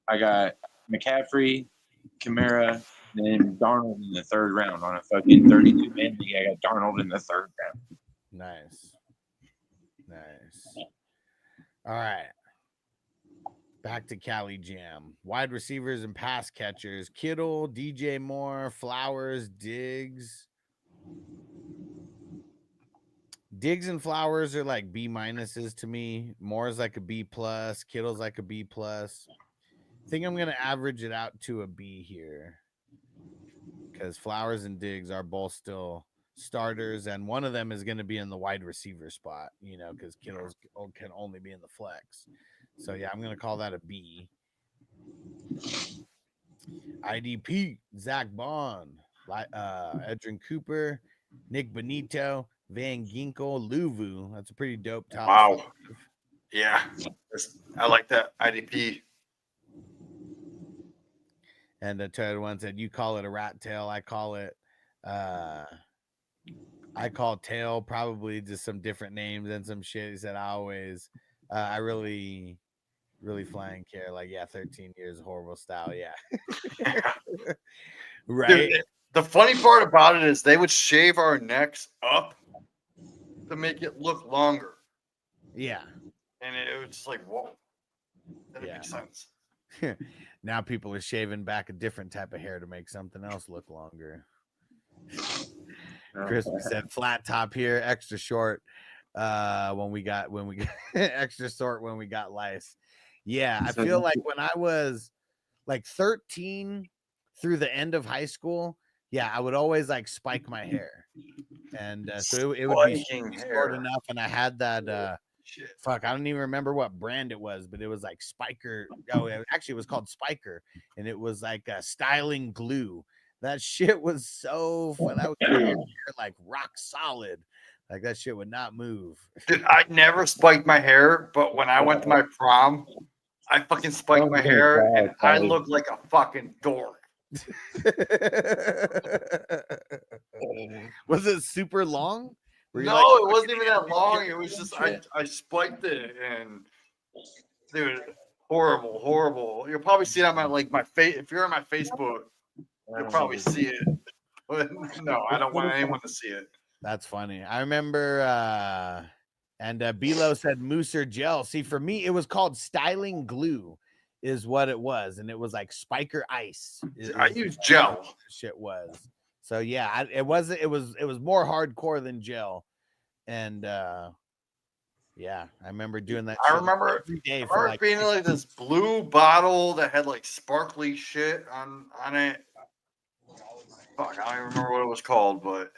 Speaker 7: I got McCaffrey, Kamara, then Darnold in the 3rd round on a fucking 32-man league. I got Darnold in the 3rd round.
Speaker 2: Nice. All right. Back to Cali Jam. Wide receivers and pass catchers. Kittle, DJ Moore, Flowers, Diggs. Diggs and Flowers are like B minuses to me. Moore's like a B plus. Kittle's like a B plus. I think I'm gonna average it out to a B here because Flowers and Diggs are both still starters, and one of them is going to be in the wide receiver spot, because Kittle can only be in the flex. So yeah, I'm going to call that a B. IDP, Zach Bond, Edrin Cooper, Nick Benito, Van Ginkel, Luvu. That's a pretty dope top.
Speaker 4: Wow.
Speaker 2: 5.
Speaker 4: Yeah, I like that IDP.
Speaker 2: And the third one said, "You call it a rat tail. I call it, I call tail probably just some different names and some shit." He said, I really flying care. Like, yeah, 13 years of horrible style. Yeah, right.
Speaker 4: Dude, the funny part about it is they would shave our necks up to make it look longer,
Speaker 2: Yeah,
Speaker 4: and it was just like, whoa, that didn't
Speaker 2: Yeah.
Speaker 4: make sense.
Speaker 2: now people are shaving back a different type of hair to make something else look longer. Crispy said flat top here, extra short. When we got extra short when we got lice. Yeah, I feel like when I was like 13 through the end of high school, yeah, I would always like spike my hair, and so it would be
Speaker 4: Spiking
Speaker 2: short
Speaker 4: hair.
Speaker 2: enough, and I had that.
Speaker 4: Shit.
Speaker 2: Fuck, I don't even remember what brand it was, but it was like Spiker. Oh, actually, it was called Spiker, and it was like a styling glue. That shit was so fun. That was like rock solid. Like that shit would not move.
Speaker 4: Dude, I never spiked my hair, but when I went to my prom, I fucking spiked my hair, and I looked like a fucking dork.
Speaker 2: Was it super long? Were you
Speaker 4: No,
Speaker 2: like,
Speaker 4: it wasn't even that long. It was just I spiked it, and dude, horrible. You'll probably see it on my face. If you're on my Facebook, you'll probably see it. But no, I don't want anyone to see it.
Speaker 2: That's funny. I remember and Bilo said Mooser gel. See, for me, it was called styling glue, is what it was, and it was like Spiker ice.
Speaker 4: I use gel.
Speaker 2: Shit was. So yeah, it was more hardcore than gel, and yeah, I remember doing that.
Speaker 4: I remember
Speaker 2: every day
Speaker 4: for like being like this blue bottle that had like sparkly shit on it. Fuck, I don't even remember what it was called, but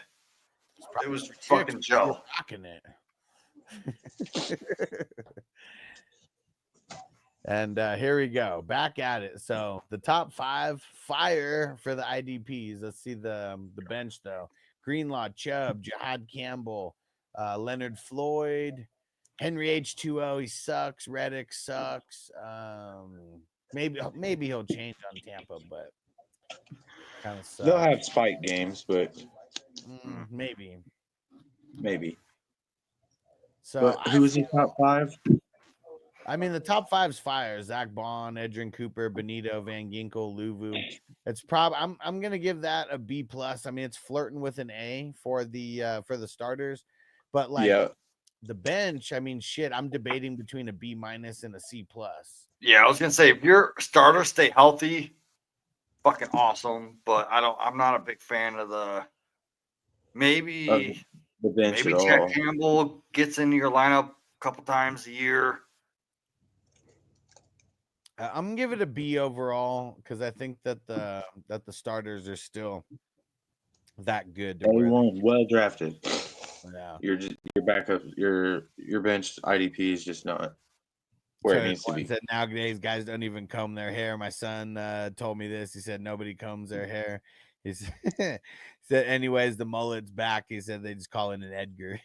Speaker 4: it was fucking gel.
Speaker 2: Rocking it. And here we go, back at it. So the top 5 fire for the IDPs. Let's see the bench though. Greenlaw, Chubb, Jihad Campbell, Leonard Floyd, Henry H2O. He sucks. Reddick sucks. Maybe he'll change on Tampa, but kind of sucks.
Speaker 7: They'll have spike games, but
Speaker 2: maybe. So
Speaker 7: But who's the top 5?
Speaker 2: I mean, the top 5's fire: Zach Bond, Edrin Cooper, Benito, Van Ginkel, Luvu. It's probably I'm gonna give that a B plus. I mean, it's flirting with an A for the starters, but like the bench, I mean, shit, I'm debating between a B minus and a C plus.
Speaker 4: Yeah, I was gonna say if your starters stay healthy, fucking awesome. But I'm not a big fan of the maybe Chad Campbell gets into your lineup a couple times a year.
Speaker 2: I'm gonna give it a B overall because I think that the starters are still that good.
Speaker 7: Everyone's well drafted.
Speaker 2: Yeah,
Speaker 7: your backup, your bench IDP is just not where it needs to be.
Speaker 2: Said nowadays guys don't even comb their hair. My son told me this. He said nobody combs their hair. He said, anyways, the mullet's back. He said they just call it an Edgar.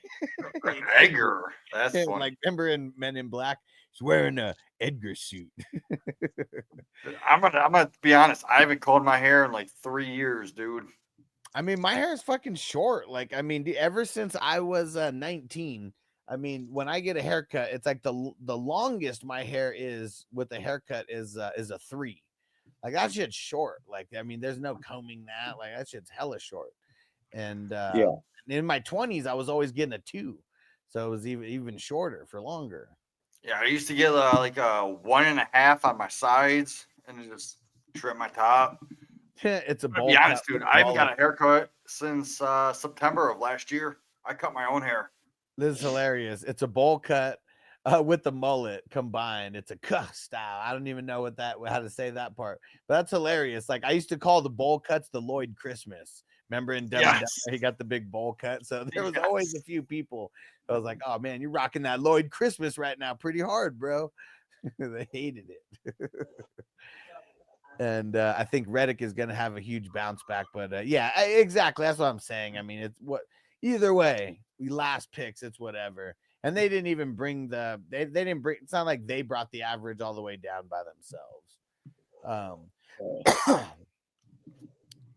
Speaker 4: Edgar, that's funny.
Speaker 2: Like, remember in Men in Black, he's wearing a Edgar suit.
Speaker 4: I'm gonna be honest. I haven't combed my hair in like 3 years, dude.
Speaker 2: I mean, my hair is fucking short. Like, I mean, ever since I was 19. I mean, when I get a haircut, it's like the longest my hair is with a haircut is a 3. Like that shit's short. Like, I mean, there's no combing that. Like that shit's hella short. And in my 20s, I was always getting a 2, so it was even shorter for longer.
Speaker 4: Yeah, I used to get like a 1.5 on my sides and just trim my top.
Speaker 2: It's a bowl.
Speaker 4: To be honest, dude, I haven't got a haircut since September of last year. I cut my own hair.
Speaker 2: This is hilarious. It's a bowl cut with the mullet combined. It's a cuff style. I don't even know how to say that part, but that's hilarious. Like I used to call the bowl cuts the Lloyd Christmas. Remember in Denver, he got the big bowl cut. So there was always a few people. I was like, oh man, you're rocking that Lloyd Christmas right now pretty hard, bro. They hated it. And I think Reddick is going to have a huge bounce back. But yeah, exactly. That's what I'm saying. I mean, it's either way, we last picks, it's whatever. And they didn't even bring they didn't bring. It's not like they brought the average all the way down by themselves.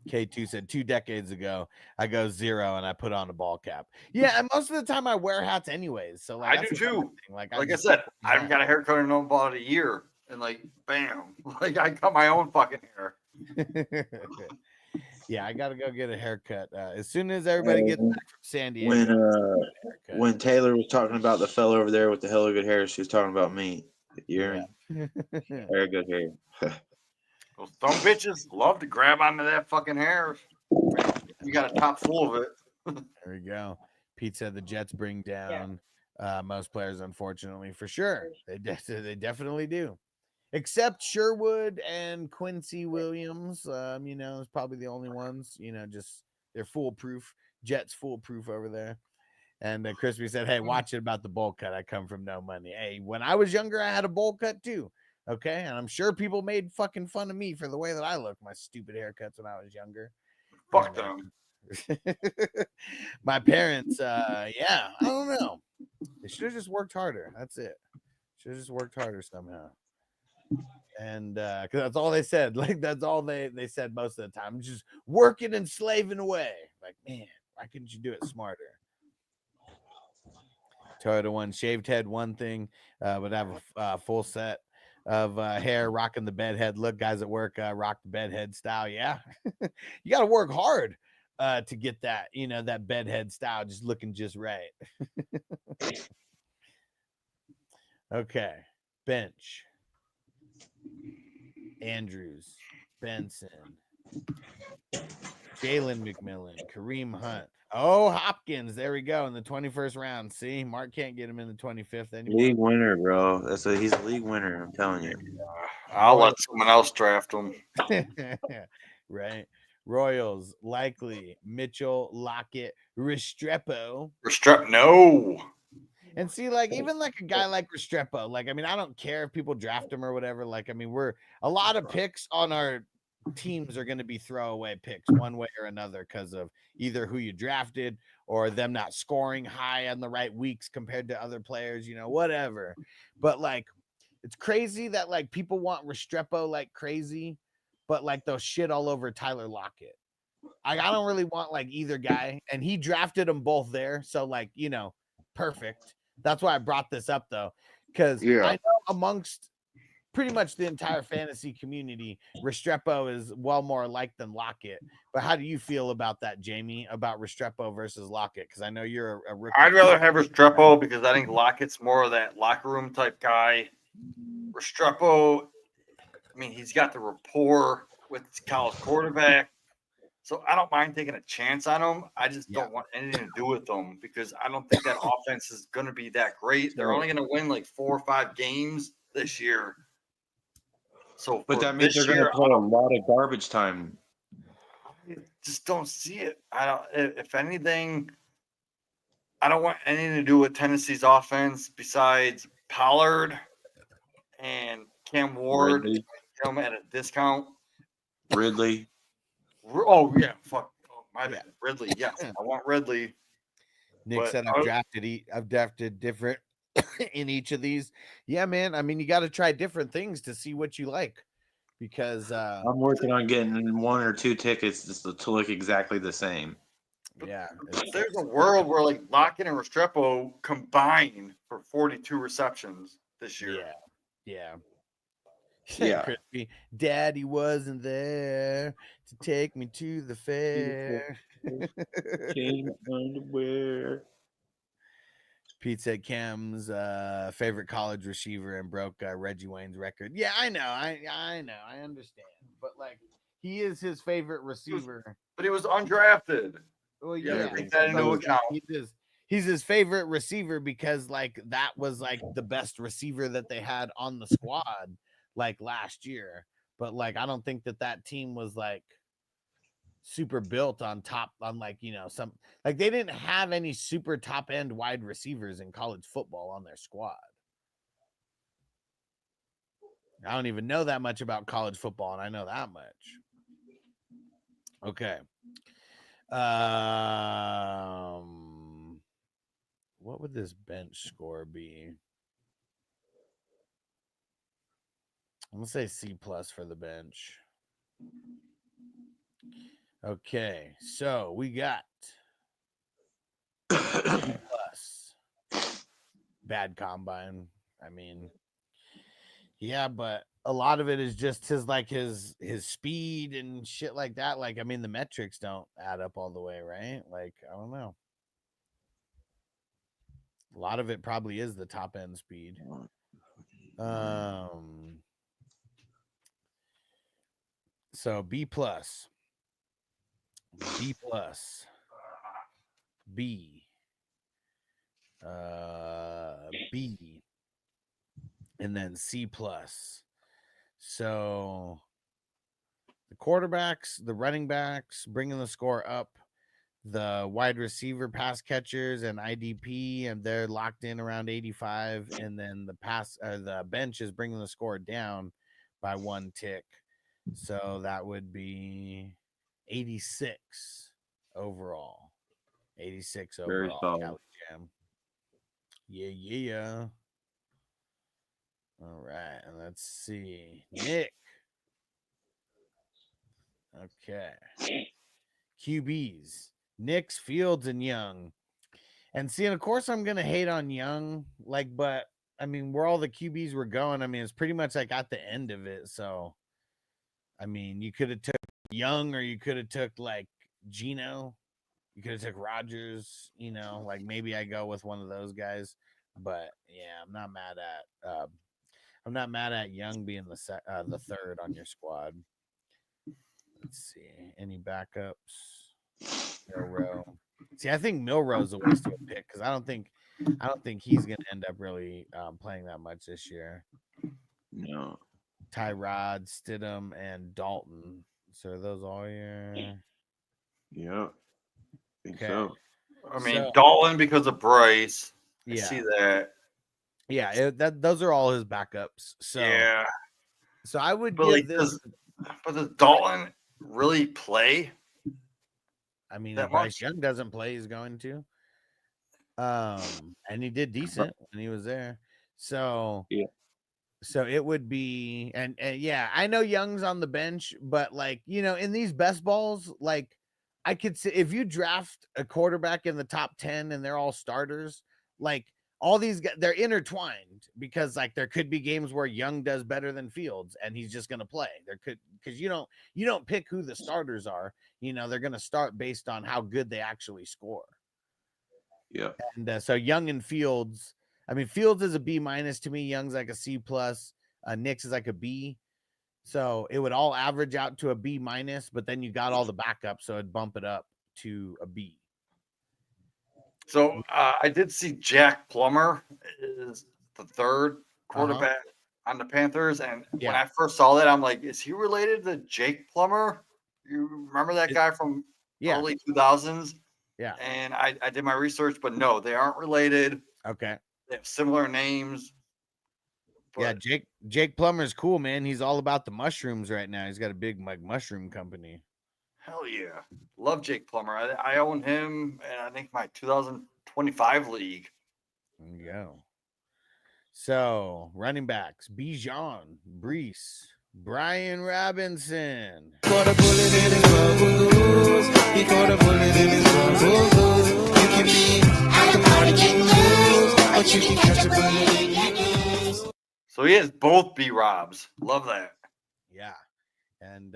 Speaker 2: K2 said 2 decades ago, I go 0 and I put on a ball cap. Yeah, and most of the time I wear hats anyways. So like
Speaker 4: I do too.
Speaker 2: Like
Speaker 4: I said, I haven't got a haircut in about a year, and like, bam, like I cut my own fucking hair.
Speaker 2: Yeah, I gotta go get a haircut as soon as everybody gets back from San Diego.
Speaker 7: When Taylor was talking about the fella over there with the hella good hair, she was talking about me. You're very good hair.
Speaker 4: Well, some bitches love to grab onto that fucking hair. You got a top full of it.
Speaker 2: There we go. Pete said the Jets bring down most players, unfortunately, for sure. They definitely do. Except Sherwood and Quincy Williams, is probably the only ones, just they're foolproof. Jets foolproof over there. And Crispy said, hey, watch it about the bowl cut. I come from no money. Hey, when I was younger, I had a bowl cut too. Okay. And I'm sure people made fucking fun of me for the way that I look, my stupid haircuts when I was younger.
Speaker 4: Fuck them.
Speaker 2: My parents, I don't know. They should have just worked harder. That's it. Should have just worked harder somehow. And because that's all they said. Like, that's all they said most of the time. Just working and slaving away. Like, man, why couldn't you do it smarter? Toyota one, shaved head, one thing, would have a full set of hair, rocking the bedhead look. Guys at work rock the bedhead style. Yeah. You got to work hard to get that, that bedhead style just looking just right. Okay. Bench. Andrews, Benson, Jalen McMillan, Kareem Hunt. Oh, Hopkins. There we go in the 21st round. See, Mark can't get him in the 25th anymore.
Speaker 7: League winner, bro. He's a league winner. I'm telling you.
Speaker 4: I'll let someone else draft him.
Speaker 2: Right. Royals, Likely, Mitchell, Lockett, Restrepo.
Speaker 4: No.
Speaker 2: And see, like, even like a guy like Restrepo, like, I mean, I don't care if people draft him or whatever. Like, I mean, we're a lot of picks on our teams are going to be throwaway picks one way or another because of either who you drafted or them not scoring high on the right weeks compared to other players, whatever. But like, it's crazy that like people want Restrepo like crazy, but like they'll shit all over Tyler Lockett. I don't really want like either guy, and he drafted them both there. So like, perfect. That's why I brought this up though, because I know amongst pretty much the entire fantasy community, Restrepo is well more liked than Lockett. But how do you feel about that, Jamie, about Restrepo versus Lockett? Because I know you're a rookie.
Speaker 4: I'd rather have Restrepo because I think Lockett's more of that locker room type guy. Restrepo, I mean, he's got the rapport with his college quarterback. So I don't mind taking a chance on him. I just don't want anything to do with them because I don't think that offense is going to be that great. They're only going to win like 4 or 5 games this year. So,
Speaker 7: but that means they're going to play a lot of garbage time.
Speaker 4: I just don't see it. I don't. If anything, I don't want anything to do with Tennessee's offense besides Pollard and Cam Ward. Get them at a discount.
Speaker 7: Ridley.
Speaker 4: Oh yeah, fuck. Oh, my bad. Ridley. Yes, I want Ridley.
Speaker 2: Nick said I've drafted different in each of these. Yeah, man. I mean, you got to try different things to see what you like. Because
Speaker 7: I'm working on getting 1 or 2 tickets just to look exactly the same.
Speaker 2: Yeah,
Speaker 4: there's a world where like Lockett and Restrepo combine for 42 receptions this year.
Speaker 2: Yeah. Crispy. Daddy wasn't there to take me to the fair.
Speaker 7: Underwear.
Speaker 2: Pete said Cam's favorite college receiver and broke Reggie Wayne's record. Yeah, I know. I know. I understand. But like, he is his favorite receiver.
Speaker 4: But he was undrafted.
Speaker 2: Well,
Speaker 4: take that into account.
Speaker 2: He's his favorite receiver because like that was like the best receiver that they had on the squad like last year. But like, I don't think that team was like super built on like, some like they didn't have any super top end wide receivers in college football on their squad. I don't even know that much about college football, and I know that much. Okay. what would this bench score be? I'm gonna say C+ for the bench. Okay, so we got B+. Bad combine. I mean, yeah, but a lot of it is just his speed and shit like that. Like, I mean, the metrics don't add up all the way, right? Like, I don't know. A lot of it probably is the top end speed. So B+, B+, B, B, and then C+. So the quarterbacks, the running backs, bringing the score up. The wide receiver, pass catchers, and IDP, and they're locked in around 85. And then the bench is bringing the score down by 1 tick. So that would be 86 overall. 86
Speaker 7: Very
Speaker 2: overall.
Speaker 7: solid.
Speaker 2: Cali Jam. Yeah. All right, and let's see. Nick. Okay. QBs. Knicks, Fields, and Young. And see, and of course I'm gonna hate on Young, like, but I mean, where all the QBs were going, I mean, it's pretty much like at the end of it. So I mean, you could have took Young, or you could have took like Geno, you could have took Rodgers, like maybe I go with one of those guys. But yeah, I'm not mad at Young being the third on your squad. Let's see, any backups. Milrow. See, I think Milrow's a waste of a pick because I don't think he's gonna end up really playing that much this year.
Speaker 7: No.
Speaker 2: Tyrod, Stidham, and Dalton. So are those all your?
Speaker 7: Yeah. I think
Speaker 2: Okay.
Speaker 7: so.
Speaker 4: I mean, Dalton because of Bryce.
Speaker 2: Yeah.
Speaker 4: I see that.
Speaker 2: Yeah, those are all his backups. So
Speaker 4: yeah.
Speaker 2: So I would
Speaker 4: But
Speaker 2: give
Speaker 4: like,
Speaker 2: this.
Speaker 4: But does Dalton really play?
Speaker 2: I mean,
Speaker 4: that
Speaker 2: if Bryce
Speaker 4: much?
Speaker 2: Young doesn't play, he's going to. And he did decent when he was there. So
Speaker 7: Yeah.
Speaker 2: So it would be, and yeah, I know Young's on the bench, but like, in these best balls, like I could say if you draft a quarterback in the top 10 and they're all starters, like all these guys, they're intertwined because like there could be games where Young does better than Fields and he's just going to play. There could, because you don't pick who the starters are. They're going to start based on how good they actually score.
Speaker 7: Yeah.
Speaker 2: And so Young and Fields, I mean, Fields is a B- to me. Young's like a C+. Nick's is like a B. So it would all average out to a B-, but then you got all the backups, so it'd bump it up to a B.
Speaker 4: So I did see Jack Plummer is the third quarterback on the Panthers, and when I first saw that, I'm like, is he related to Jake Plummer? You remember that guy from early 2000s?
Speaker 2: Yeah.
Speaker 4: And I did my research, but no, they aren't related.
Speaker 2: Okay.
Speaker 4: They have similar names.
Speaker 2: Yeah, Jake Plummer's cool, man. He's all about the mushrooms right now. He's got a big mushroom company.
Speaker 4: Hell yeah. Love Jake Plummer. I own him, and I think my 2025 league.
Speaker 2: There you go. So, running backs, Bijan, Brees, Brian Robinson.
Speaker 5: Caught a bullet in his bubbles. He caught a bullet in his bubbles. You can be at a party getting loose, but you can catch a bullet in your nose.
Speaker 4: So he has both B-Robs. Love that.
Speaker 2: Yeah. And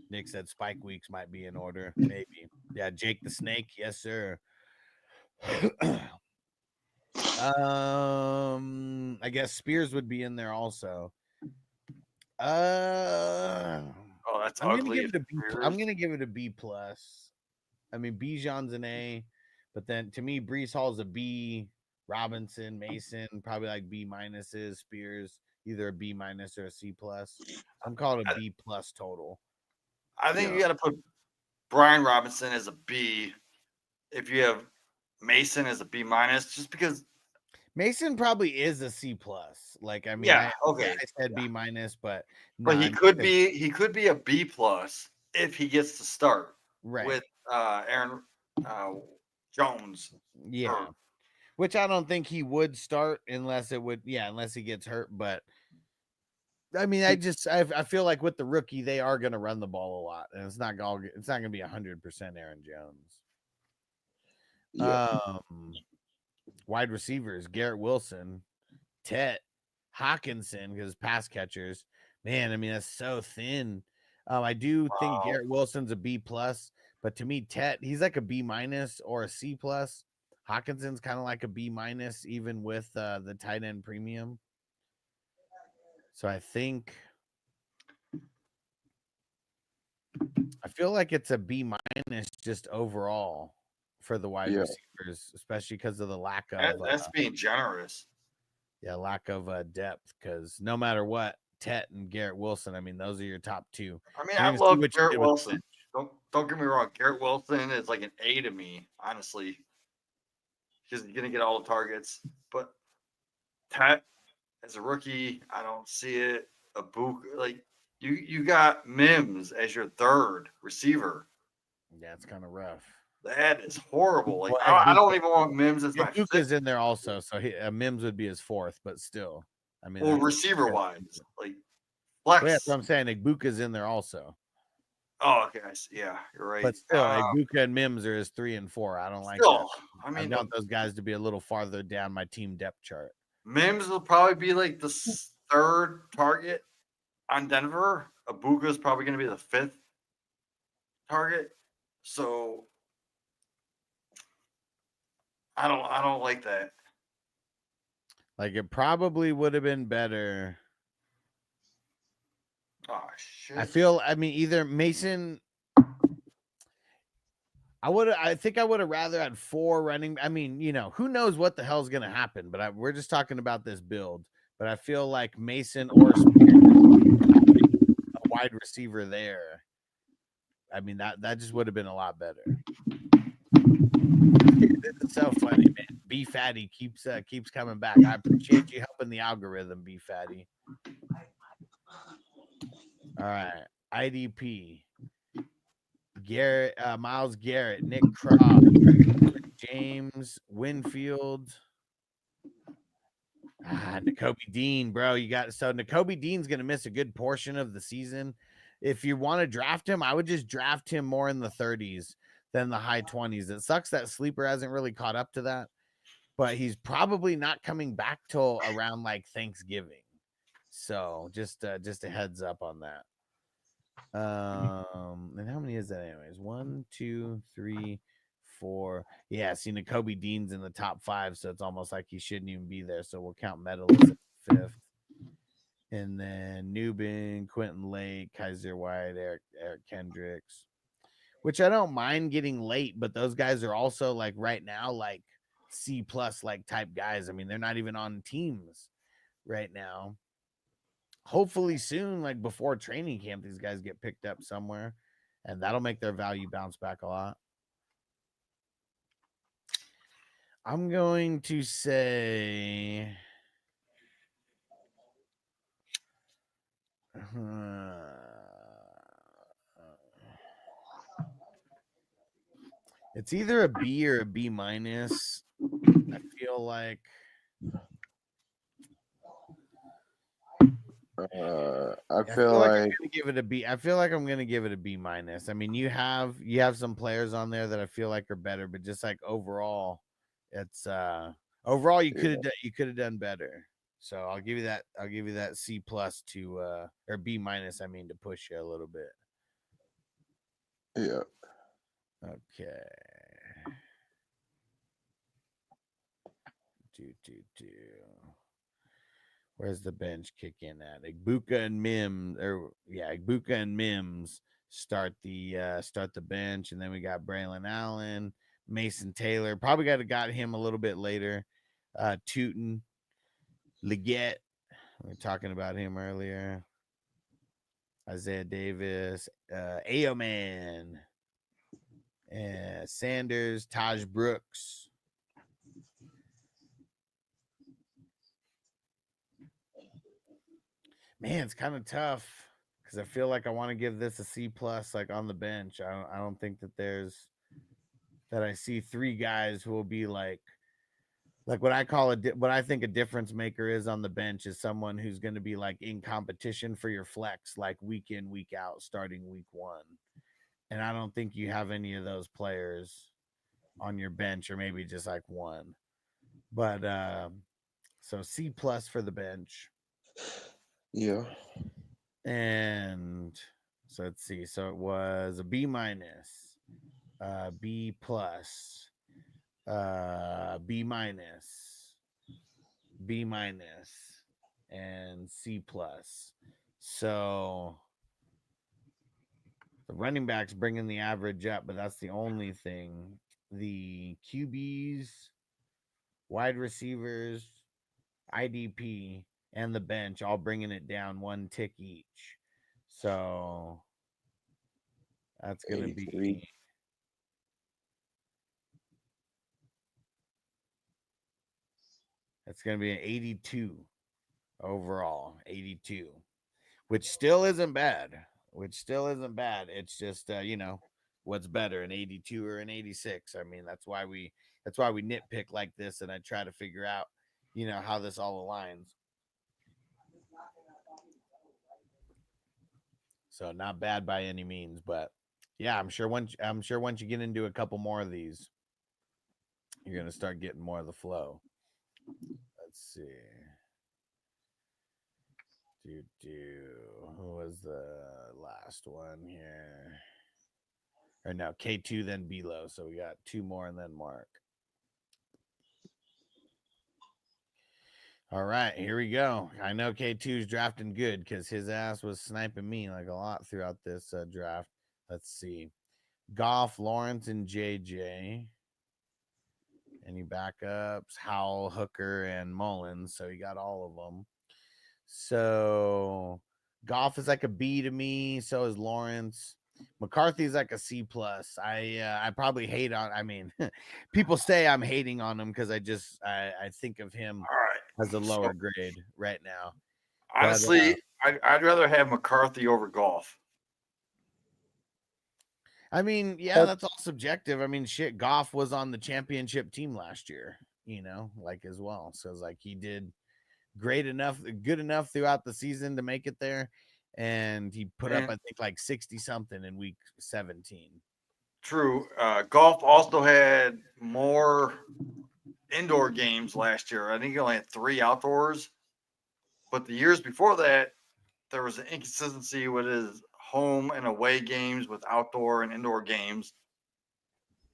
Speaker 2: Nick said Spike Weeks might be in order. Maybe. Yeah, Jake the Snake. Yes, sir. I guess Spears would be in there also.
Speaker 4: Oh, that's ugly.
Speaker 2: I'm gonna give it a B+. I mean, Bijan's an A, but then to me, Brees Hall's a B. Robinson, Mason, probably like B-. Spears, either a B- or a C+. I'm calling it a B+ total.
Speaker 4: I think you got to put Brian Robinson as a B. If you have Mason as a B-, just because
Speaker 2: Mason probably is a C+. Like, I mean,
Speaker 4: I
Speaker 2: said B-, but
Speaker 4: he could be a B+ if he gets to start
Speaker 2: right
Speaker 4: with Aaron Jones.
Speaker 2: Yeah. Which I don't think he would start unless he gets hurt. But I mean, I feel like with the rookie, they are going to run the ball a lot, and it's not going to be 100% Aaron Jones.
Speaker 7: Yeah.
Speaker 2: Wide receivers: Garrett Wilson, Tet, Hawkinson, because pass catchers. Man, I mean that's so thin. I do think Garrett Wilson's a B plus, but to me, Tet, he's like a B minus or a C plus. Hawkinson's kind of like a B minus, even with the tight end premium. So I feel like it's a B minus just overall for the wide receivers, especially because of the lack of.
Speaker 4: That's being generous.
Speaker 2: Yeah, lack of depth, because no matter what, Tet and Garrett Wilson, I mean, those are your top two.
Speaker 4: I mean, I love Garrett Wilson. Don't get me wrong. Garrett Wilson is like an A to me, honestly. He's going to get all the targets. But Tet, as a rookie, I don't see it. A book like you got Mims as your third receiver.
Speaker 2: Yeah, it's kind of rough.
Speaker 4: That is horrible. Like I don't even want Mims as my fifth.
Speaker 2: Is in there also, so Mims would be his fourth, but still, I mean,
Speaker 4: well, receiver wise, like flex.
Speaker 2: Well, yeah, that's what I'm saying. Igbuka's in there also.
Speaker 4: Oh, okay. Yeah, you're right.
Speaker 2: But still, Igbuka and Mims are his 3 and 4. I don't like that. I mean, I want those guys to be a little farther down my team depth chart.
Speaker 4: Mims will probably be like the third target on Denver. Ibuka is probably going to be the fifth target. So I don't like that.
Speaker 2: Like, it probably would have been better.
Speaker 4: Oh shit.
Speaker 2: I mean, either Mason. I think I would have rather had 4 running. I mean, who knows what the hell's going to happen, but we're just talking about this build. But I feel like Mason or a wide receiver there. I mean, that just would have been a lot better. This is so funny, man. B Fatty keeps coming back. I appreciate you helping the algorithm, B Fatty. All right, IDP. Garrett, Miles Garrett, Nick Croft, James Winfield, Nakobe Dean, bro. Nakobe Dean's gonna miss a good portion of the season. If you want to draft him, I would just draft him more in the 30s than the high 20s. It sucks that Sleeper hasn't really caught up to that, but he's probably not coming back till around like Thanksgiving. So just a heads up on that. And how many is that anyways? 1, 2, 3, 4. Yeah, see, Nakobe Dean's in the top 5, so it's almost like he shouldn't even be there. So we'll count medalists at 5th. And then Newbin, Quentin Lake, Kaiser White, Eric Kendricks, which I don't mind getting late, but those guys are also like right now, like C plus like type guys. I mean, they're not even on teams right now. Hopefully soon, like before training camp, these guys get picked up somewhere, and that'll make their value bounce back a lot. I'm going to say it's either a B or a B minus. I feel like
Speaker 7: I feel like
Speaker 2: I'm gonna give it a B. I feel like I'm gonna give it a B minus. I mean, you have some players on there that I feel like are better, but just like overall, it's overall you could have done better. So I'll give you that C plus to or B minus. I mean, to push you a little bit.
Speaker 7: Yeah.
Speaker 2: Okay. Where's the bench kick in at? Igbuka and Mims start the bench, and then we got Braylon Allen, Mason Taylor. Probably got him a little bit later. Tootin, Leggett. We were talking about him earlier. Isaiah Davis, Aoman, Sanders, Taj Brooks. Man, it's kind of tough because I feel like I want to give this a C plus, like on the bench. I don't think that there's that I see 3 guys who will be like what I call what I think a difference maker is on the bench is someone who's going to be like in competition for your flex, like week in, week out, starting week 1. And I don't think you have any of those players on your bench, or maybe just like one. But so C+ for the bench.
Speaker 7: Yeah.
Speaker 2: And so let's see. So it was a B-, B+, B-, B-, and C+. So the running backs bringing the average up, but that's the only thing. The QBs, wide receivers, IDP, and the bench all bringing it down 1 tick each. So that's going to be an 82 overall, 82, which still isn't bad. It's just what's better, an 82 or an 86. I mean, that's why we nitpick like this, and I try to figure out how this all aligns. So not bad by any means, but yeah, I'm sure once you get into a couple more of these, you're gonna start getting more of the flow. Let's see. Who was the last one here? Or no, K2 then Below. So we got 2 more and then Mark. All right, here we go. I know K2's drafting good because his ass was sniping me like a lot throughout this draft. Let's see. Goff, Lawrence, and JJ. Any backups? Howell, Hooker, and Mullins. So he got all of them. So Goff is like a B to me. So is Lawrence. McCarthy's like a C+. I probably hate on. I mean, people say I'm hating on him because I think of him as a lower grade right now.
Speaker 4: Honestly, I'd rather have McCarthy over Goff.
Speaker 2: I mean, yeah, that's all subjective. I mean, shit, Goff was on the championship team last year, as well. So it's like he did good enough throughout the season to make it there. And he put up, I think, like 60 something in week 17.
Speaker 4: True. Goff also had more indoor games last year. I think he only had 3 outdoors. But the years before that, there was an inconsistency with his home and away games with outdoor and indoor games.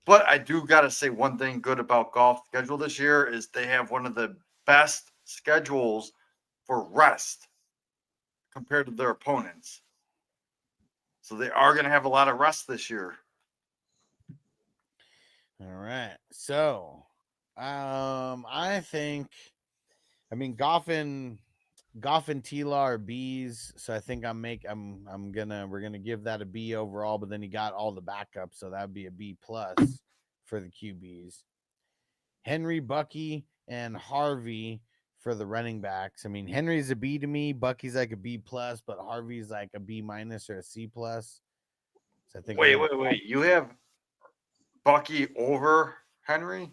Speaker 4: But I do got to say one thing good about Goff's schedule this year is they have one of the best schedules for rest compared to their opponents. So they are going to have a lot of rest this year.
Speaker 2: All right. So, I think, Goff and Tila are B's. So I think we're gonna give that a B overall. But then he got all the backups, so that'd be a B+ for the QBs. Henry, Bucky, and Harvey for the running backs. I mean, Henry's a B to me. Bucky's like a B+, but Harvey's like a B- or a C+. So I think.
Speaker 4: Wait. You have Bucky over Henry?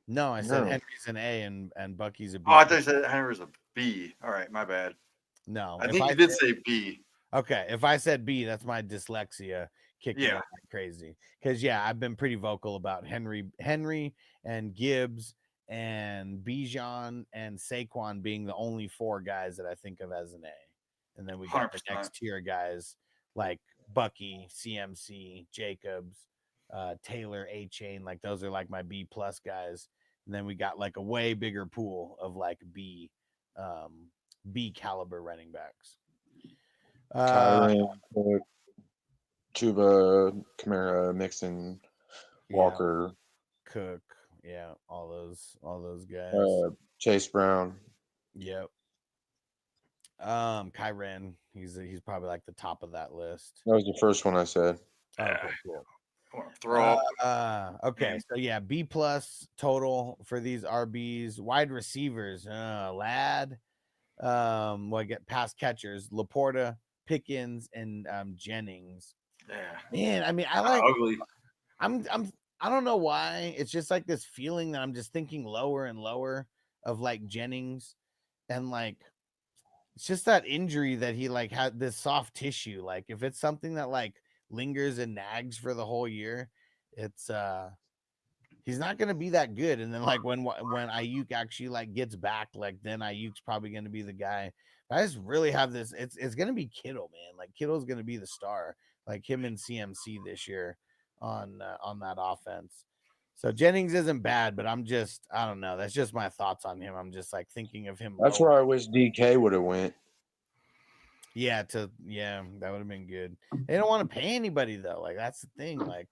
Speaker 2: No, I said Henry's an A and Bucky's a B.
Speaker 4: Oh, I thought you said Henry's a B. All right, my bad.
Speaker 2: No,
Speaker 4: I think you did say B.
Speaker 2: Okay, if I said B, that's my dyslexia kicking in like crazy. Because I've been pretty vocal about Henry and Gibbs and Bijan and Saquon being the only 4 guys that I think of as an A. And then we got 100%. The next tier guys like Bucky, CMC, Jacobs, Taylor, A-Chain. Like those are like my B+ guys. And then we got like a way bigger pool of like B caliber running backs.
Speaker 7: Chuba, Kamara, Mixon, Walker,
Speaker 2: Cook, all those guys.
Speaker 7: Chase Brown.
Speaker 2: Yep. Kyren, he's probably like the top of that list.
Speaker 7: That was the first one I said.
Speaker 2: Okay, cool. Okay, so B+ total for these RBs. Wide receivers, Ladd, get pass catchers, Laporta, Pickens, and Jennings. Man, I mean, I like
Speaker 4: ugly.
Speaker 2: I don't know why. It's just like this feeling that I'm just thinking lower and lower of like Jennings, and like it's just that injury that he like had this soft tissue. Like if it's something that like lingers and nags for the whole year, it's he's not gonna be that good. And then like when Ayuk actually like gets back, like then Ayuk's probably gonna be the guy. But I just really have this. It's gonna be Kittle, man. Like Kittle's gonna be the star, like him and CMC this year on that offense. So Jennings isn't bad, but I don't know. That's just my thoughts on him. I'm just like thinking of him.
Speaker 6: That's
Speaker 2: lower.
Speaker 6: where I wish DK would have went.
Speaker 2: Yeah, that would have been good. They don't want to pay anybody though. Like that's the thing. Like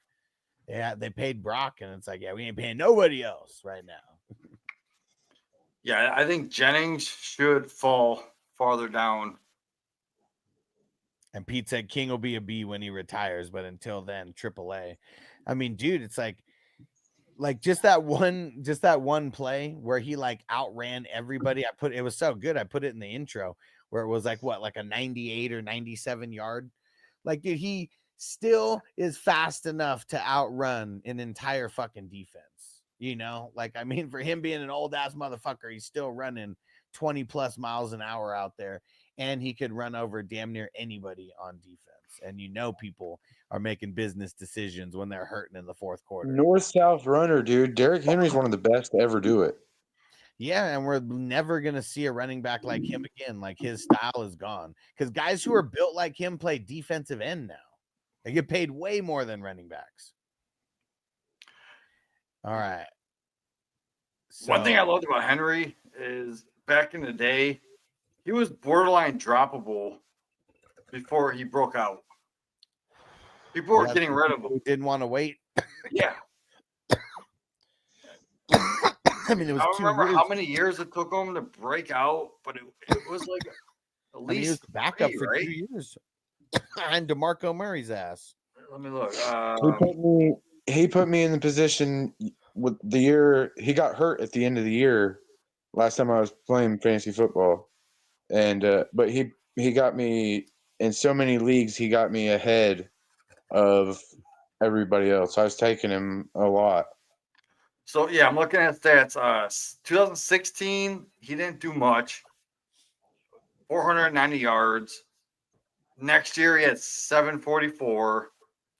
Speaker 2: they paid Brock, and it's like, yeah, we ain't paying nobody else right now.
Speaker 4: Yeah, I think Jennings should fall farther down.
Speaker 2: And Pete said King will be a B when he retires, but until then, AAA. I mean, dude, it's like just that one play where he like outran everybody. It was so good. I put it in the intro where it was like a 98 or 97 yard. Like, dude, he still is fast enough to outrun an entire fucking defense. You know, like, I mean, for him being an old ass motherfucker, he's still running 20 plus miles an hour out there, and he could run over damn near anybody on defense. And people are making business decisions when they're hurting in the fourth quarter.
Speaker 6: North-south runner, dude. Derrick Henry's one of the best to ever do it.
Speaker 2: Yeah, and we're never going to see a running back like him again. Like, his style is gone. Because guys who are built like him play defensive end now. They get paid way more than running backs. All right. So,
Speaker 4: one thing I loved about Henry is back in the day, he was borderline droppable before he broke out. People were getting rid of him.
Speaker 2: Didn't want to wait.
Speaker 4: Yeah.
Speaker 2: I mean, it was
Speaker 4: I don't remember
Speaker 2: 2 years.
Speaker 4: how many years it took him to break out, but it was like at least
Speaker 2: he was the backup
Speaker 4: 3,
Speaker 2: for
Speaker 4: right?
Speaker 2: 2 years behind DeMarco Murray's ass.
Speaker 4: Let me look.
Speaker 6: He put me in the position with the year he got hurt at the end of the year. Last time I was playing fantasy football, and but he got me in so many leagues. He got me ahead of everybody else. I was taking him a lot.
Speaker 4: So yeah, I'm looking at stats. 2016, he didn't do much. 490 yards. Next year, he had 744.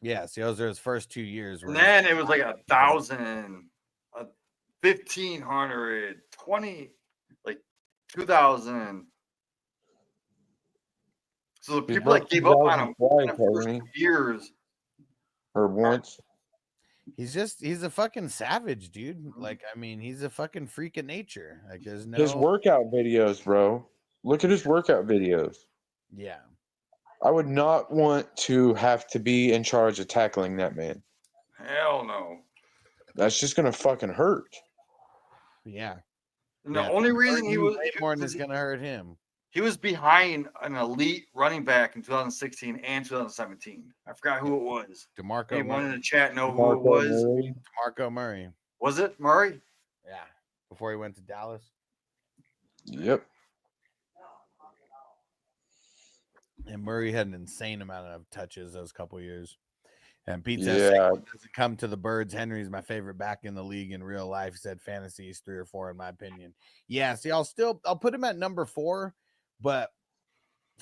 Speaker 2: Yeah, see, those are his first 2 years.
Speaker 4: And then it was like 1,000, 1,500, 20, like 2,000. So the people that gave up on him in the first 2 years.
Speaker 6: Or once.
Speaker 2: He's a fucking savage, dude. Like, I mean, he's a fucking freak of nature. Like, there's no
Speaker 6: His workout videos, bro. Look at his workout videos.
Speaker 2: Yeah.
Speaker 6: I would not want to have to be in charge of tackling that man.
Speaker 4: Hell no.
Speaker 6: That's just gonna fucking hurt.
Speaker 2: Yeah.
Speaker 4: And the only reason he was
Speaker 2: way more than it's gonna hurt him.
Speaker 4: He was behind an elite running back in 2016 and 2017. I forgot who it was.
Speaker 2: DeMarco
Speaker 4: Anyone in
Speaker 2: Murray.
Speaker 4: the chat know who it was?
Speaker 2: DeMarco Murray.
Speaker 4: Was it Murray?
Speaker 2: Yeah. Before he went to Dallas.
Speaker 6: Yep.
Speaker 2: And Murray had an insane amount of touches those couple years. And Pete
Speaker 6: Yeah.
Speaker 2: doesn't come to the birds. Henry's my favorite back in the league in real life. He said fantasy is 3 or 4 in my opinion. Yeah, see, I'll put him at number 4, but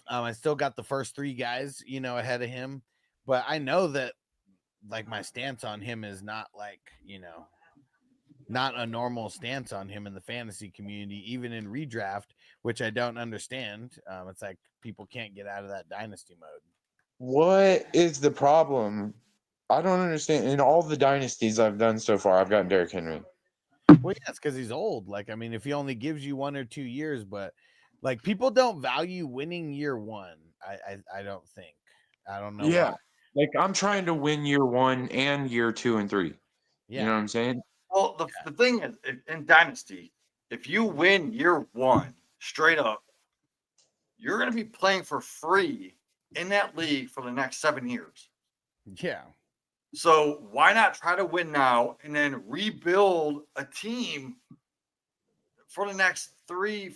Speaker 2: I still got the first 3 guys, ahead of him. But I know that like my stance on him is not like, not a normal stance on him in the fantasy community, even in redraft, which I don't understand. It's like people can't get out of that dynasty mode.
Speaker 6: What is the problem? I don't understand. In all the dynasties I've done so far, I've gotten Derrick Henry.
Speaker 2: Well, yeah, it's because he's old. Like, I mean, if he only gives you 1 or 2 years, but like people don't value winning year 1. I don't think. I don't know.
Speaker 6: Yeah.
Speaker 2: Why.
Speaker 6: Like I'm trying to win year 1 and year 2 and 3.
Speaker 2: Yeah.
Speaker 6: You know what I'm saying?
Speaker 4: Well, the thing is, in Dynasty, if you win year 1 straight up, you're going to be playing for free in that league for the next 7 years.
Speaker 2: Yeah.
Speaker 4: So why not try to win now and then rebuild a team for the next three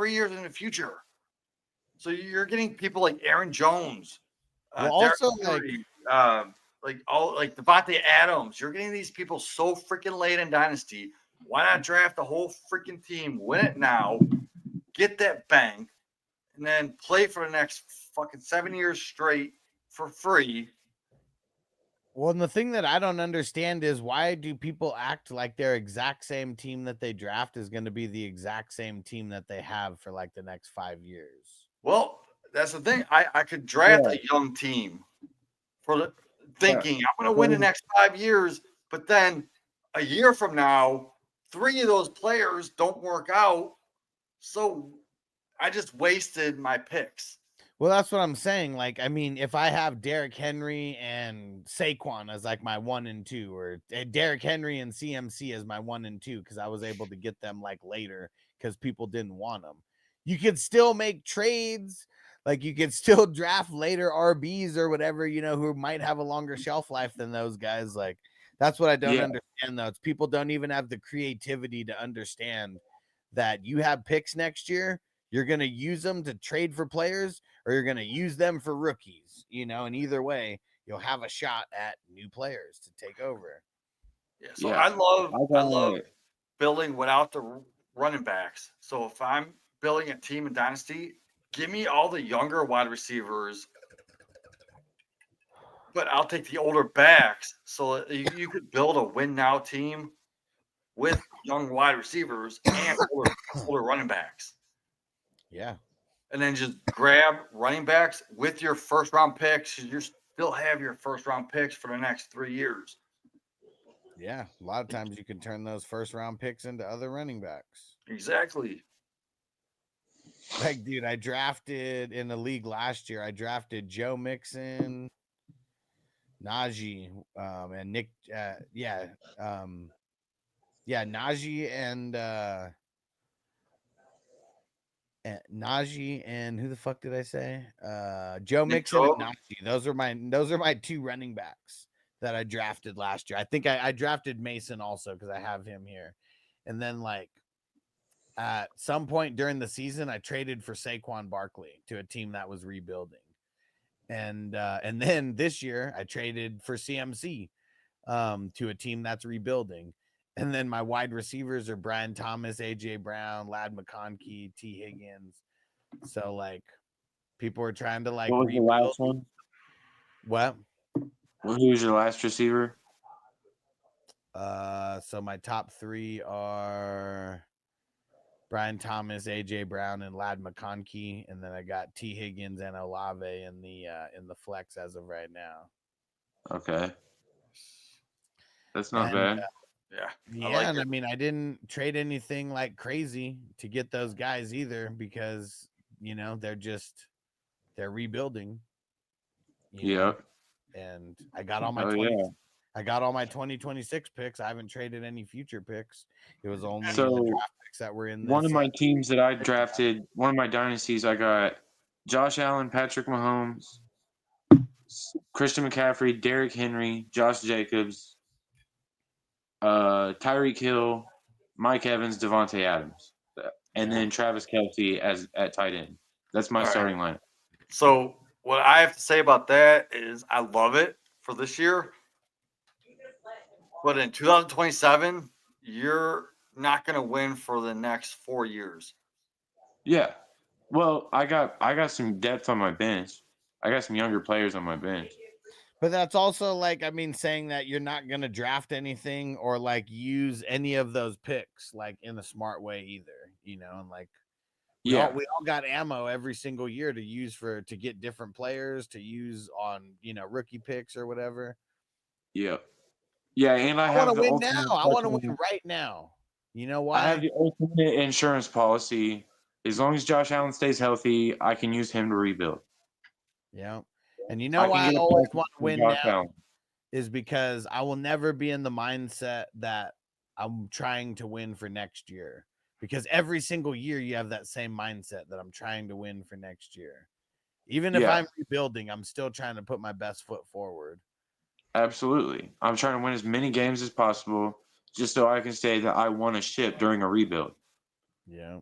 Speaker 4: years in the future? So you're getting people like Aaron Jones,
Speaker 2: Well, also,
Speaker 4: Derrick like Devontae Adams. You're getting these people so freaking late in Dynasty. Why not draft the whole freaking team? Win it now, get that bank, and then play for the next fucking 7 years straight for free.
Speaker 2: Well, and the thing that I don't understand is why do people act like their exact same team that they draft is going to be the exact same team that they have for like the next 5 years?
Speaker 4: Well, that's the thing. I could draft a young team for the thinking I'm going to win the next 5 years, but then a year from now, 3 of those players don't work out. So I just wasted my picks.
Speaker 2: Well, that's what I'm saying. Like, I mean, if I have Derrick Henry and Saquon as like my 1 and 2, or Derrick Henry and CMC as my 1 and 2, because I was able to get them like later because people didn't want them. You could still make trades. Like, you could still draft later RBs or whatever, you know, who might have a longer shelf life than those guys. Like, that's what I don't understand, though. It's people don't even have the creativity to understand that you have picks next year. You're going to use them to trade for players, or you're going to use them for rookies, you know, and either way, you'll have a shot at new players to take over.
Speaker 4: Yeah, so I love building without the running backs. So if I'm building a team in Dynasty, give me all the younger wide receivers, but I'll take the older backs so that you could build a win now team with young wide receivers and older running backs.
Speaker 2: Yeah.
Speaker 4: And then just grab running backs with your first round picks. You still have your first round picks for the next 3 years.
Speaker 2: Yeah. A lot of times you can turn those first round picks into other running backs.
Speaker 4: Exactly.
Speaker 2: Like, dude, I drafted in the league last year. I drafted Joe Mixon, Najee, and Nick. Najee and Najee and who the fuck did I say? Joe Mixon and Najee. Those are my 2 running backs that I drafted last year. I think I drafted Mason also because I have him here. And then like at some point during the season, I traded for Saquon Barkley to a team that was rebuilding. And then this year I traded for CMC to a team that's rebuilding. And then my wide receivers are Brian Thomas, AJ Brown, Ladd McConkey, T. Higgins. So like people are trying to like
Speaker 7: what was the last one?
Speaker 2: What?
Speaker 7: Who's your last receiver?
Speaker 2: So my top 3 are Brian Thomas, AJ Brown, and Ladd McConkey, and then I got T. Higgins and Olave in the flex as of right now.
Speaker 7: Okay, that's not bad.
Speaker 2: I mean, I didn't trade anything like crazy to get those guys either because you know they're rebuilding. You know? And I got all my I got all my 2026 picks. I haven't traded any future picks. It was only the draft picks that were in this.
Speaker 7: One of my teams that I drafted, one of my dynasties, I got Josh Allen, Patrick Mahomes, Christian McCaffrey, Derrick Henry, Josh Jacobs, Tyreek Hill, Mike Evans, Devontae Adams, and then Travis Kelce at tight end. That's my starting lineup.
Speaker 4: So what I have to say about that is I love it for this year. But in 2027, you're not going to win for the next 4 years.
Speaker 7: Yeah. Well, I got some depth on my bench. I got some younger players on my bench.
Speaker 2: But that's also like, I mean, saying that you're not going to draft anything or like use any of those picks like in a smart way either, you know, and like we all got ammo every single year to use to get different players to use on, you know, rookie picks or whatever.
Speaker 7: Yeah. Yeah, and I
Speaker 2: want to win now. I want to win right now. You know why?
Speaker 7: I have the ultimate insurance policy. As long as Josh Allen stays healthy, I can use him to rebuild.
Speaker 2: Yeah. And you know why I always want to win now is because I will never be in the mindset that I'm trying to win for next year. Because every single year you have that same mindset that I'm trying to win for next year. Even if I'm rebuilding, I'm still trying to put my best foot forward.
Speaker 7: Absolutely. I'm trying to win as many games as possible just so I can say that I won a ship during a rebuild.
Speaker 2: Yeah.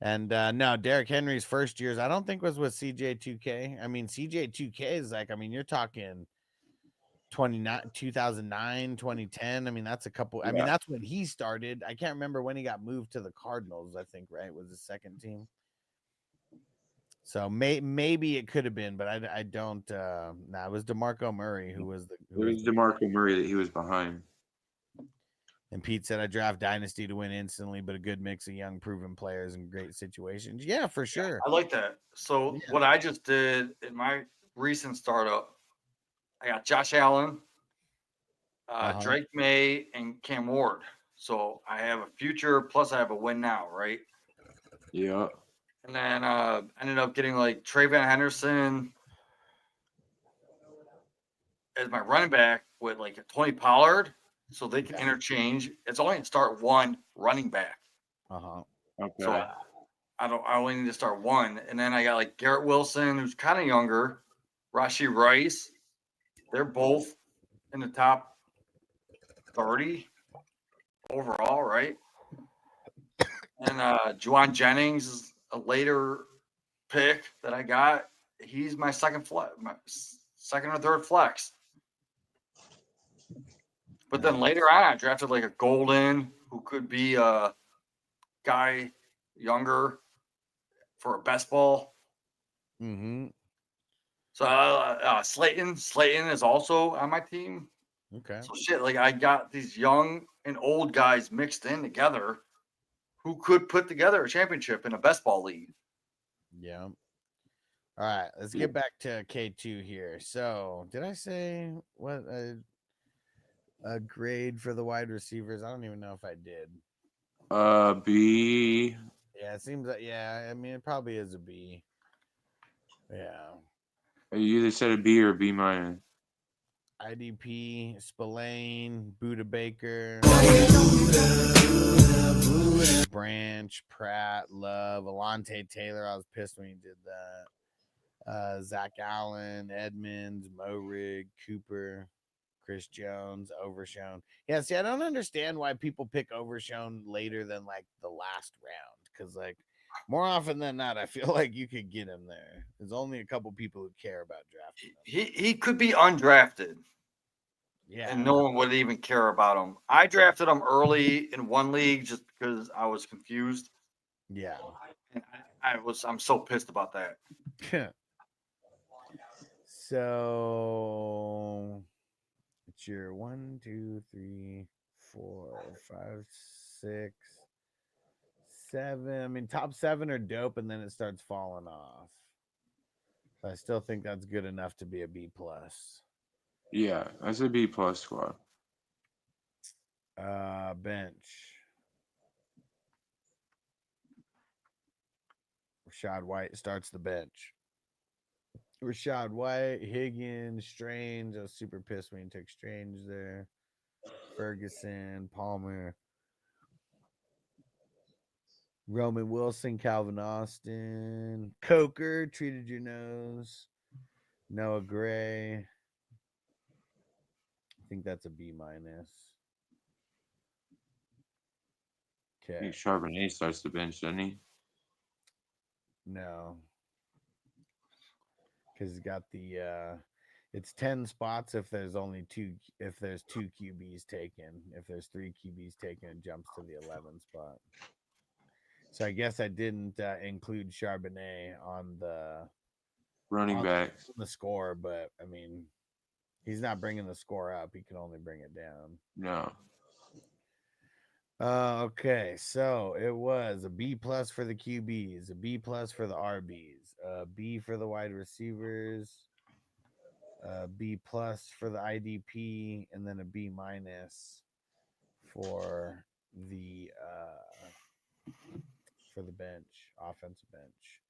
Speaker 2: And no, Derrick Henry's first years, I don't think was with CJ2K. I mean, CJ2K is like, I mean, you're talking 2009, 2010. I mean, that's a couple. I mean, that's when he started. I can't remember when he got moved to the Cardinals, I think, right? Was his second team. So maybe it could have been, but I don't. Nah, it was DeMarco Murray who was the.
Speaker 7: It was DeMarco Murray that he was behind.
Speaker 2: And Pete said, I draft Dynasty to win instantly, but a good mix of young, proven players in great situations. Yeah, for sure.
Speaker 4: I like that. So what I just did in my recent startup, I got Josh Allen, Drake May, and Cam Ward. So I have a future plus I have a win now, right?
Speaker 7: Yeah.
Speaker 4: And then ended up getting like Trayvon Henderson as my running back with like a Tony Pollard, so they can interchange. It's only to start one running back.
Speaker 7: Okay.
Speaker 4: So I only need to start one, and then I got like Garrett Wilson, who's kind of younger, Rashee Rice. They're both in the top 30 overall, right? And Juwan Jennings is a later pick that I got. He's my second or third flex. But then later on, I drafted like a Golden, who could be a guy younger for a best ball.
Speaker 2: Mm-hmm.
Speaker 4: So Slayton is also on my team.
Speaker 2: Okay.
Speaker 4: So shit, like I got these young and old guys mixed in together who could put together a championship in a best ball league.
Speaker 2: Yeah. All right, let's get back to K2 here. So did I say what a grade for the wide receivers? I don't even know if I did.
Speaker 7: B.
Speaker 2: Yeah, it seems like, yeah, I mean, it probably is a B. Yeah.
Speaker 7: You either said a B or a B minus.
Speaker 2: IDP, Spillane, Buda Baker, Branch, Pratt, Love, Alontae Taylor. I was pissed when he did that. Zach Allen, Edmonds, Morig, Cooper, Chris Jones, Overshown. Yeah, see, I don't understand why people pick Overshown later than like the last round, because like more often than not, I feel like you could get him there. There's only a couple people who care about drafting him.
Speaker 4: He could be undrafted.
Speaker 2: Yeah.
Speaker 4: And no one would even care about him. I drafted him early in one league just because I was confused.
Speaker 2: Yeah.
Speaker 4: And I'm so pissed about that.
Speaker 2: So it's your 1, 2, 3, 4, 5, 6, 7. I mean, top 7 are dope, and then it starts falling off. But I still think that's good enough to be a B plus.
Speaker 7: Yeah, that's a B plus squad.
Speaker 2: Bench. Rashad White starts the bench. Rashad White, Higgins, Strange. I was super pissed when he took Strange there. Ferguson, Palmer, Roman Wilson, Calvin Austin, Coker, Treated Your Nose, Noah Gray. I think that's a B minus.
Speaker 7: I
Speaker 2: Okay.
Speaker 7: think Charbonnet starts the bench, doesn't he?
Speaker 2: No. Because he's got the it's 10 spots if there's only two QBs taken. If there's 3 QBs taken, it jumps to the 11th spot. So I guess I didn't include Charbonnet on the
Speaker 7: running back,
Speaker 2: the score, but I mean, he's not bringing the score up. He can only bring it down.
Speaker 7: No.
Speaker 2: Okay, so it was a B plus for the QBs, a B plus for the RBs, a B for the wide receivers, a B plus for the IDP, and then a B minus for the bench, offensive bench.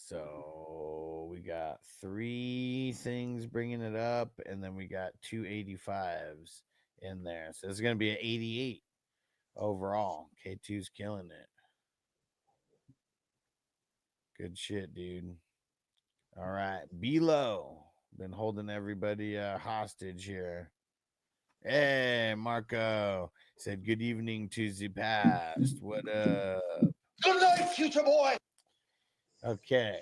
Speaker 2: So we got 3 things bringing it up, and then we got 2 85s in there. So it's going to be an 88 overall. K2's killing it. Good shit, dude. All right. Below. Been holding everybody hostage here. Hey, Marco said good evening to the past. What up?
Speaker 9: Good night, future boy.
Speaker 2: Okay.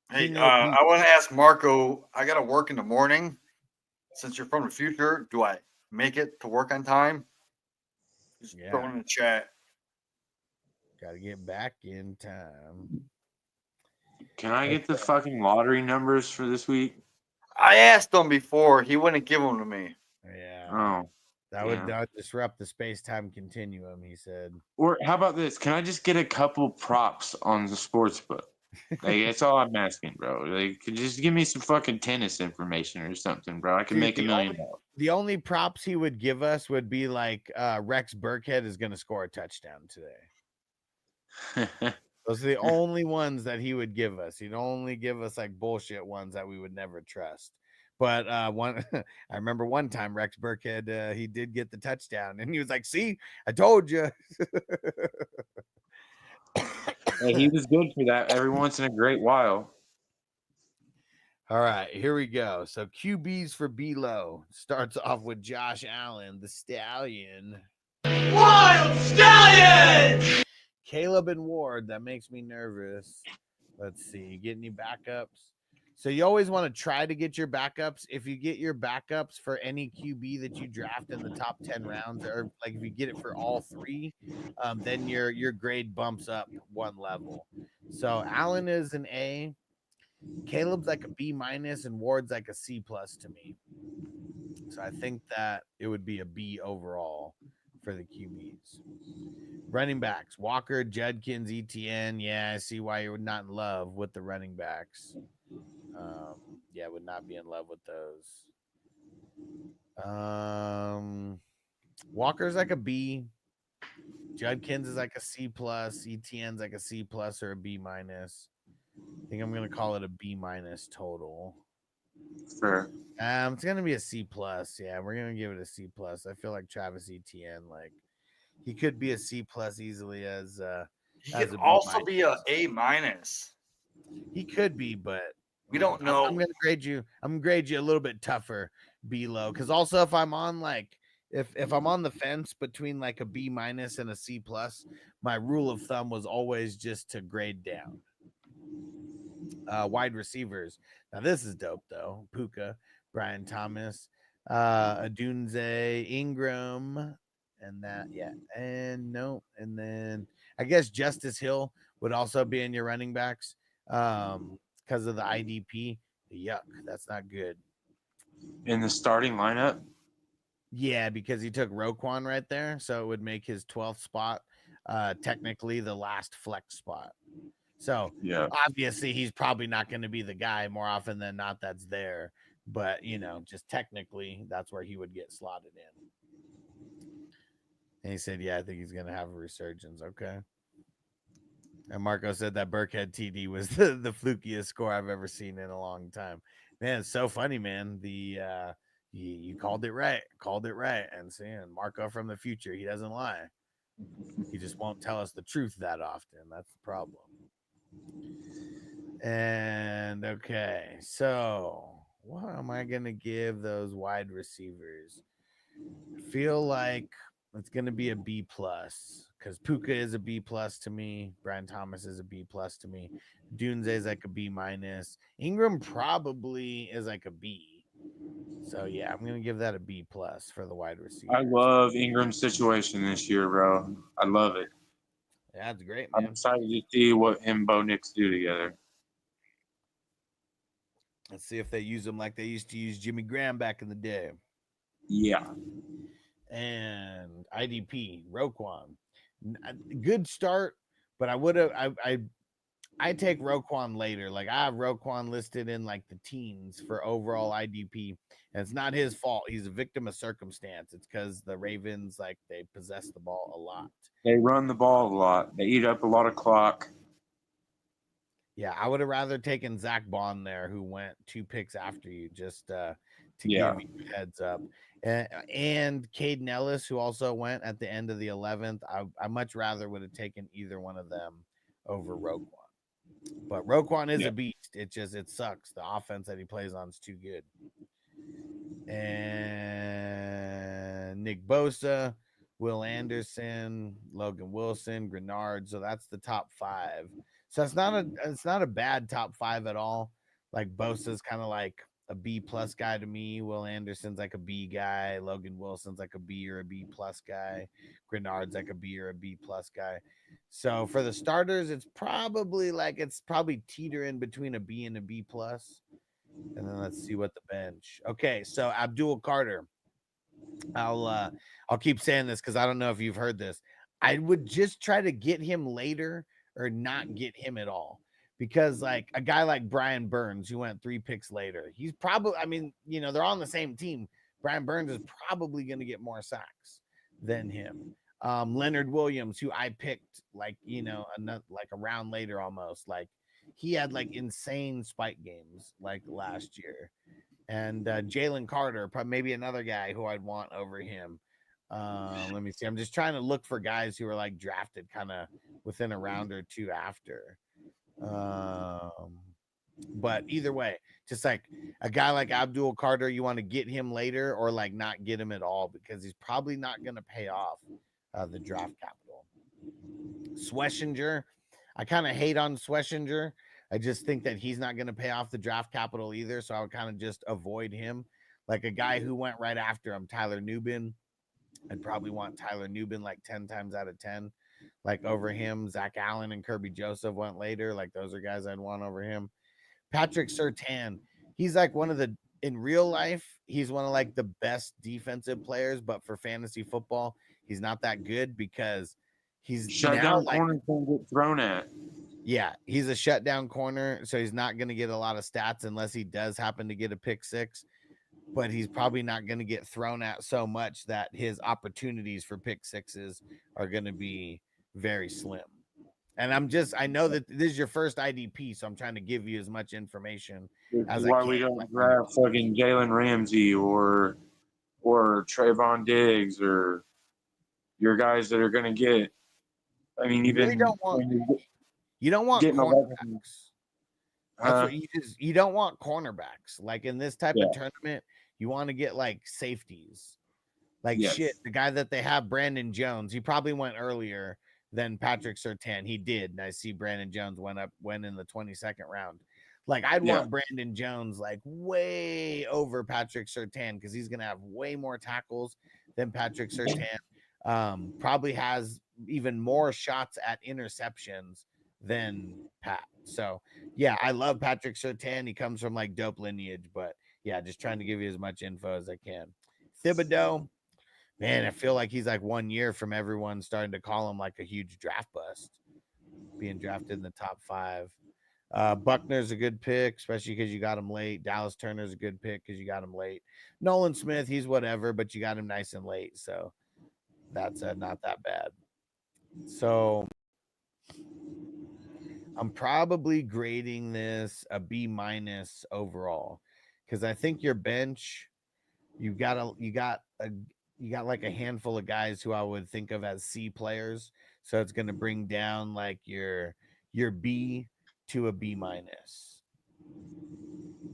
Speaker 4: Hey,
Speaker 2: King of the
Speaker 4: I want to ask Marco. I got to work in the morning. Since you're from the future, do I make it to work on time? Just throw it in the chat.
Speaker 2: Got to get back in time.
Speaker 7: Can I get the fucking lottery numbers for this week?
Speaker 4: I asked him before. He wouldn't give them to me.
Speaker 2: Yeah.
Speaker 7: Oh.
Speaker 2: That would disrupt the space-time continuum, he said.
Speaker 7: Or how about this? Can I just get a couple props on the sports book? Like, that's all I'm asking, bro. Like, could you just give me some fucking tennis information or something, bro? I can make $1 million.
Speaker 2: The only props he would give us would be like Rex Burkhead is going to score a touchdown today. Those are the only ones that he would give us. He'd only give us like bullshit ones that we would never trust. But I remember one time Rex Burkhead, he did get the touchdown, and he was like, "See, I told you."
Speaker 7: Hey, he was good for that every once in a great while.
Speaker 2: All right, here we go. So QBs for B-Lo starts off with Josh Allen, the Stallion.
Speaker 9: Wild Stallion!
Speaker 2: Caleb and Ward, that makes me nervous. Let's see, you get any backups? So you always want to try to get your backups. If you get your backups for any QB that you draft in the top 10 rounds, or like if you get it for all three, then your grade bumps up one level. So Allen is an A, Caleb's like a B-, and Ward's like a C+ to me. So I think that it would be a B overall for the QBs. Running backs, Walker, Judkins, ETN. Yeah, I see why you're not in love with the running backs. Yeah, would not be in love with those. Walker's like a B. Judkins is like a C+. ETN's like a C+ or a B-. I think I'm gonna call it a B- total.
Speaker 7: Fair.
Speaker 2: It's gonna be a C+. Yeah, we're gonna give it a C+. I feel like Travis Etienne, like he could be a C+ easily as
Speaker 4: He
Speaker 2: as
Speaker 4: could
Speaker 2: a
Speaker 4: also
Speaker 2: B-.
Speaker 4: be a A-.
Speaker 2: He could be, but
Speaker 4: we don't know.
Speaker 2: I'm gonna grade you. I'm gonna grade you a little bit tougher, B-Lo, because also if I'm on like if I'm on the fence between like a B- and a C+, my rule of thumb was always just to grade down. Wide receivers. Now this is dope though. Puka, Brian Thomas, Adunze, Ingram, and that, yeah, and no, and then I guess Justice Hill would also be in your running backs because of the IDP. Yuck, that's not good.
Speaker 7: In the starting lineup?
Speaker 2: Yeah, because he took Roquan right there, so it would make his 12th spot technically the last flex spot. So
Speaker 7: yeah,
Speaker 2: obviously he's probably not going to be the guy more often than not that's there, but you know, just technically that's where he would get slotted in. And he said, yeah, I think he's going to have a resurgence. Okay. And Marco said that Burkhead TD was the flukiest score I've ever seen in a long time. Man, it's so funny, man. The you called it right. And seeing Marco from the future, he doesn't lie. He just won't tell us the truth that often. That's the problem. And okay, so what am I gonna give those wide receivers? I feel like it's gonna be a B+ because Puka is a B+ to me. Brian Thomas is a B+ to me. Dunze is like a B-. Ingram probably is like a B. So yeah, I'm gonna give that a B+ for the wide receiver.
Speaker 7: I love Ingram's situation this year, bro. I love it.
Speaker 2: Yeah, that's great, man.
Speaker 7: I'm excited to see what him and Bo Nix do together.
Speaker 2: Let's see if they use him like they used to use Jimmy Graham back in the day.
Speaker 7: Yeah.
Speaker 2: And IDP, Roquan. Good start, but I would have I take Roquan later. Like I have Roquan listed in like the teens for overall IDP. And it's not his fault. He's a victim of circumstance. It's because the Ravens, like, they possess the ball a lot.
Speaker 7: They run the ball a lot. They eat up a lot of clock.
Speaker 2: Yeah, I would have rather taken Zach Bond there, who went 2 picks after you, just to give you a heads up. And Caden Ellis, who also went at the end of the 11th. I much rather would have taken either one of them over Roquan. But Roquan is a beast. It sucks. The offense that he plays on is too good. And and Nick Bosa, Will Anderson, Logan Wilson, Grenard. So that's the top 5. So it's not a bad top 5 at all. Like Bosa's kind of like a B+ guy to me. Will Anderson's like a B guy. Logan Wilson's like a B or a B+ guy. Grenard's like a B or a B+ guy. So for the starters, it's probably teetering between a B and a B+. And then let's see what the bench. Okay, so Abdul Carter. I'll keep saying this because I don't know if you've heard this. I would just try to get him later or not get him at all. Because like a guy like Brian Burns, who went 3 picks later, he's probably, I mean, you know, they're on the same team. Brian Burns is probably going to get more sacks than him. Leonard Williams, who I picked like, you know, like a round later almost, like he had like insane spike games like last year. And Jalen Carter, maybe another guy who I'd want over him. Let me see. I'm just trying to look for guys who are like drafted kind of within a round or 2 after. But either way, just like a guy like Abdul Carter, you want to get him later or like not get him at all because he's probably not going to pay off the draft capital. Sweshinger, I kind of hate on Sweshinger. I just think that he's not going to pay off the draft capital either. So I would kind of just avoid him. Like a guy who went right after him, Tyler Nubin. I'd probably want Tyler Nubin like 10 times out of 10. Like over him. Zach Allen and Kirby Joseph went later. Like those are guys I'd want over him. Patrick Surtain. He's like in real life, he's one of like the best defensive players. But for fantasy football, he's not that good because he's
Speaker 6: shutdown corner can get thrown at.
Speaker 2: Yeah, he's a shutdown corner, so he's not going to get a lot of stats unless he does happen to get a pick 6. But he's probably not going to get thrown at so much that his opportunities for pick 6s are going to be very slim. And I know that this is your first IDP, so I'm trying to give you as much information as I can.
Speaker 6: Why we don't draft fucking Jalen Ramsey or Trayvon Diggs or your guys that are going to get. I mean, even
Speaker 2: you don't want cornerbacks. That's what you don't want cornerbacks. Like in this type of tournament, you want to get like safeties. Like shit, the guy that they have, Brandon Jones, he probably went earlier than Patrick Surtain. He did. And I see Brandon Jones went in the 22nd round. Like I'd want Brandon Jones like way over Patrick Surtain because he's gonna have way more tackles than Patrick Surtain. Probably has even more shots at interceptions than Pat. So yeah, I love Patrick Surtain. He comes from like dope lineage, but yeah, just trying to give you as much info as I can. Thibodeau, man, I feel like he's like 1 year from everyone starting to call him like a huge draft bust, being drafted in the top 5. Buckner's a good pick, especially because you got him late. Dallas Turner's a good pick because you got him late. Nolan Smith, he's whatever, but you got him nice and late, so that's not that bad. So I'm probably grading this a B- overall because I think your bench, you got like a handful of guys who I would think of as C players. So it's going to bring down like your B to a B-,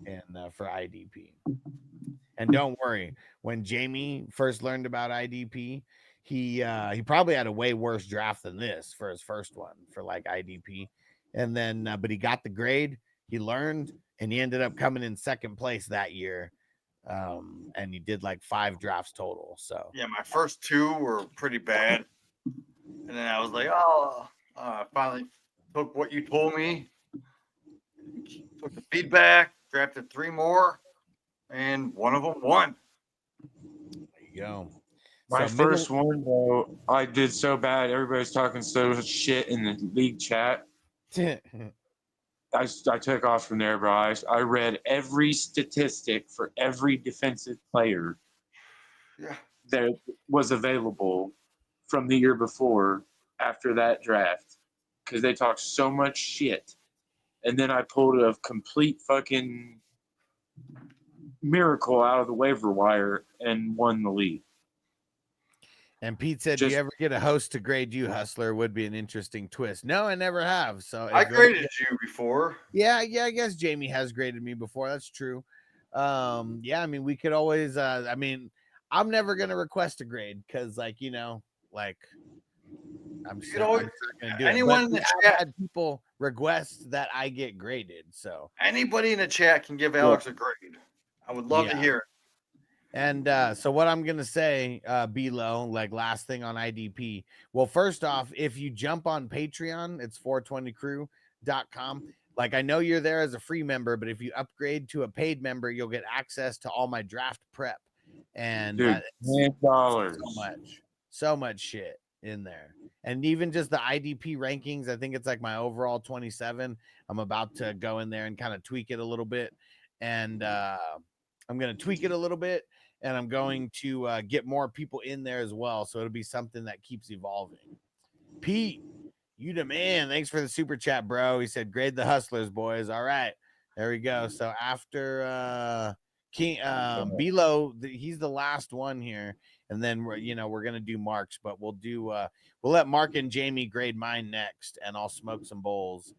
Speaker 2: and for IDP. And don't worry, when Jamie first learned about IDP, he probably had a way worse draft than this for his first one for like IDP. And then, but he got the grade, he learned, and he ended up coming in second place that year. And he did like 5 drafts total. So
Speaker 4: yeah, my first 2 were pretty bad. And then I was like, finally took what you told me, took the feedback, drafted 3 more, and one of them won.
Speaker 2: There you go.
Speaker 6: My first one, though, I did so bad. Everybody's talking so much shit in the league chat. I took off from there, bro. I read every statistic for every defensive player that was available from the year before after that draft because they talked so much shit. And then I pulled a complete fucking miracle out of the waiver wire and won the league.
Speaker 2: And Pete said, do you ever get a host to grade you, Hustler? Would be an interesting twist. No, I never have. So
Speaker 4: I graded you before.
Speaker 2: Yeah, I guess Jamie has graded me before. That's true. Yeah, I mean, we could always, I I'm never gonna request a grade because, like, like I'm just,
Speaker 4: You know,
Speaker 2: I'm just not gonna do
Speaker 4: anyone
Speaker 2: it.
Speaker 4: in
Speaker 2: But
Speaker 4: the
Speaker 2: I've
Speaker 4: chat,
Speaker 2: had people request that I get graded. So
Speaker 4: anybody in the chat can give Alex a grade. I would love to
Speaker 2: Yeah.
Speaker 4: hear it.
Speaker 2: And so what I'm gonna say, below, like last thing on IDP. Well, first off, if you jump on Patreon, it's 420crew.com. Like, I know you're there as a free member, but if you upgrade to a paid member, you'll get access to all my draft prep. And
Speaker 6: Dude, $10.
Speaker 2: so much shit in there. And even just the IDP rankings, I think it's like my overall 27. I'm about to go in there and kind of tweak it a little bit. And I'm going to tweak it a little bit. And I'm going to get more people in there as well. So it'll be something that keeps evolving. Pete, you the man. Thanks for the super chat, bro. He said, grade the hustlers, boys. All right. There we go. So after King Belo, he's the last one here. And then we're gonna do Mark's, but we'll let Mark and Jamie grade mine next, and I'll smoke some bowls.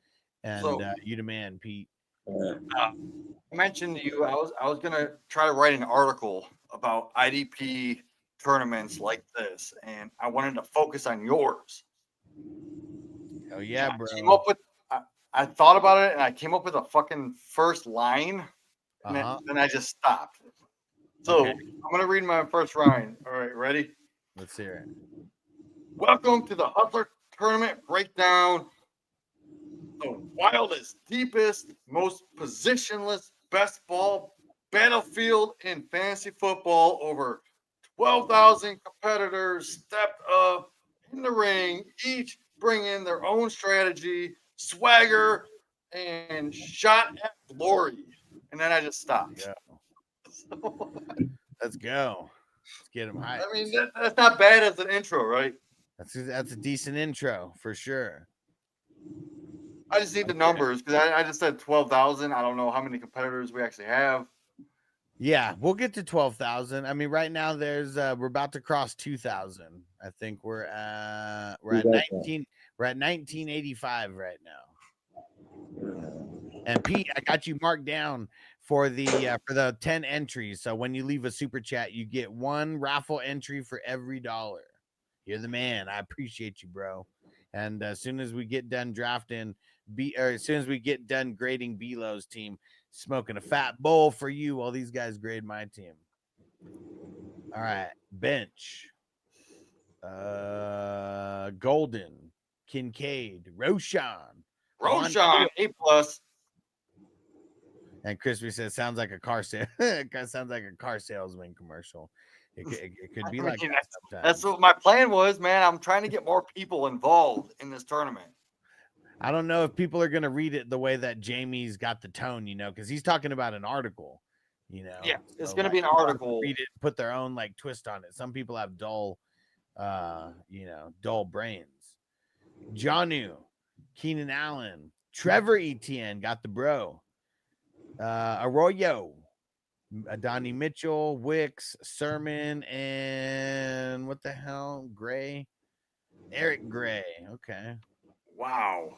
Speaker 2: And
Speaker 4: So-
Speaker 2: you the man, Pete.
Speaker 4: I mentioned to you, I was gonna try to write an article about IDP tournaments like this, and I wanted to focus on yours.
Speaker 2: Oh yeah,
Speaker 4: And
Speaker 2: bro.
Speaker 4: I thought about it, and I came up with a fucking first line, and then I just stopped. So
Speaker 2: Okay.
Speaker 4: I'm gonna read my first line. All right, ready?
Speaker 2: Let's hear it.
Speaker 4: Welcome to the Hustler Tournament Breakdown. The wildest, deepest, most positionless best ball battlefield in fantasy football. Over 12,000 competitors stepped up in the ring, each bringing their own strategy, swagger, and shot at glory. And then I just stopped.
Speaker 2: Let's go. Let's get him hyped.
Speaker 4: I mean, that's not bad as an intro, right?
Speaker 2: That's a decent intro for sure.
Speaker 4: I just need the numbers because I just said 12,000. I don't know how many competitors we actually have.
Speaker 2: Yeah, we'll get to 12,000. I mean, right now there's we're about to cross 2,000. I think we're at 19. We're at 1985 right now. And Pete, I got you marked down for the 10 entries. So when you leave a super chat, you get one raffle entry for every $1. You're the man. I appreciate you, bro. And as soon as we get done drafting, as soon as we get done grading Belo's team, smoking a fat bowl for you while these guys grade my team. All right, bench. Golden, Kincaid, Roshan,
Speaker 4: A+.
Speaker 2: And Crispy says, sounds like a car sale. Sounds like a car salesman commercial. It could be like that sometimes.
Speaker 4: That's what my plan was, man. I'm trying to get more people involved in this tournament.
Speaker 2: I don't know if people are going to read it the way that Jamie's got the tone, because he's talking about an article,
Speaker 4: Yeah, it's
Speaker 2: So,
Speaker 4: going to be an
Speaker 2: people
Speaker 4: article.
Speaker 2: read it, put their own like twist on it. Some people have dull brains. Janu, Keenan Allen, Trevor Etienne got the bro. Arroyo, Donnie Mitchell, Wicks, Sermon, and what the hell? Gray, Eric Gray. Okay.
Speaker 4: Wow.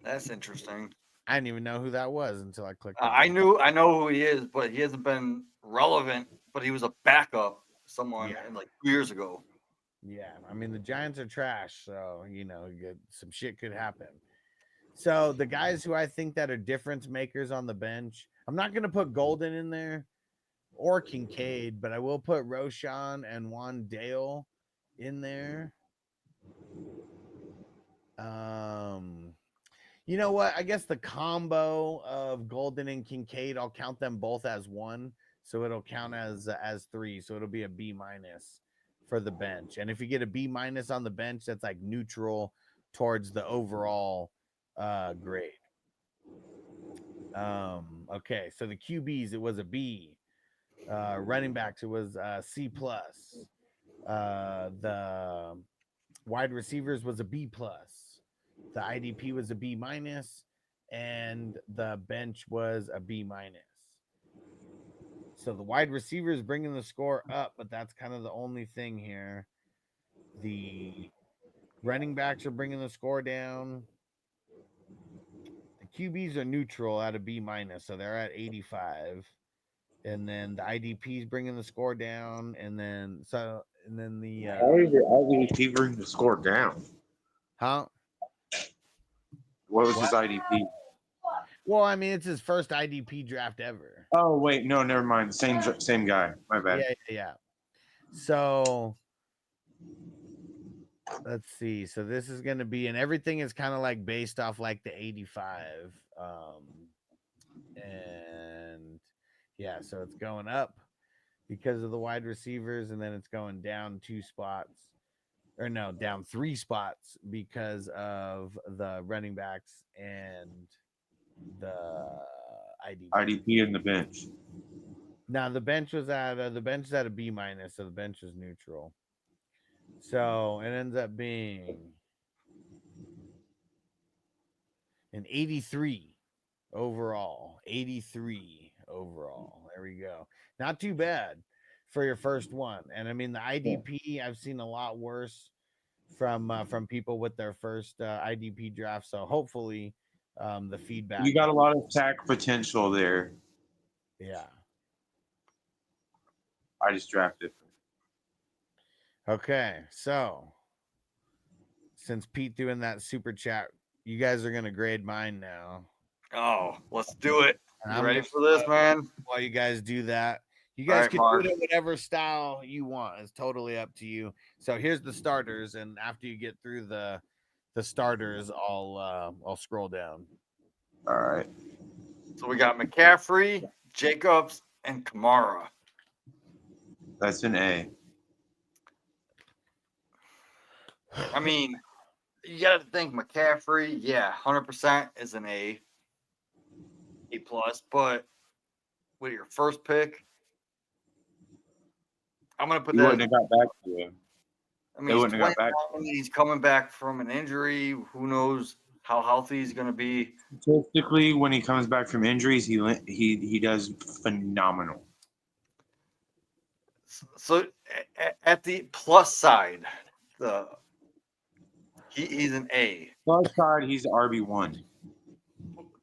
Speaker 4: That's interesting.
Speaker 2: I didn't even know who that was until I clicked.
Speaker 4: I know who he is, but he hasn't been relevant. But he was a backup someone like 2 years ago.
Speaker 2: Yeah, I mean the Giants are trash, so some shit could happen. So the guys who I think that are difference makers on the bench, I'm not gonna put Golden in there or Kincaid, but I will put Roshan and Juan Dale in there. You know what? I guess the combo of Golden and Kincaid, I'll count them both as one, so it'll count as 3. So it'll be a B- for the bench. And if you get a B- on the bench, that's like neutral towards the overall grade. Okay, so the QBs, it was a B. Running backs, it was C+. The wide receivers was a B+. The IDP was a B-, and the bench was a B-. So the wide receivers bringing the score up, but that's kind of the only thing here. The running backs are bringing the score down. The QBs are neutral at a B-, so they're at 85. and then the IDP is bringing the score down, and then the
Speaker 7: How did the IDP bring the score down?
Speaker 2: huh?
Speaker 7: What was his IDP?
Speaker 2: Well, I mean, it's his first IDP draft ever.
Speaker 7: Oh wait, no, never mind. Same guy. My bad.
Speaker 2: Yeah. So let's see. So this is going to be, and everything is kind of like based off like the 85. And yeah, so it's going up because of the wide receivers, and then it's going down 2 spots, or no, down 3 spots because of the running backs and the
Speaker 7: IDP and the bench.
Speaker 2: Now the bench was at a B minus, so the bench is neutral. So it ends up being an 83 overall. 83 overall. There we go. Not too bad for your first one. And I mean the IDP, I've seen a lot worse from people with their first IDP draft. So hopefully the feedback.
Speaker 7: You got a lot of sack potential there.
Speaker 2: Yeah.
Speaker 7: I just drafted.
Speaker 2: Okay, so since Pete doing that super chat, you guys are gonna grade mine now.
Speaker 4: Oh, let's do it.
Speaker 2: And
Speaker 4: You ready for this, man?
Speaker 2: While you guys do that, you guys can do it in whatever style you want. It's totally up to you. So here's the starters, and after you get through the starters, I'll scroll down.
Speaker 7: All right.
Speaker 4: So we got McCaffrey, Jacobs, and Kamara.
Speaker 7: That's an A.
Speaker 4: I mean, you got to think McCaffrey, 100% is an A plus. But with your first pick, I'm gonna put
Speaker 7: You
Speaker 4: that.
Speaker 7: wouldn't have got back to him.
Speaker 4: I mean, he's coming back from an injury. Who knows how healthy he's gonna be?
Speaker 7: Statistically, when he comes back from injuries, he does phenomenal.
Speaker 4: So at the plus side, he's an A.
Speaker 7: Plus side, he's RB1.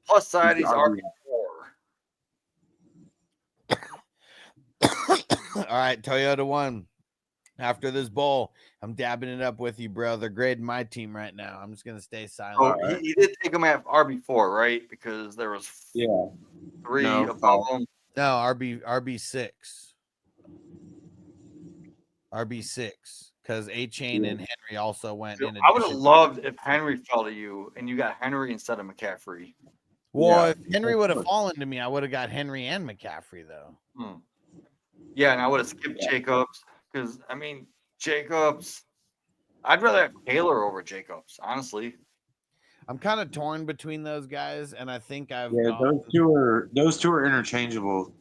Speaker 4: Plus side, he's RB4.
Speaker 2: All right, Toyota 1. After this bowl, I'm dabbing it up with you, bro. They're grading my team right now. I'm just gonna stay silent.
Speaker 4: Oh, he did take him at RB4, right? Because there was 3 above him.
Speaker 2: No, RB6. RB6. Because A-Chain and Henry also went in.
Speaker 4: I would have loved if Henry fell to you and you got Henry instead of McCaffrey.
Speaker 2: Well, if Henry would have fallen to me, I would have got Henry and McCaffrey, though.
Speaker 4: Yeah, and I would have skipped Jacobs because, I mean, Jacobs, I'd rather have Taylor over Jacobs, honestly.
Speaker 2: I'm kind of torn between those guys, and I think
Speaker 7: those two are interchangeable.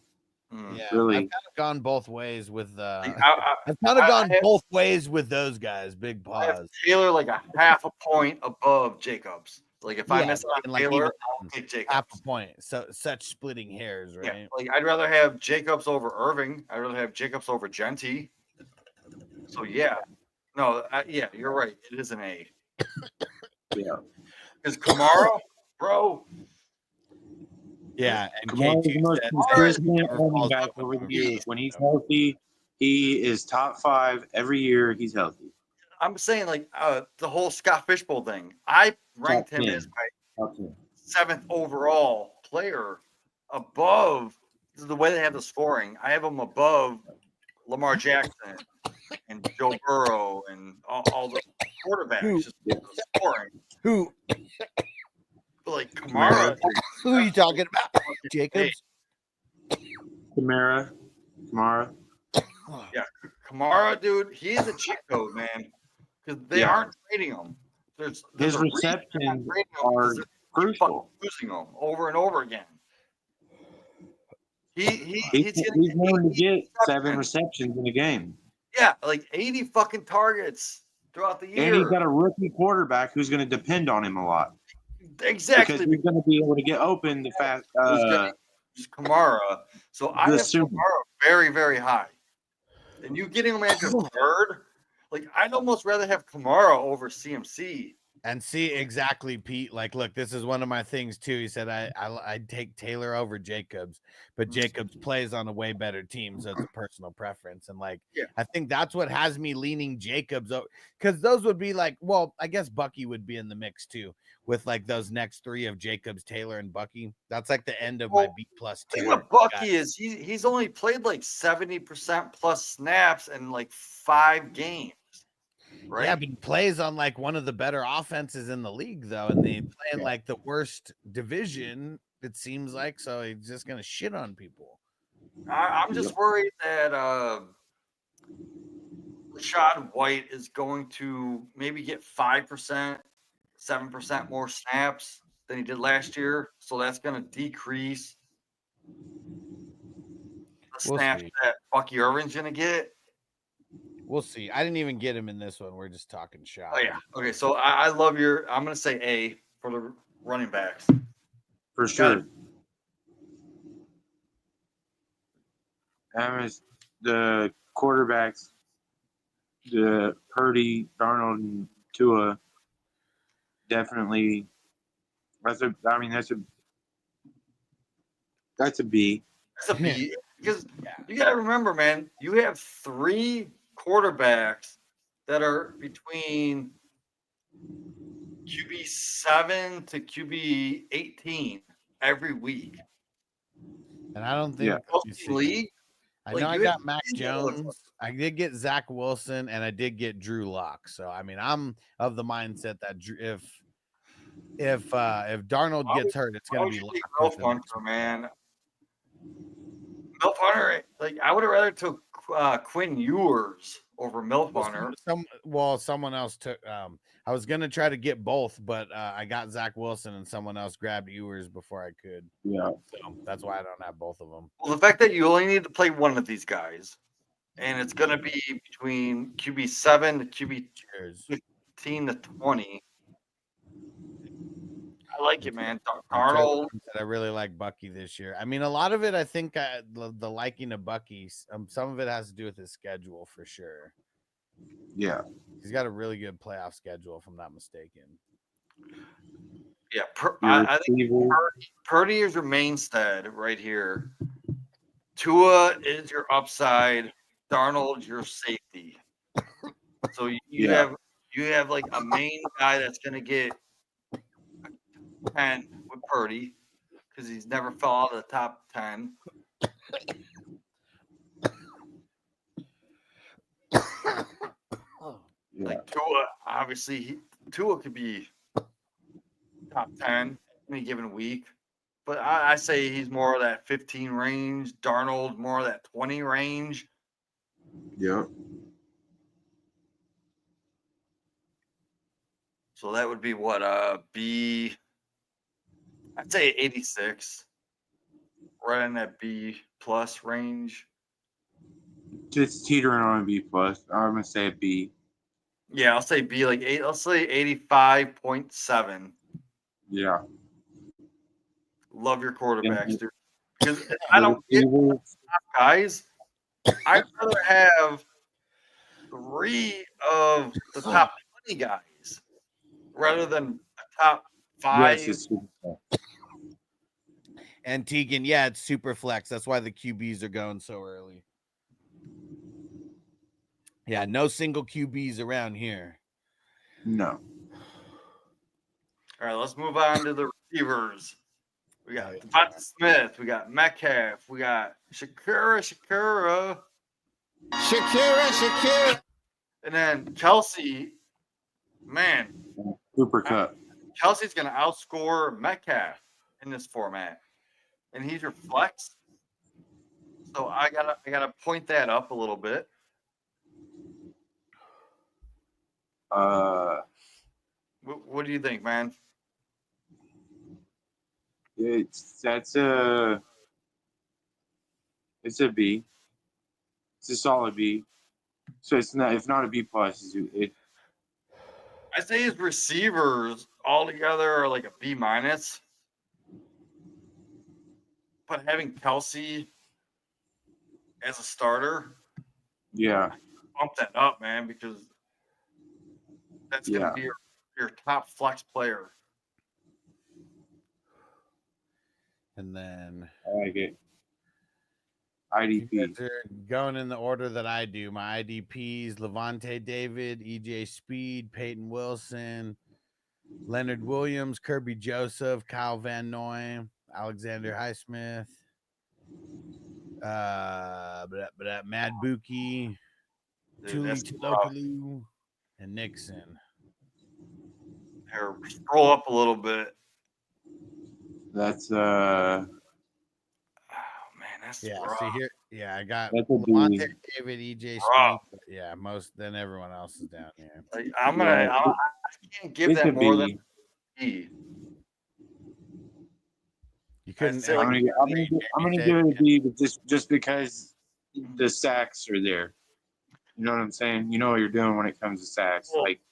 Speaker 2: Yeah,
Speaker 7: really.
Speaker 2: I've kind of gone both ways with I've kind of gone both ways with those guys. Big pause.
Speaker 4: I have Taylor like a half a point above Jacobs. Like if I miss on Taylor, I'll take Jacobs.
Speaker 2: Half a point. So such splitting hairs, right?
Speaker 4: Yeah, like I'd rather have Jacobs over Irving. I'd rather have Jacobs over Genty. So you're right. It is an A.
Speaker 7: Yeah.
Speaker 4: Because Kamara, bro.
Speaker 2: Yeah, and
Speaker 7: Kamara's the most consistent running back over the years. When he's healthy, he is top 5 every year. He's healthy.
Speaker 4: I'm saying like the whole Scott Fishbowl thing. I ranked him as my 7th overall player, above the way they have the scoring. I have him above Lamar Jackson and Joe Burrow and all the quarterbacks. Just scoring.
Speaker 2: Who?
Speaker 4: Like Kamara.
Speaker 2: Who are you talking about? Jacobs?
Speaker 7: Kamara.
Speaker 4: Yeah, Kamara, dude, he's a cheat code, man. Because they aren't trading him. There's
Speaker 7: his receptions are crucial.
Speaker 4: Losing them over and over again.
Speaker 7: He's known to get 7 receptions in a game.
Speaker 4: Yeah, like 80 fucking targets throughout the year.
Speaker 7: And he's got a rookie quarterback who's going to depend on him a lot.
Speaker 4: Exactly.
Speaker 7: Because he's going to be able to get open the fast.
Speaker 4: Kamara. So I have Kamara very, very high. And you getting him at your third? Like, I'd almost rather have Kamara over CMC
Speaker 2: And see exactly, Pete. Like, look, this is one of my things too. He said I'd take Taylor over Jacobs, but Jacobs plays on a way better team, so it's a personal preference. And like,
Speaker 4: Yeah.
Speaker 2: I think that's what has me leaning Jacobs, because those would be like, well, I guess Bucky would be in the mix too, with like those next three of Jacobs, Taylor, and Bucky. That's like the end of my B+
Speaker 4: The
Speaker 2: tier.
Speaker 4: thing with Bucky is he's only played like 70% plus snaps in like 5 games. Right?
Speaker 2: Yeah, but he plays on like one of the better offenses in the league, though, and they play in like the worst division, it seems like. So he's just gonna shit on people.
Speaker 4: I'm just worried that Rashad White is going to maybe get 5%, 7% more snaps than he did last year. So that's going to decrease the snaps that Bucky Irvin's going to get.
Speaker 2: We'll see. I didn't even get him in this one. We're just talking shop.
Speaker 4: Oh, yeah. Okay. So I love I'm going to say A for the running backs.
Speaker 7: For sure. The quarterbacks, the Purdy, Darnold, and Tua, definitely. That's a B.
Speaker 4: That's a B. Because you got to remember, man, you have 3 quarterbacks that are between QB 7 to QB 18 every week.
Speaker 2: And I don't think
Speaker 4: league.
Speaker 2: I know I got Mac Jones. I did get Zach Wilson, and I did get Drew Lock. So I mean, I'm of the mindset that if Darnold gets hurt, it's going to be
Speaker 4: Milf Hunter, man. Milf Hunter, like I would have rather took Quinn Ewers over Milf Hunter.
Speaker 2: Someone else took. I was gonna try to get both, but I got Zach Wilson, and someone else grabbed Ewers before I could.
Speaker 7: Yeah,
Speaker 2: so that's why I don't have both of them.
Speaker 4: Well, the fact that you only need to play one of these guys, and it's gonna be between QB 7 to QB 15 to 20. I like it, man. Arnold.
Speaker 2: I really like Bucky this year. I mean, a lot of it, I think, the liking of Bucky. Some of it has to do with his schedule for sure.
Speaker 7: Yeah,
Speaker 2: he's got a really good playoff schedule, if I'm not mistaken.
Speaker 4: Yeah, I think Purdy is your mainstay right here. Tua is your upside. Darnold, your safety. So you have like a main guy that's gonna get 10 with Purdy because he's never fell out of the top 10. Like Tua, obviously, Tua could be top 10 any given week, but I say he's more of that 15 range. Darnold more of that 20 range.
Speaker 7: Yeah.
Speaker 4: So that would be what B. I'd say 86, right in that B+ range.
Speaker 7: Just teetering on a B+. I'm gonna say a B.
Speaker 4: Yeah, I'll say B, like 8. I'll say 85.7.
Speaker 7: Yeah.
Speaker 4: Love your quarterbacks, dude. Because I don't get guys. I'd rather have 3 of the top 20 guys rather than the top 5.
Speaker 7: Yes,
Speaker 2: and Tegan, yeah, it's super flex. That's why the QBs are going so early. Yeah, no single QBs around here.
Speaker 7: No.
Speaker 4: All right, let's move on to the receivers. We got Devonta Smith. We got Metcalf. We got Shakira. And then Kelsey. Man.
Speaker 7: Super cut.
Speaker 4: Kelsey's going to outscore Metcalf in this format. And he's your flex. So I gotta point that up a little bit. What do you think, man?
Speaker 7: It's a B. It's a solid B. So it's not a B+.
Speaker 4: I say his receivers altogether are like a B-. But having Kelsey as a starter,
Speaker 7: yeah,
Speaker 4: bump that up, man, because that's gonna be your top flex player.
Speaker 2: And then
Speaker 7: I like it.
Speaker 2: you
Speaker 7: IDP.
Speaker 2: guys are going in the order that I do. My IDPs: Levante David, EJ Speed, Peyton Wilson, Leonard Williams, Kirby Joseph, Kyle Van Noy, Alexander Highsmith, Mad Buki,
Speaker 4: Dude,
Speaker 2: Tuli
Speaker 4: that's
Speaker 2: Tulokalu, and Nixon.
Speaker 4: Here, scroll up a little bit.
Speaker 7: That's
Speaker 4: Oh man, that's
Speaker 2: Yeah,
Speaker 4: rough.
Speaker 2: see here. Yeah, I got
Speaker 7: That could be-
Speaker 2: Levante David, EJ
Speaker 4: Rough.
Speaker 2: Speed. Yeah, then everyone else is down here.
Speaker 4: Like,
Speaker 7: Yeah,
Speaker 4: I can't give
Speaker 7: it
Speaker 4: that
Speaker 7: could
Speaker 4: more
Speaker 7: be.
Speaker 4: than E.
Speaker 2: You couldn't.
Speaker 4: say,
Speaker 7: I'm
Speaker 4: like,
Speaker 7: gonna give it a B, but just because the sacks are there. You know what I'm saying? You know what you're doing when it comes to sacks.
Speaker 4: Well,
Speaker 7: Like,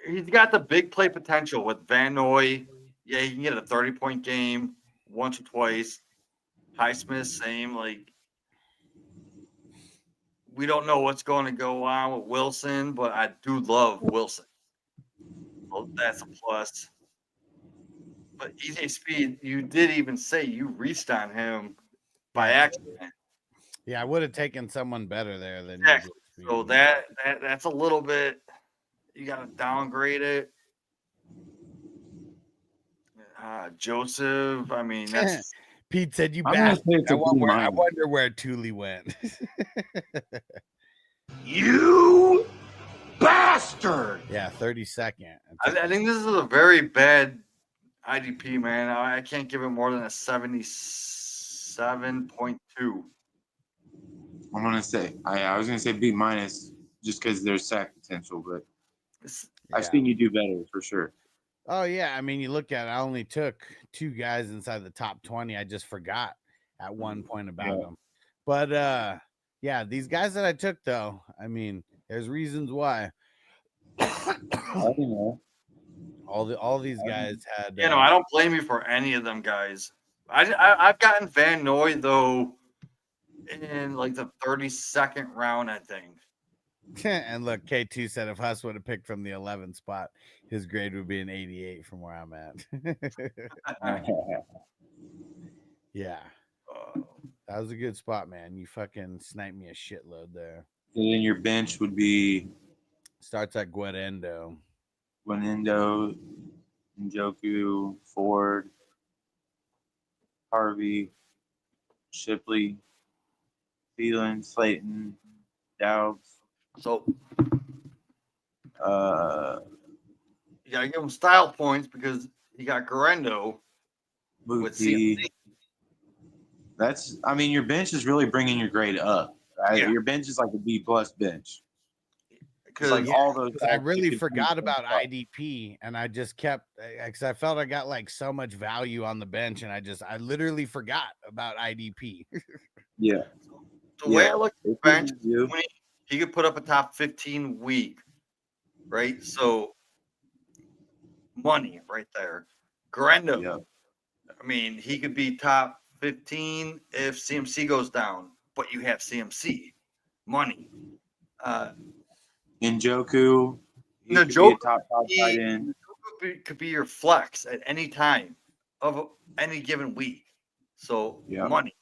Speaker 4: he's got the big play potential with Van Noy. Yeah, he can get a 30-point game once or twice. Highsmith, same. Like, we don't know what's going to go on with Wilson, but I do love Wilson. So that's a plus. But EJ Speed, you did even say you reached on him by accident.
Speaker 2: Yeah, I would have taken someone better there than
Speaker 4: Yeah,
Speaker 2: EJ Speed.
Speaker 4: so that's a little bit. You got to downgrade it. Joseph, I mean, that's
Speaker 2: Pete said you
Speaker 7: I'm gonna
Speaker 2: bastard.
Speaker 7: say it's a B
Speaker 2: I
Speaker 7: minus.
Speaker 2: wonder where Thule went.
Speaker 9: You bastard!
Speaker 2: Yeah, 32nd.
Speaker 4: I think this is a very bad IDP, man. I can't give it more than a 77.2.
Speaker 7: I'm gonna say I was gonna say B minus just because there's sack potential, but I've seen you do better for sure.
Speaker 2: Oh yeah, I mean, you look at it. I only took 2 guys inside the top 20. I just forgot at one point about them. But yeah, these guys that I took though, I mean, there's reasons why.
Speaker 7: I don't know.
Speaker 2: All these guys had.
Speaker 4: You know, I don't blame you for any of them guys. I've gotten Van Noy though in like the 32nd round, I think.
Speaker 2: And look, K2 said if Huss would have picked from the 11th spot, his grade would be an 88 from where I'm at. Yeah. That was a good spot, man. You fucking sniped me a shitload there.
Speaker 7: And then your bench would be
Speaker 2: Starts at Guedendo,
Speaker 7: Njoku, Ford, Harvey, Shipley, Thielen, Slayton, Dowds.
Speaker 4: So you gotta give him style points because he got Guerrero with
Speaker 7: Booty.
Speaker 4: CMC.
Speaker 7: I mean, your bench is really bringing your grade up. Right?
Speaker 4: Yeah.
Speaker 7: Your bench is like a B plus bench.
Speaker 4: Because
Speaker 7: Like all those.
Speaker 2: I really forgot about IDP, and I just kept because I felt I got like so much value on the bench, and I literally forgot about IDP.
Speaker 7: Yeah.
Speaker 4: The way I look at the bench,
Speaker 7: You.
Speaker 4: he could put up a top 15 week, right? So money right there. Guerrero.
Speaker 7: Yeah.
Speaker 4: I mean, he could be top 15 if CMC goes down, but you have CMC money.
Speaker 7: Njoku. He
Speaker 4: No,
Speaker 7: could be
Speaker 4: Joe
Speaker 7: a top tight end.
Speaker 4: could be your flex at any time of any given week. So
Speaker 7: Yeah.
Speaker 4: money.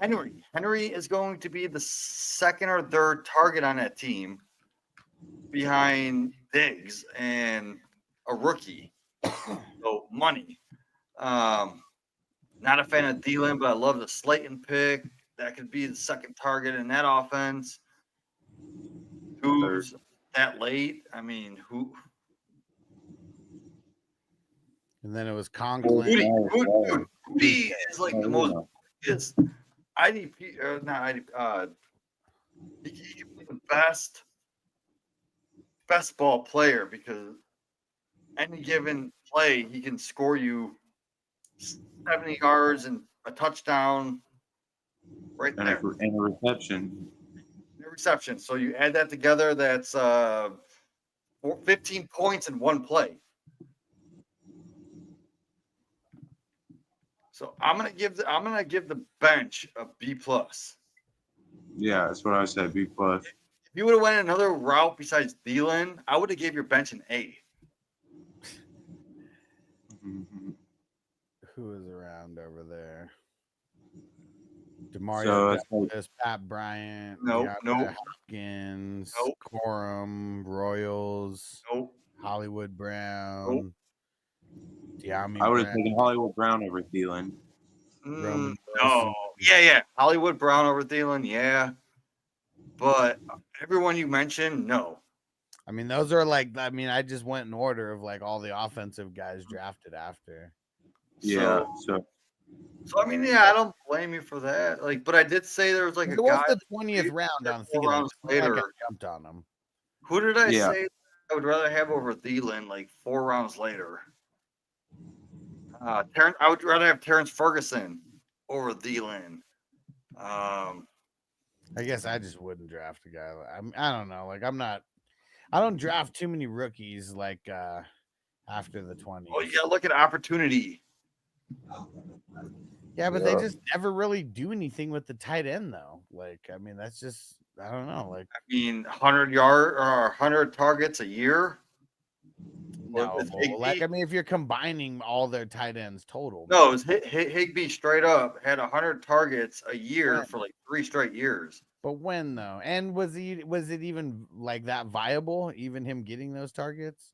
Speaker 4: Henry is going to be the second or third target on that team behind Diggs and a rookie. So money. Not a fan of Thielen, but I love the Slayton pick. That could be the second target in that offense. Who's that late? I mean, who?
Speaker 2: And then it was Conklin.
Speaker 4: Booty is like the most. It's IDP or not IDP. He can be the best ball player because any given play he can score you 70 yards and a touchdown right there.
Speaker 7: And a reception.
Speaker 4: Reception. So you add that together, that's 15 points in one play. So I'm gonna give the bench a B plus.
Speaker 7: Yeah, that's what I said. B plus.
Speaker 4: If you would have went another route besides Thielen, I would have gave your bench an A.
Speaker 2: Who is around over there?
Speaker 7: So
Speaker 2: Demario
Speaker 7: it's like-
Speaker 2: Douglas, Pat Bryant,
Speaker 4: Nope,
Speaker 2: DeAndre
Speaker 4: nope.
Speaker 2: Hopkins,
Speaker 4: Nope.
Speaker 2: Corum, Royals,
Speaker 4: Nope.
Speaker 2: Hollywood Brown, De'Ami
Speaker 7: I would have
Speaker 2: Brown,
Speaker 7: taken Hollywood Brown over Thielen.
Speaker 2: Roman
Speaker 4: No.
Speaker 2: Wilson.
Speaker 4: Yeah. Hollywood Brown over Thielen, yeah. But everyone you mentioned, no.
Speaker 2: I mean, those are like, I mean, I just went in order of like all the offensive guys drafted after.
Speaker 7: Yeah. So
Speaker 4: So I mean, yeah, I don't blame you for that. Like, but I did say there was like a
Speaker 2: It was
Speaker 4: guy
Speaker 2: the 20th round on
Speaker 4: 4
Speaker 2: Thielen.
Speaker 4: rounds
Speaker 2: It's not like I
Speaker 4: later.
Speaker 2: jumped on him.
Speaker 4: Who did I
Speaker 7: Yeah.
Speaker 4: say I would rather have over Thielen like 4 rounds later? I would rather have Terrence Ferguson over Thielen.
Speaker 2: I guess I just wouldn't draft a guy. I don't know. Like I don't draft too many rookies like after the 20s.
Speaker 4: Oh, you gotta look at opportunity.
Speaker 2: Yeah, but they just never really do anything with the tight end though. Like, I mean, that's just I don't know. Like,
Speaker 4: I mean, 100 yard or 100 targets a year.
Speaker 2: no, like I mean, if you're combining all their tight ends total,
Speaker 4: No, it was Higbee straight up had 100 targets a year for like 3 straight years.
Speaker 2: But when though? And was it even like that viable? Even him getting those targets?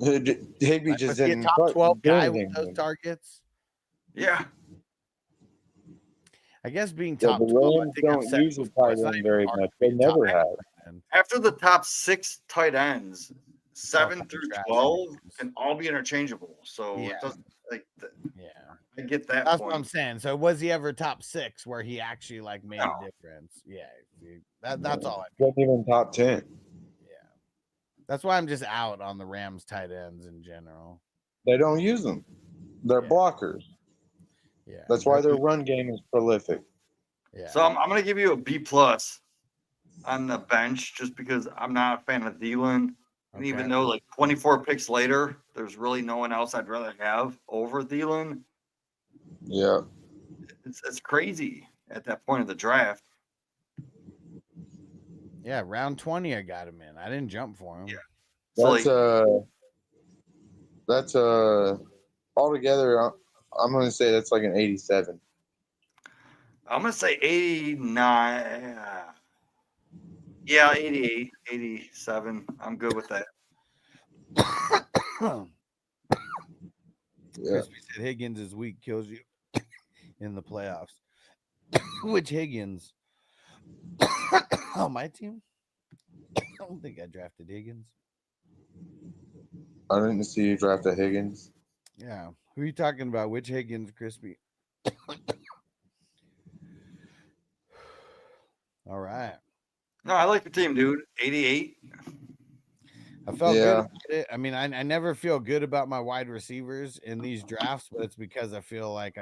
Speaker 6: Higbee
Speaker 2: Like,
Speaker 6: just
Speaker 2: was he a
Speaker 6: didn't
Speaker 2: top 12
Speaker 6: do
Speaker 2: guy
Speaker 6: anything
Speaker 2: with those
Speaker 6: with
Speaker 2: targets?
Speaker 4: Yeah.
Speaker 2: I guess being
Speaker 6: Yeah,
Speaker 2: top
Speaker 6: the
Speaker 2: 12, I
Speaker 6: Rams
Speaker 2: think I've
Speaker 6: don't
Speaker 2: said
Speaker 6: use a
Speaker 2: before,
Speaker 6: tight
Speaker 2: it's not
Speaker 6: end
Speaker 2: even
Speaker 6: very
Speaker 2: hard
Speaker 6: much.
Speaker 2: to be
Speaker 6: They
Speaker 2: a top
Speaker 6: never have.
Speaker 2: end.
Speaker 4: After the top 6 tight ends, 7
Speaker 2: couple
Speaker 4: through
Speaker 2: trash
Speaker 4: 12
Speaker 2: names.
Speaker 4: can all be interchangeable. So
Speaker 2: Yeah.
Speaker 4: it doesn't like
Speaker 2: Yeah.
Speaker 4: I get that
Speaker 2: That's
Speaker 4: point.
Speaker 2: what I'm saying. So was he ever top 6 where he actually like made
Speaker 4: No.
Speaker 2: a difference? Yeah. See, that's all.
Speaker 6: Wasn't even top 10.
Speaker 2: Yeah. That's why I'm just out on the Rams tight ends in general.
Speaker 6: They don't use them. They're
Speaker 2: Yeah.
Speaker 6: blockers.
Speaker 2: Yeah.
Speaker 6: That's why their run game is prolific.
Speaker 2: Yeah.
Speaker 4: So I'm gonna give you a B plus on the bench just because I'm not a fan of Thielen. And even
Speaker 2: Okay.
Speaker 4: though like 24 picks later, there's really no one else I'd rather have over Thielen.
Speaker 6: Yeah.
Speaker 4: It's crazy at that point of the draft.
Speaker 2: Yeah, round 20 I got him in. I didn't jump for him.
Speaker 4: Yeah. So
Speaker 6: That's altogether I'm going to say that's like an 87.
Speaker 4: I'm gonna say 89. Yeah, 88, 87. I'm good with that.
Speaker 6: Yeah.
Speaker 2: Crispy said Higgins is weak, kills you in the playoffs. Which Higgins? Oh, my team? I don't think I drafted Higgins.
Speaker 6: I didn't see you draft a Higgins.
Speaker 2: Yeah. Who are you talking about? Which Higgins, Crispy? All right.
Speaker 4: No, I like the team, dude. 88.
Speaker 2: I felt
Speaker 6: Yeah.
Speaker 2: good about it. I mean, I never feel good about my wide receivers in these drafts, but it's because I feel like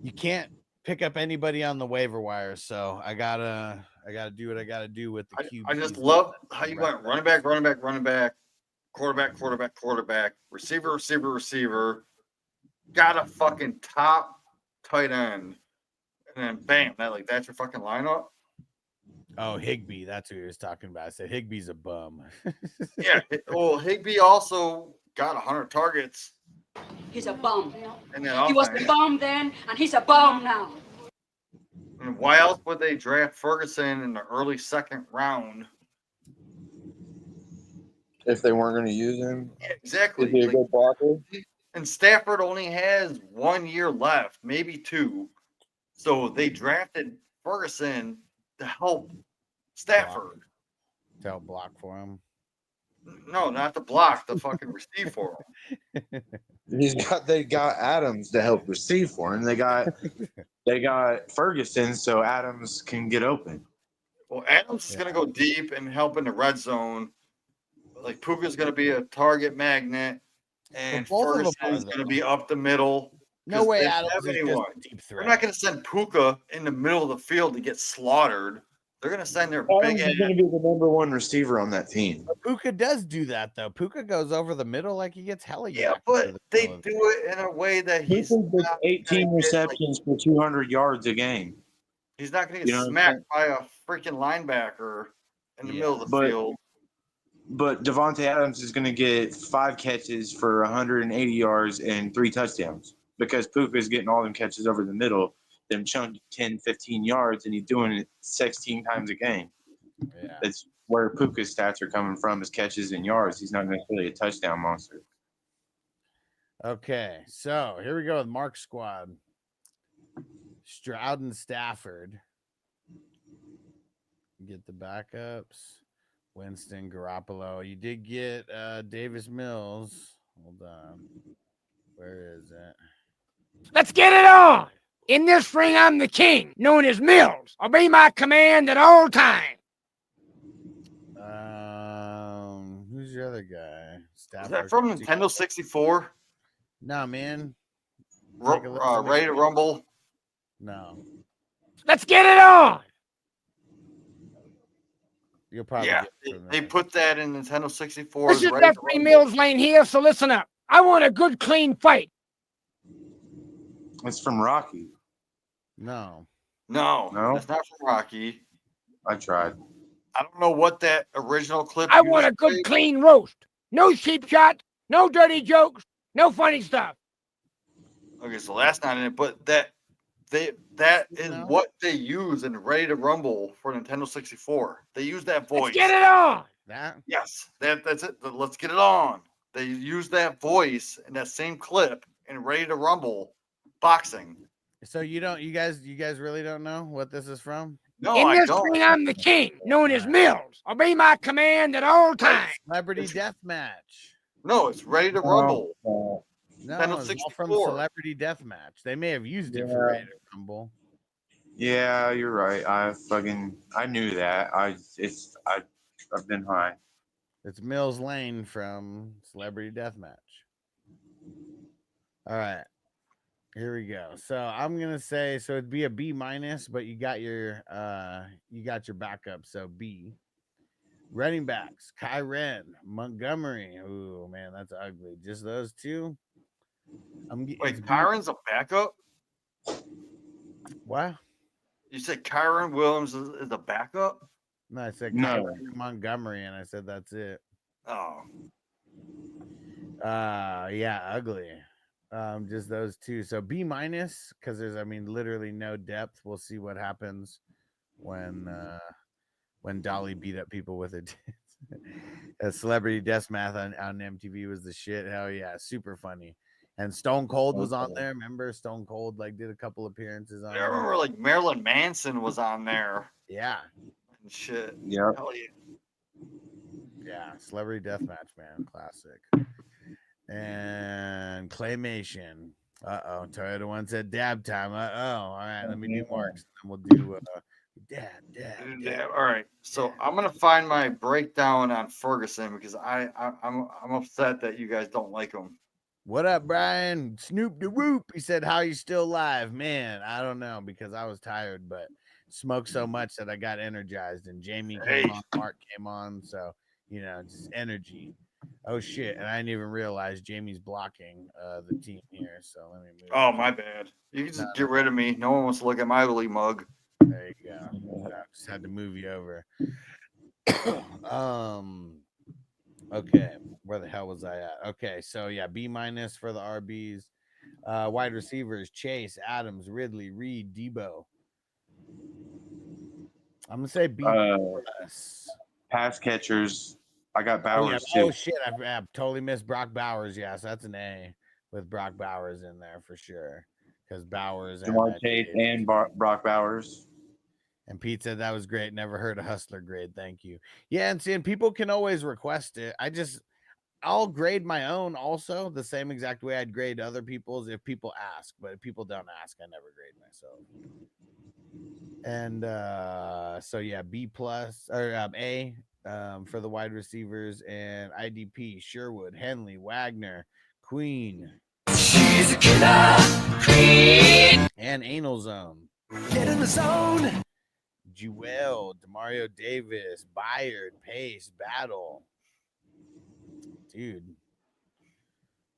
Speaker 2: you can't pick up anybody on the waiver wire, so I gotta do what I gotta do with the QBs.
Speaker 4: I just love how you went running back, quarterback, receiver, got a fucking top tight end, and then bam, that's your fucking lineup.
Speaker 2: Oh, Higbee, that's who he was talking about. I said Higbee's a bum.
Speaker 4: Yeah, well, Higbee also got 100 targets.
Speaker 1: He's a bum.
Speaker 4: And then
Speaker 1: He was the bum then, and he's a bum now.
Speaker 4: And why else would they draft Ferguson in the early 2nd round?
Speaker 6: If they weren't going to use him,
Speaker 4: Yeah, exactly.
Speaker 6: is he a good blocker?
Speaker 4: And Stafford only has 1 year left, maybe 2. So they drafted Ferguson to help Stafford.
Speaker 2: To help block for him.
Speaker 4: No, not to block, to fucking receive for him.
Speaker 6: They got Adams to help receive for him. They got Ferguson so Adams can get open.
Speaker 4: Well, Adams is going to go deep and help in the red zone. Like Puka's going to be a target magnet, and Ferguson is going to be up the middle.
Speaker 2: No way,
Speaker 4: they don't
Speaker 2: Adams
Speaker 4: have
Speaker 2: is just
Speaker 4: anyone.
Speaker 2: a deep
Speaker 4: We're
Speaker 2: threat.
Speaker 4: not going to send Puka in the middle of the field to get slaughtered. They're going to send their
Speaker 6: Adams
Speaker 4: big
Speaker 6: is
Speaker 4: ass.
Speaker 6: going to be the number 1 receiver on that team.
Speaker 2: But Puka does do that though. Puka goes over the middle like he gets hella.
Speaker 4: Yeah,
Speaker 2: yacked
Speaker 4: but
Speaker 2: to the
Speaker 4: they
Speaker 2: middle of
Speaker 4: do
Speaker 2: the field.
Speaker 4: it in a way that he's
Speaker 6: Puka gets
Speaker 4: not
Speaker 6: 18
Speaker 4: gonna get, like,
Speaker 6: receptions for 200 yards a game.
Speaker 4: He's not going to
Speaker 7: You
Speaker 4: get
Speaker 7: know what I'm
Speaker 4: smacked by a freaking linebacker in the middle of the field.
Speaker 7: But Devontae Adams is going to get 5 catches for 180 yards and 3 touchdowns because Puka is getting all them catches over the middle, them chunky 10, 15 yards, and he's doing it 16 times a game.
Speaker 2: Yeah.
Speaker 7: That's where Puka's stats are coming from, is catches and yards. He's not necessarily a touchdown monster.
Speaker 2: Okay, so here we go with Mark's squad. Stroud and Stafford. Get the backups. Winston, Garoppolo. You did get Davis Mills. Hold on. Where is it?
Speaker 10: Let's get it on! In this ring, I'm the king, known as Mills. Obey my command at all times.
Speaker 2: Who's your other guy? Stafford.
Speaker 4: Is that from Nintendo 64?
Speaker 2: No, man.
Speaker 4: Ready to Rumble?
Speaker 2: No.
Speaker 10: Let's get it on!
Speaker 2: You'll probably
Speaker 4: Yeah,
Speaker 2: get
Speaker 4: they put that in Nintendo 64.
Speaker 10: This is referee Mills Lane here, so listen up. I want a good, clean fight.
Speaker 7: It's from Rocky.
Speaker 2: No.
Speaker 4: No,
Speaker 7: No?
Speaker 4: it's not from Rocky.
Speaker 7: I tried.
Speaker 4: I don't know what that original clip.
Speaker 10: I want a good, clean roast. No cheap shots, no dirty jokes, no funny stuff.
Speaker 4: Okay, so that's not in it, but that is what they use in Ready to Rumble for Nintendo 64. They use that voice.
Speaker 10: Let's get it on.
Speaker 2: That?
Speaker 4: Yes, that's it. Let's get it on. They use that voice in that same clip in Ready to Rumble boxing.
Speaker 2: So you guys really don't know what this is from?
Speaker 4: No,
Speaker 10: In
Speaker 4: I
Speaker 10: this
Speaker 4: don't.
Speaker 10: ring, I'm the king, known as Mills. Obey my command at all times.
Speaker 2: Celebrity Death Match.
Speaker 4: No, it's Ready to Rumble.
Speaker 2: No,
Speaker 4: Nintendo
Speaker 2: it's all from
Speaker 4: 64.
Speaker 2: Celebrity Death Match. They may have used it for Ready to Rumble.
Speaker 7: Yeah, you're right. I knew that. I've been high.
Speaker 2: It's Mills Lane from Celebrity Death Match. All right. Here we go. So I'm gonna say it'd be a B minus, but you got your backup, so B. Running backs, Kyren, Montgomery. Ooh, man, that's ugly. Just those two.
Speaker 4: Wait, Kyron's a backup?
Speaker 2: What?
Speaker 4: You said Kyron Williams is a backup?
Speaker 2: No, I said
Speaker 7: No.
Speaker 2: Kyren Montgomery, and I said that's it.
Speaker 4: Oh.
Speaker 2: Yeah, ugly. Just those two. So B minus, because there's literally no depth. We'll see what happens when Dolly beat up people with it. A Celebrity Death Math on MTV was the shit. Hell yeah, super funny. And Stone Cold was on there. Remember, Stone Cold did a couple appearances on
Speaker 4: I remember Marilyn Manson was on there.
Speaker 2: Yeah.
Speaker 4: And shit.
Speaker 7: Yeah.
Speaker 4: Hell yeah.
Speaker 2: Yeah, Celebrity Deathmatch, man, classic. And Claymation. Toyota one said dab time. All right, let me do Marks. And we'll do dab.
Speaker 4: All right, so I'm gonna find my breakdown on Ferguson because I'm upset that you guys don't like him.
Speaker 2: What up, Brian? Snoop the Whoop. He said, "How you still alive, man?" I don't know because I was tired, but smoked so much that I got energized. And Jamie came on, Mark came on, so just energy. Oh shit! And I didn't even realize Jamie's blocking the team here. So let me move.
Speaker 4: Oh, my bad. You can just get rid of me. No one wants to look at my ugly mug.
Speaker 2: There you go. I just had to move you over. Okay, where the hell was I at? Okay, so yeah, B minus for the RBs. Wide receivers: Chase, Adams, Ridley, Reed, Debo. I'm gonna say B plus.
Speaker 7: Pass catchers. I got Bowers too.
Speaker 2: Oh shit, I totally missed Brock Bowers. Yeah, so that's an A with Brock Bowers in there for sure. Because Bowers
Speaker 7: Jamar Chase and Brock Bowers.
Speaker 2: And Pete said that was great. Never heard a hustler grade. Thank you. Yeah, and seeing people can always request it. I'll grade my own also the same exact way I'd grade other people's if people ask. But if people don't ask, I never grade myself. And so yeah, B plus or A for the wide receivers and IDP, Sherwood, Henley, Wagner, Queen.
Speaker 5: She's a killer queen.
Speaker 2: And Anal Zone.
Speaker 5: Get in the zone.
Speaker 2: Jewel, Demario Davis, Byard, Pace, Battle. Dude.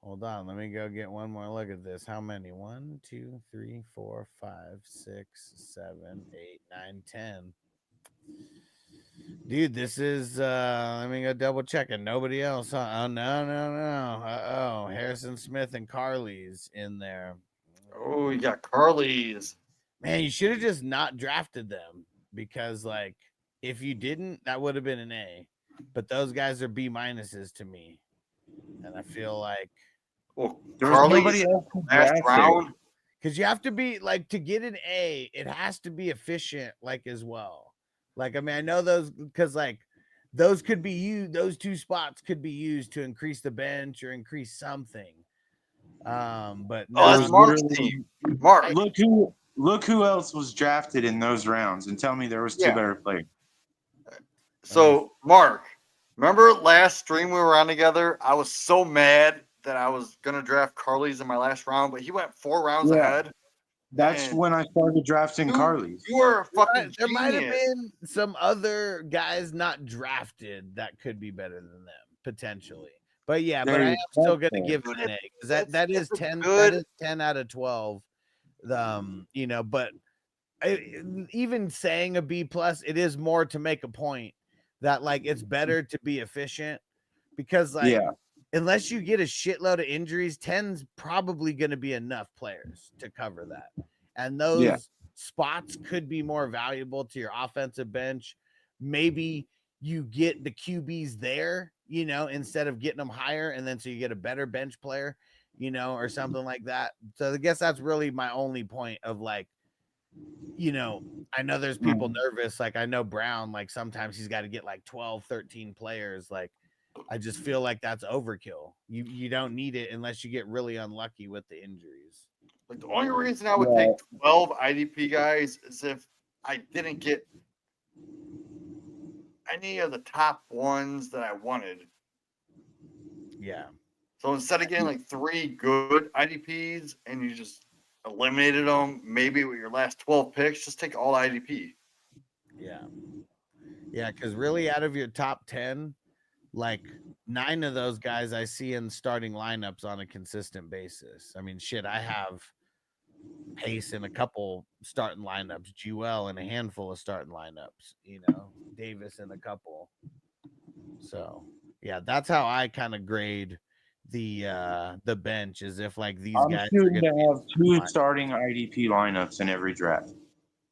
Speaker 2: Hold on, let me go get one more look at this. How many? 1, 2, 3, 4, 5, 6, 7, 8, 9, 10. Dude, this is let me go double check it. Nobody else, huh? Oh no. Uh-oh. Harrison Smith and Carly's in there.
Speaker 4: Oh, you got Carly's.
Speaker 2: Man, you should have just not drafted them, because like if you didn't, that would have been an A. But those guys are B minuses to me. And I feel like
Speaker 4: Carly's last round.
Speaker 2: Because you have to be like, to get an A, it has to be efficient, like, as well. Like, I mean, I know those, because like those could be used, those two spots could be used to increase the bench or increase something. But no,
Speaker 4: that's Mark's team. Mark,
Speaker 7: look who else was drafted in those rounds, and tell me there was two better players.
Speaker 4: So Mark, remember last stream we were on together? I was so mad that I was gonna draft Carly's in my last round, but he went 4 rounds ahead.
Speaker 7: That's when I started drafting Carly's.
Speaker 4: You were a fucking
Speaker 2: there might have
Speaker 4: genius.
Speaker 2: been some other guys not drafted that could be better than them potentially. But yeah, but I am still gonna give it an A, because that is 10. That is 10 out of 12. You know, but even saying a B plus, it is more to make a point that like it's better to be efficient, because like unless you get a shitload of injuries, 10's probably going to be enough players to cover that. And those spots could be more valuable to your offensive bench. Maybe you get the QBs there, you know, instead of getting them higher, and then so you get a better bench player, you know, or something like that. So I guess that's really my only point of like, you know, I know there's people nervous. Like I know Brown, like sometimes he's got to get like 12, 13 players. Like I just feel like that's overkill. You don't need it unless you get really unlucky with the injuries.
Speaker 4: Like the only reason I would take 12 IDP guys is if I didn't get any of the top ones that I wanted.
Speaker 2: Yeah.
Speaker 4: So instead of getting like 3 good IDPs and you just eliminated them, maybe with your last 12 picks, just take all IDP.
Speaker 2: Yeah. Yeah, because really out of your top 10, like 9 of those guys I see in starting lineups on a consistent basis. I mean, shit, I have Pace in a couple starting lineups, Jewel in a handful of starting lineups, you know, Davis in a couple. So yeah, that's how I kind of grade the bench, is if like these guys are
Speaker 7: shooting to have 2 starting IDP lineups in every draft.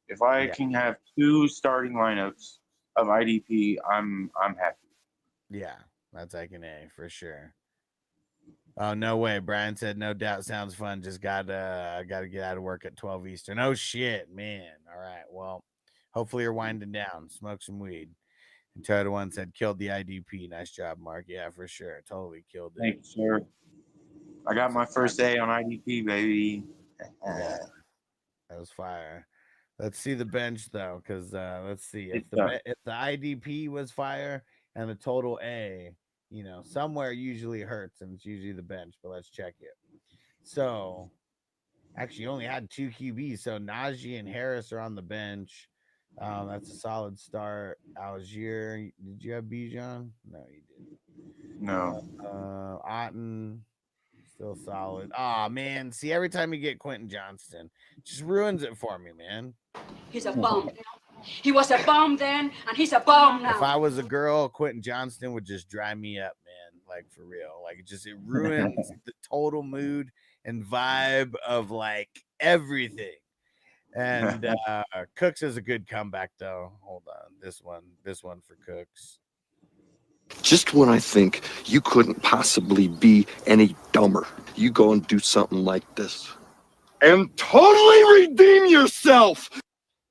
Speaker 7: If I can have 2 starting lineups of IDP, I'm happy.
Speaker 2: Yeah, that's like an A for sure. Oh, no way. Brian said, no doubt sounds fun. Just gotta get out of work at 12 Eastern. Oh shit, man. All right. Well, hopefully you're winding down. Smoke some weed. And Total One said, killed the IDP. Nice job, Mark. Yeah, for sure. Totally killed it.
Speaker 7: Thanks, sir. I got my first A on IDP, baby.
Speaker 2: Yeah, that was fire. Let's see the bench though, because let's see if the IDP was fire and the total A, you know, somewhere usually hurts, and it's usually the bench. But let's check it. So, actually, you only had 2 QBs. So Najee and Harris are on the bench. That's a solid start. Algier, did you have Bijan? No, you didn't.
Speaker 7: No.
Speaker 2: Otten, still solid. Oh man, see, every time you get Quentin Johnston, just ruins it for me, man.
Speaker 11: He's a bum. He was a bum then, and he's a bum now.
Speaker 2: If I was a girl, Quentin Johnston would just dry me up, man. Like for real. Like it ruins the total mood and vibe of like everything. And Cooks is a good comeback though. Hold on. This one for Cooks.
Speaker 9: Just when I think you couldn't possibly be any dumber, you go and do something like this and totally redeem yourself.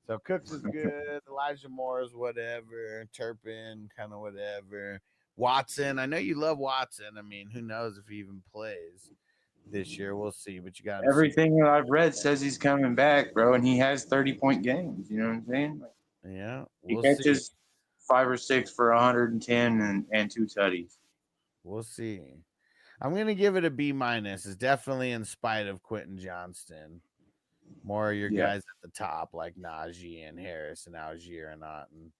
Speaker 2: So Cooks is good. Elijah Moore is whatever. Turpin, kind of whatever. Watson, I know you love Watson. I mean, who knows if he even plays this year? We'll see. But you got
Speaker 7: everything that I've read says he's coming back, bro, and he has 30-point games. You know what I'm saying?
Speaker 2: Yeah,
Speaker 7: he catches 5 or 6 for 110 and 2 tutties.
Speaker 2: We'll see. I'm gonna give it a B minus. It's definitely in spite of Quentin Johnston. More of your guys at the top, like Najee and Harris and Algier and Otten.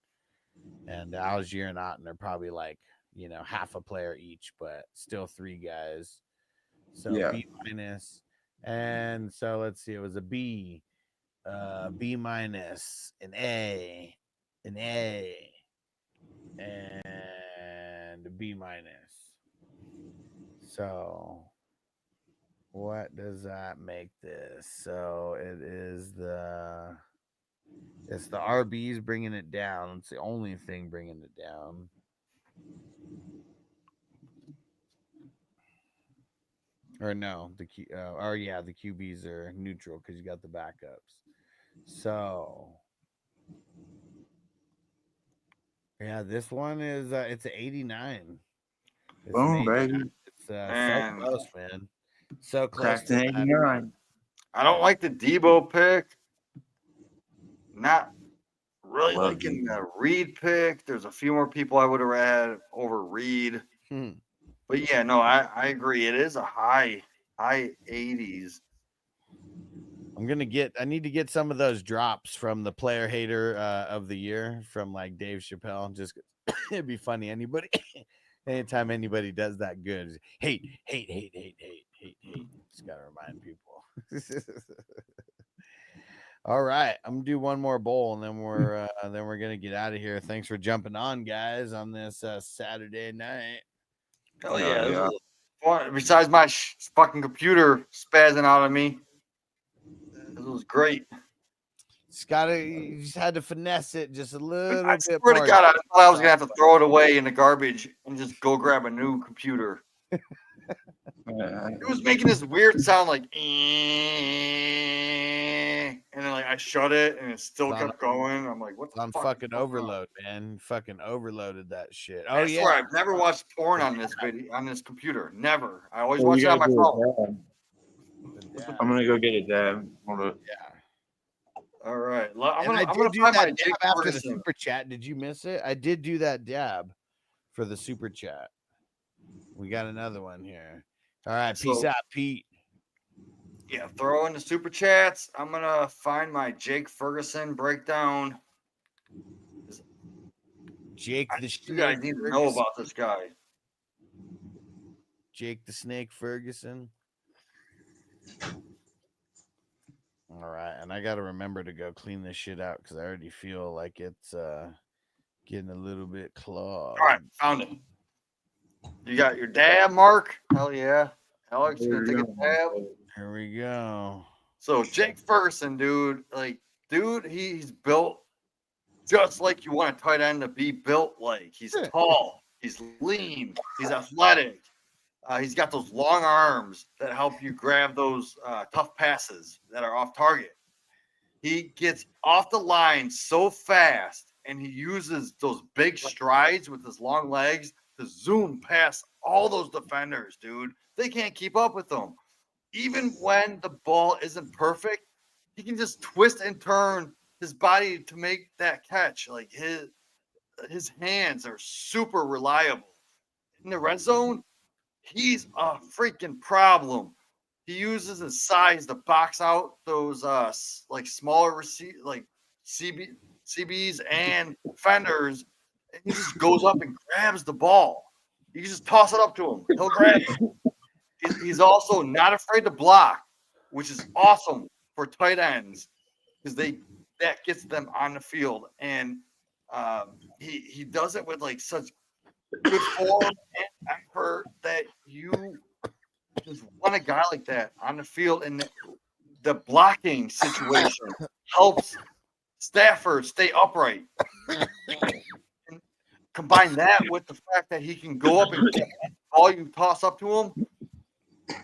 Speaker 2: And Algier and Otten are probably like, you know, half a player each, but still 3 guys. So B minus. And so let's see, it was a B, B minus, an A, and a B minus. So what does that make this? So it's the RBs bringing it down. It's the only thing bringing it down. Or no, the QBs are neutral because you got the backups. So yeah, this one is it's an 89. It's
Speaker 6: Boom, baby.
Speaker 2: It's so close, man. So close
Speaker 6: Cracked an
Speaker 2: to
Speaker 6: 89.
Speaker 4: I don't like the Debo pick. Not really
Speaker 6: Love
Speaker 4: liking the Reed pick. There's a few more people I would have had over Reed. But yeah, no, I agree. It is a high 80s.
Speaker 2: I need to get some of those drops from the player hater of the year from like Dave Chappelle. Just it'd be funny. Anytime anybody does that good, hate. Just gotta remind people. All right, I'm gonna do one more bowl and then we're gonna get out of here. Thanks for jumping on, guys, on this Saturday night.
Speaker 4: Hell yeah! This was fun. Besides my fucking computer spazzing out on me, it was great.
Speaker 2: You just had to finesse it just a little
Speaker 4: I
Speaker 2: bit.
Speaker 4: swear to God, I thought I was gonna have to throw it away in the garbage and just go grab a new computer. It was making this weird sound like, and then like I shut it and it still kept going. I'm like, what the
Speaker 2: on
Speaker 4: fuck?
Speaker 2: Fucking overload, man. Fucking overloaded that shit.
Speaker 4: I swear I've never watched porn on this computer. Never. I always watch it on my phone.
Speaker 6: I'm gonna go get it, Dad.
Speaker 2: Yeah.
Speaker 4: All right.
Speaker 2: I'm gonna find my dab after the super chat. Did you miss it? I did do that dab for the super chat. We got another one here. All right, peace out, Pete.
Speaker 4: Yeah, throw in the super chats. I'm gonna find my Jake Ferguson breakdown.
Speaker 2: Jake the
Speaker 4: You
Speaker 2: Snake.
Speaker 4: guys need to know about this guy.
Speaker 2: Jake the Snake Ferguson. All right, and I gotta remember to go clean this shit out because I already feel like it's getting a little bit clogged.
Speaker 4: All right, found it. You got your dab, Mark? Hell yeah. Alex, you're gonna take a dab.
Speaker 2: Here we go.
Speaker 4: So Jake Ferguson, dude, he's built just like you want a tight end to be built like. He's tall, he's lean, he's athletic. He's got those long arms that help you grab those tough passes that are off target. He gets off the line so fast, and he uses those big strides with his long legs to zoom past all those defenders, dude. They can't keep up with them. Even when the ball isn't perfect, he can just twist and turn his body to make that catch. Like his hands are super reliable. In the red zone, he's a freaking problem. He uses his size to box out those like smaller CBs and defenders. And he just goes up and grabs the ball. You just toss it up to him. He'll grab it. He's also not afraid to block, which is awesome for tight ends because that gets them on the field. And he does it with like such good form and effort that you just want a guy like that on the field. And the blocking situation helps Stafford stay upright. And combine that with the fact that he can go up and get all you toss up to him.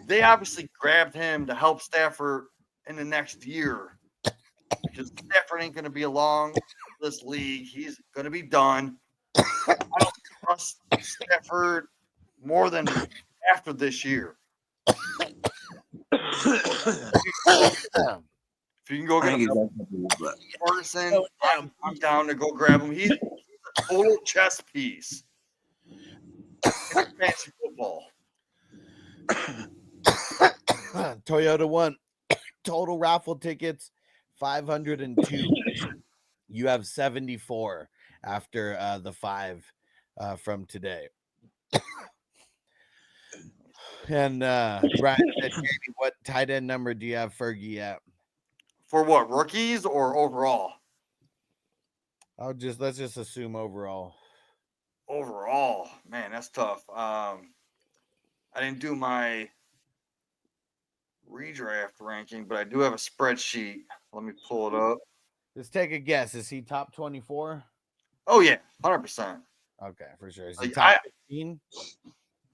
Speaker 4: They obviously grabbed him to help Stafford in the next year because Stafford ain't going to be along this league. He's going to be done. I don't trust Stafford more than after this year. If you can go get a person, I'm down to go grab him. He's a total chess piece in fantasy football.
Speaker 2: Toyota won total raffle tickets 502. You have 74 after the 5 from today. And Brian said, Jamie, what tight end number do you have Fergie at?
Speaker 4: For what, rookies or overall?
Speaker 2: Let's just assume overall.
Speaker 4: Overall, man, that's tough. I didn't do my redraft ranking, but I do have a spreadsheet. Let me pull it up.
Speaker 2: Just take a guess. Is he top 24?
Speaker 4: Oh yeah, 100%.
Speaker 2: Okay, for sure. Is he
Speaker 4: Like,
Speaker 2: top 15?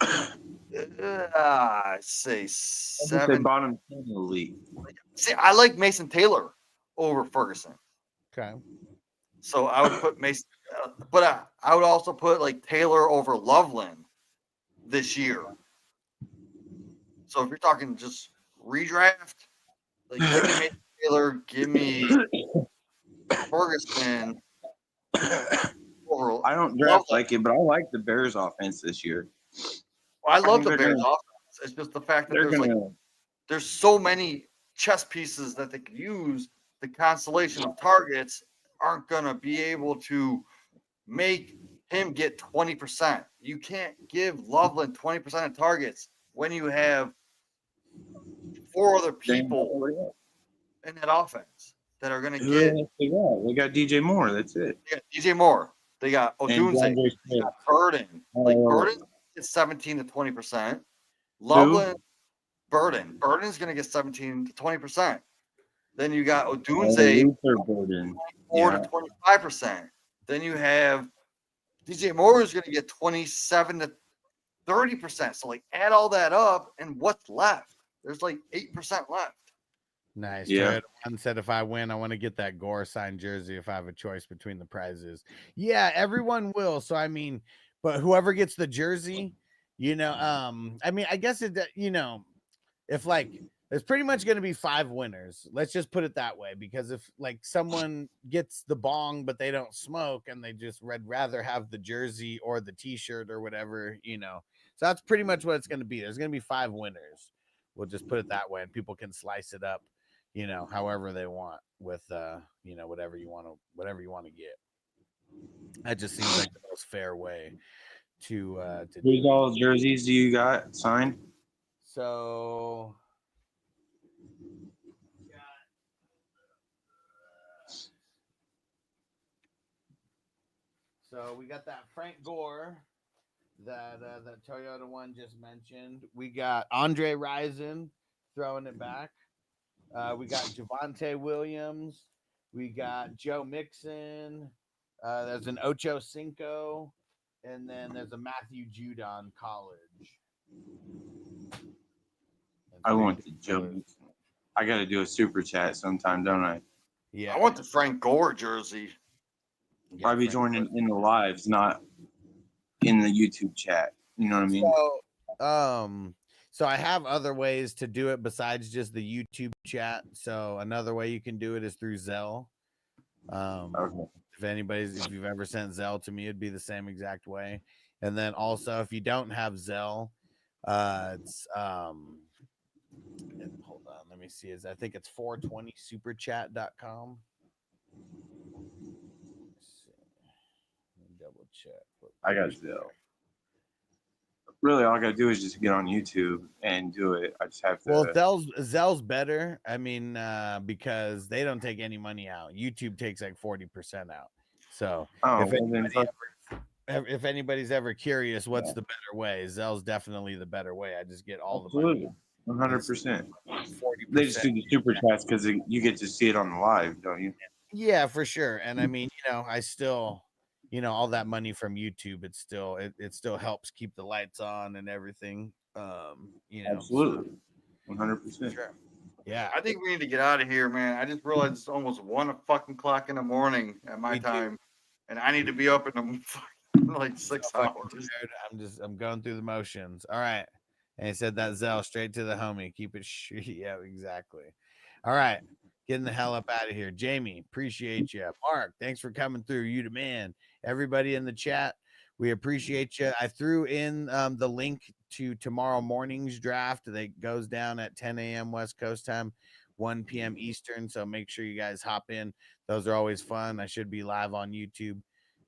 Speaker 4: I say
Speaker 7: They
Speaker 4: 7.
Speaker 7: bottom 10 in the league.
Speaker 4: See, I like Mason Taylor over Ferguson.
Speaker 2: Okay.
Speaker 4: So I would put Mason, but I would also put like Taylor over Loveland this year. So if you're talking just redraft, like give me Mason Taylor, give me Ferguson.
Speaker 7: I don't draft like it, but I like the Bears offense this year.
Speaker 4: Well, I love the
Speaker 7: they're
Speaker 4: Bears
Speaker 7: gonna-
Speaker 4: offense. It's just the fact that
Speaker 7: They're
Speaker 4: there's
Speaker 7: gonna
Speaker 4: there's so many chess pieces that they could use. The constellation of targets aren't gonna be able to make him get 20%. You can't give Loveland 20% of targets when you have 4 other people in that offense that are gonna get.
Speaker 7: They got DJ Moore. That's it.
Speaker 4: They got DJ Moore. They got
Speaker 7: And
Speaker 4: Odunze.
Speaker 7: DeAndre
Speaker 4: They
Speaker 7: Swift.
Speaker 4: got Burden. Like Burden gets 17 to 20%. Loveland, Burden's going to get 17 to 20%. Then you got Odunze,
Speaker 7: Luther Burden.
Speaker 4: 4 to 25%. Then you have DJ Moore is going to get 27 to 30%. So like add all that up, and what's left? There's like 8% left.
Speaker 2: Nice.
Speaker 7: Yeah.
Speaker 2: One said, if I win, I want to get that Gore signed jersey if I have a choice between the prizes. Yeah, everyone will. So I mean, but whoever gets the jersey, I mean, I guess it, if like there's pretty much going to be 5 winners. Let's just put it that way, because if like someone gets the bong but they don't smoke and they just rather have the jersey or the t-shirt or whatever, so that's pretty much what it's going to be. There's going to be 5 winners. We'll just put it that way, and people can slice it up, however they want with whatever you want to get. That just seems like the most fair way to
Speaker 7: Who's all jerseys do you got signed?
Speaker 2: So we got that Frank Gore that Toyota one just mentioned. We got Andre Rison throwing it back. We got Javonte Williams. We got Joe Mixon. There's an Ocho Cinco. And then there's a Matthew Judon college.
Speaker 7: I want the Joe. I got to do a super chat sometime, don't I?
Speaker 2: Yeah.
Speaker 4: I want the Frank Gore jersey.
Speaker 7: I'll be joining in the lives, not in the YouTube chat. You know what I mean?
Speaker 2: So I have other ways to do it besides just the YouTube chat. So another way you can do it is through Zelle.
Speaker 7: Okay.
Speaker 2: If you've ever sent Zelle to me, it'd be the same exact way. And then also, if you don't have Zelle, it's hold on, let me see. I think it's 420superchat.com. Double check.
Speaker 7: I got Zelle. Really, all I gotta do is just get on YouTube and do it. I just have to.
Speaker 2: Well, Zelle's better. I mean, because they don't take any money out. YouTube takes like 40% out. So if anybody's ever curious, what's the better way? Zelle's definitely the better way. I just get all the money.
Speaker 7: 100%. They just do the super chats because you get to see it on the live, don't you?
Speaker 2: Yeah, for sure. And I mean, I still, all that money from YouTube, it still helps keep the lights on and everything.
Speaker 7: Absolutely. 100%.
Speaker 2: Sure. Yeah.
Speaker 4: I think we need to get out of here, man. I just realized it's almost 1:00 in the morning at my time, and I need to be up in the like 6 hours.
Speaker 2: I'm going through the motions. All right. And he said that Zelle straight to the homie. Keep it yeah, exactly. All right. Getting the hell up out of here. Jamie, appreciate you. Mark, thanks for coming through. You the man. Everybody in the chat, we appreciate you. I threw in the link to tomorrow morning's draft that goes down at 10 a.m. West Coast time, 1 p.m. Eastern. So make sure you guys hop in. Those are always fun. I should be live on YouTube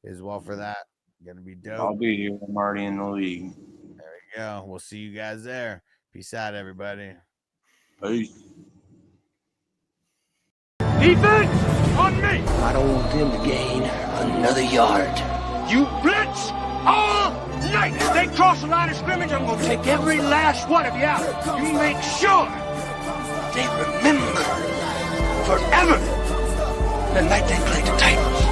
Speaker 2: as well for that. Gonna be dope.
Speaker 7: I'll be here. I'm already in the league.
Speaker 2: There we go. We'll see you guys there. Peace out, everybody.
Speaker 7: Peace.
Speaker 10: Defense on me.
Speaker 3: I don't want them to gain another yard.
Speaker 10: You blitz all night. If they cross the line of scrimmage, I'm going to take every last one of you out. You make sure they remember forever the night they played the Titans.